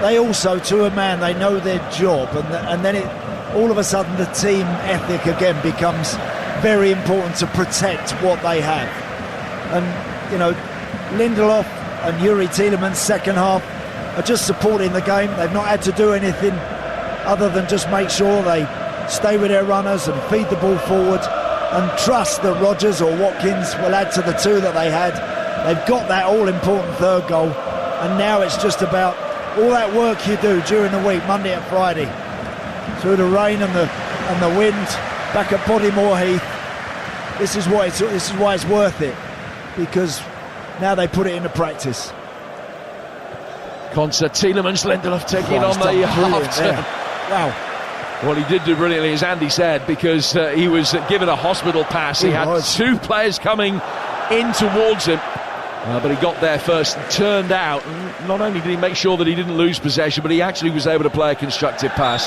they also, to a man, they know their job, and then all of a sudden the team ethic again becomes very important to protect what they have. And you know, Lindelof and Yuri Tielemans second half are just supporting the game. They've not had to do anything other than just make sure they stay with their runners and feed the ball forward and trust that Rodgers or Watkins will add to the 2 that they had. They've got that all-important third goal, And now it's just about all that work you do during the week, Monday and Friday, through the rain and the wind, back at Bodymore Heath. This is why it's worth it, because now they put it into practice. Konsa, Tielemans, Lindelof taking on the half turn. Wow. Well, he did do brilliantly, as Andy said, because he was given a hospital pass. He had two players coming in towards him, but he got there first and turned out. Not only did he make sure that he didn't lose possession, but he actually was able to play a constructive pass.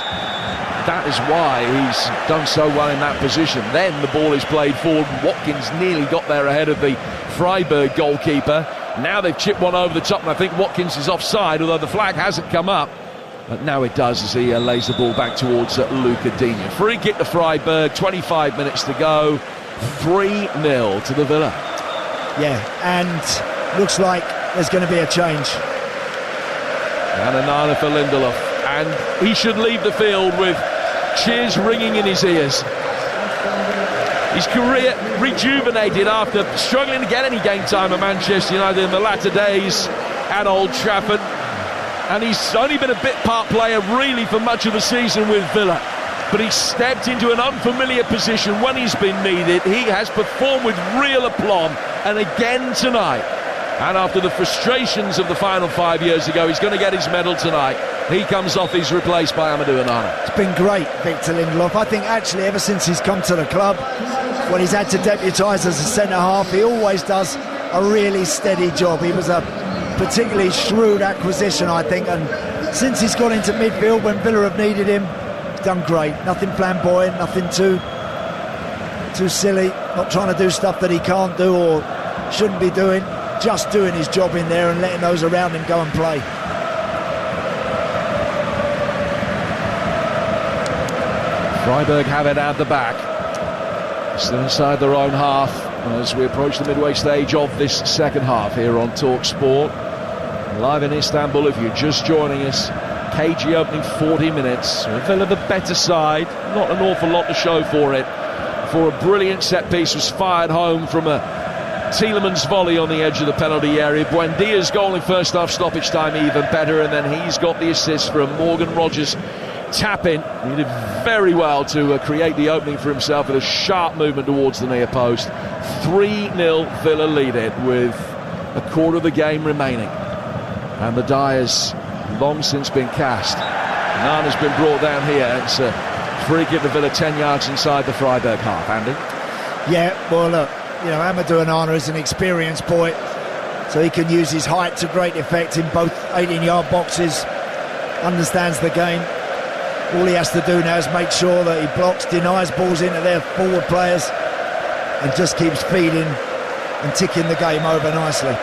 That is why he's done so well in that position. Then the ball is played forward. Watkins nearly got there ahead of the Freiburg goalkeeper. Now they've chipped one over the top, and I think Watkins is offside, although the flag hasn't come up. But now it does, as he lays the ball back towards Luca Digne. Free kick to Freiburg, 25 minutes to go. 3-0 to the Villa. Yeah, and looks like there's going to be a change. And a nana for Lindelof. And he should leave the field with cheers ringing in his ears. His career rejuvenated after struggling to get any game time at Manchester United in the latter days at Old Trafford. And he's only been a bit part player really for much of the season with Villa, but he's stepped into an unfamiliar position when he's been needed. He has performed with real aplomb, and again tonight. And after the frustrations of the final 5 years ago, he's going to get his medal tonight. He comes off, he's replaced by Amadou Onana. It's been great, Victor Lindelof. I think actually ever since he's come to the club, when he's had to deputise as a centre-half, he always does a really steady job. He was a particularly shrewd acquisition, I think, and since he's gone into midfield when Villa have needed him, he's done great. Nothing flamboyant, nothing too silly, not trying to do stuff that he can't do or shouldn't be doing, just doing his job in there and letting those around him go and play. Freiburg have it at the back, still inside their own half as we approach the midway stage of this second half here on Talk Sport. Live in Istanbul, if you're just joining us. KG opening 40 minutes. Villa the better side, not an awful lot to show for it. For a brilliant set piece was fired home from a Tielemans volley on the edge of the penalty area. Buendia's goal in first half stoppage time even better, and then he's got the assist from Morgan Rogers tap in. He did very well to create the opening for himself with a sharp movement towards the near post. 3-0 Villa lead it with a quarter of the game remaining, and the die has long since been cast. Nana's been brought down here. It's a free kick to Villa 10 yards inside the Freiburg half. Andy? Yeah, well look, you know, Amadou Onana is an experienced boy, so he can use his height to great effect in both 18-yard boxes, understands the game. All he has to do now is make sure that he blocks, denies balls into their forward players, and just keeps feeding and ticking the game over nicely.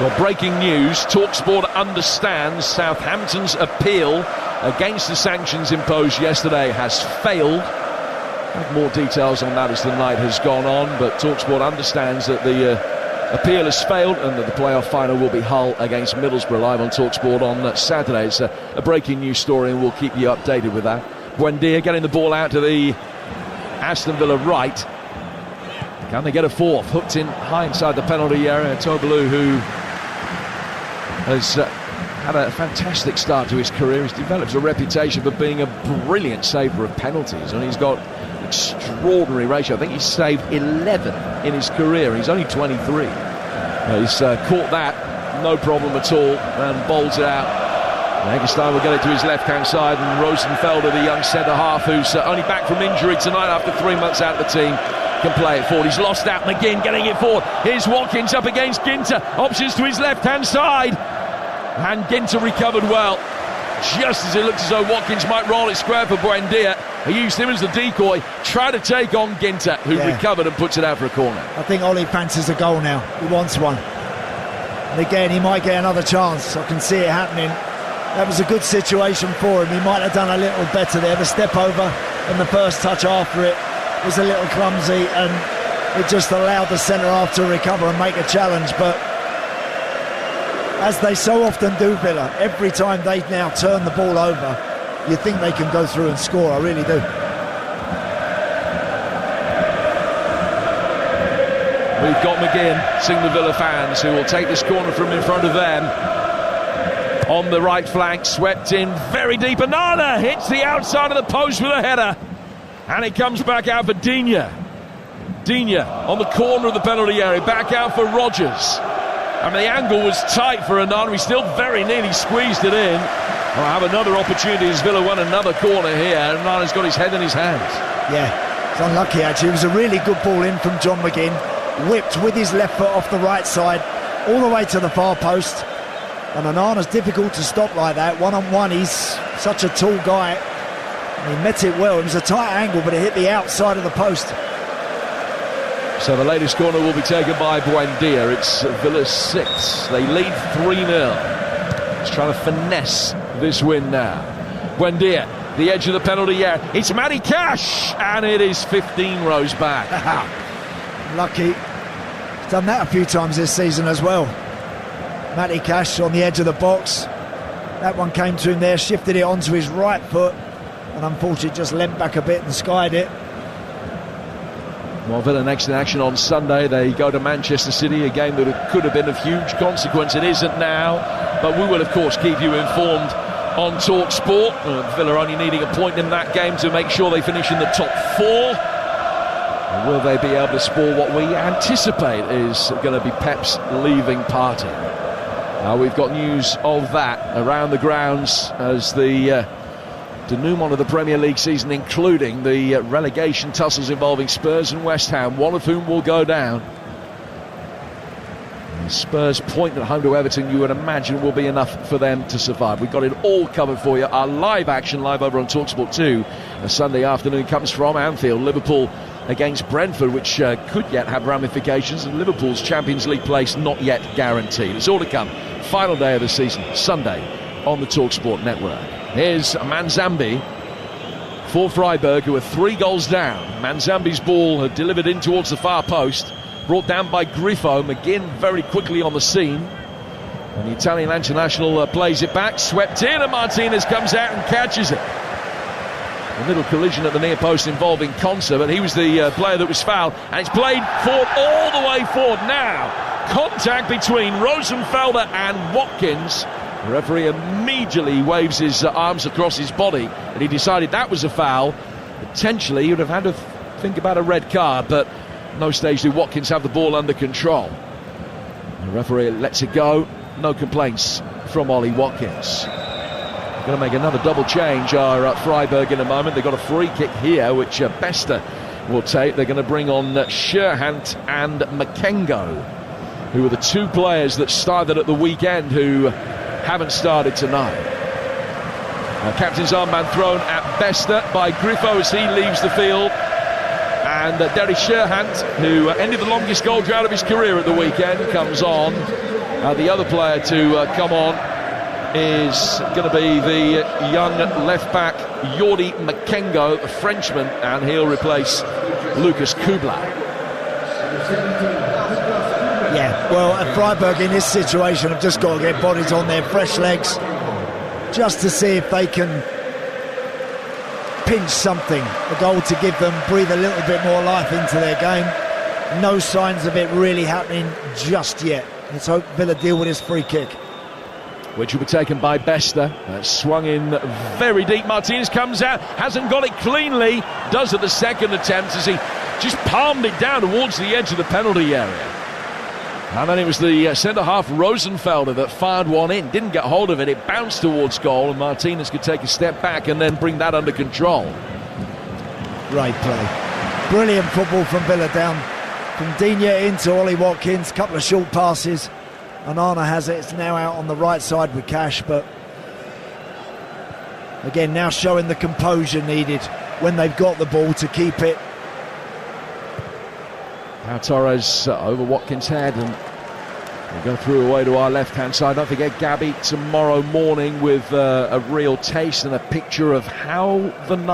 Well, breaking news, TalkSport understands Southampton's appeal against the sanctions imposed yesterday has failed. More details on that as the night has gone on, but TalkSport understands that the appeal has failed and that the playoff final will be Hull against Middlesbrough, live on TalkSport on Saturday. It's a breaking news story, and we'll keep you updated with that. Buendia getting the ball out to the Aston Villa right. Can they get a fourth? Hooked in high inside the penalty area. Tobalou, who has had a fantastic start to his career. He's developed a reputation for being a brilliant saver of penalties, and he's got extraordinary ratio. I think he's saved 11 in his career. He's only 23. He's caught that, no problem at all, and bowls it out. Hegestein will get it to his left-hand side, and Rosenfelder, the young centre-half, who's only back from injury tonight after 3 months out of the team, can play it forward. He's lost out, McGinn getting it forward. Here's Watkins up against Ginter. Options to his left-hand side. And Ginter recovered well. Just as it looks as though Watkins might roll it square for Buendia. He used him as the decoy. Try to take on Ginter, who recovered and puts it out for a corner. I think Ollie fancies a goal now. He wants one. And again, he might get another chance. I can see it happening. That was a good situation for him. He might have done a little better there. The step over and the first touch after it was a little clumsy, and it just allowed the centre-half to recover and make a challenge. But as they so often do, Villa, every time they now turn the ball over, you think they can go through and score. I really do. We've got McGinn, sing the Villa fans, who will take this corner from in front of them. On the right flank, swept in very deep. Onana hits the outside of the post with a header. And it comes back out for Digne. Digne on the corner of the penalty area, back out for Rodgers. I mean, the angle was tight for Onana. He still very nearly squeezed it in. Well, I have another opportunity as Villa won another corner here. Onana's got his head in his hands. Yeah, it's unlucky actually. It was a really good ball in from John McGinn. Whipped with his left foot off the right side, all the way to the far post. And Onana's difficult to stop like that. One-on-one, he's such a tall guy. And he met it well. It was a tight angle, but it hit the outside of the post. So the latest corner will be taken by Buendia. It's Villa 6. They lead 3-0. He's trying to finesse this win now. Buendia, the edge of the penalty area. It's Matty Cash, and it is 15 rows back. Lucky. He's done that a few times this season as well. Matty Cash on the edge of the box. That one came to him there, shifted it onto his right foot, and unfortunately just leant back a bit and skied it. Well, Villa next in action on Sunday. They go to Manchester City, a game that could have been of huge consequence. It isn't now, but we will of course keep you informed on Talk Sport. Villa only needing a point in that game to make sure they finish in the top 4. And will they be able to spoil what we anticipate is going to be Pep's leaving party? We've got news of that around the grounds as the denouement of the Premier League season, including the relegation tussles involving Spurs and West Ham, one of whom will go down. And Spurs' point at home to Everton, you would imagine, will be enough for them to survive. We've got it all covered for you. Our live action, live over on TalkSport 2, a Sunday afternoon, comes from Anfield. Liverpool against Brentford, which could yet have ramifications, and Liverpool's Champions League place not yet guaranteed. It's all to come. Final day of the season, Sunday, on the TalkSport network. Here's Manzambi for Freiburg, who are 3 goals down. Manzambi's ball had delivered in towards the far post, brought down by Griffo. McGinn very quickly on the scene. And the Italian international plays it back, swept in, and Martinez comes out and catches it. A little collision at the near post involving Konsa, but he was the player that was fouled, and it's played forward, all the way forward now. Contact between Rosenfelder and Watkins. The referee immediately waves his arms across his body, and he decided that was a foul. Potentially, he would have had to think about a red card, but at no stage did Watkins have the ball under control. The referee lets it go. No complaints from Ollie Watkins. Going to make another double change are Freiburg in a moment. They've got a free kick here, which Bester will take. They're going to bring on Sherhant and Makengo, who are the 2 players that started at the weekend who haven't started tonight. Captain's armband thrown at Bester by Griffo as he leaves the field. And Derry Sherhant, who ended the longest goal drought of his career at the weekend, comes on. The other player to come on is going to be the young left-back Jordi Makengo, a Frenchman, and he'll replace Lucas Kubla. Yeah, well, at Freiburg in this situation have just got to get bodies on their fresh legs just to see if they can pinch something, a goal to give them, breathe a little bit more life into their game. No signs of it really happening just yet. Let's hope Villa deal with this free kick. Which will be taken by Bester. Swung in very deep. Martinez comes out, hasn't got it cleanly, does at the second attempt as he just palmed it down towards the edge of the penalty area. And then it was the centre-half Rosenfelder that fired one in, didn't get hold of it, it bounced towards goal, and Martinez could take a step back and then bring that under control. Great play. Brilliant football from Villa down from Digne into Ollie Watkins, couple of short passes. Onana has it, it's now out on the right side with Cash, but again now showing the composure needed when they've got the ball to keep it. Now Torres over Watkins' head, and we go through away to our left-hand side. Don't forget Gabby tomorrow morning with a real taste and a picture of how the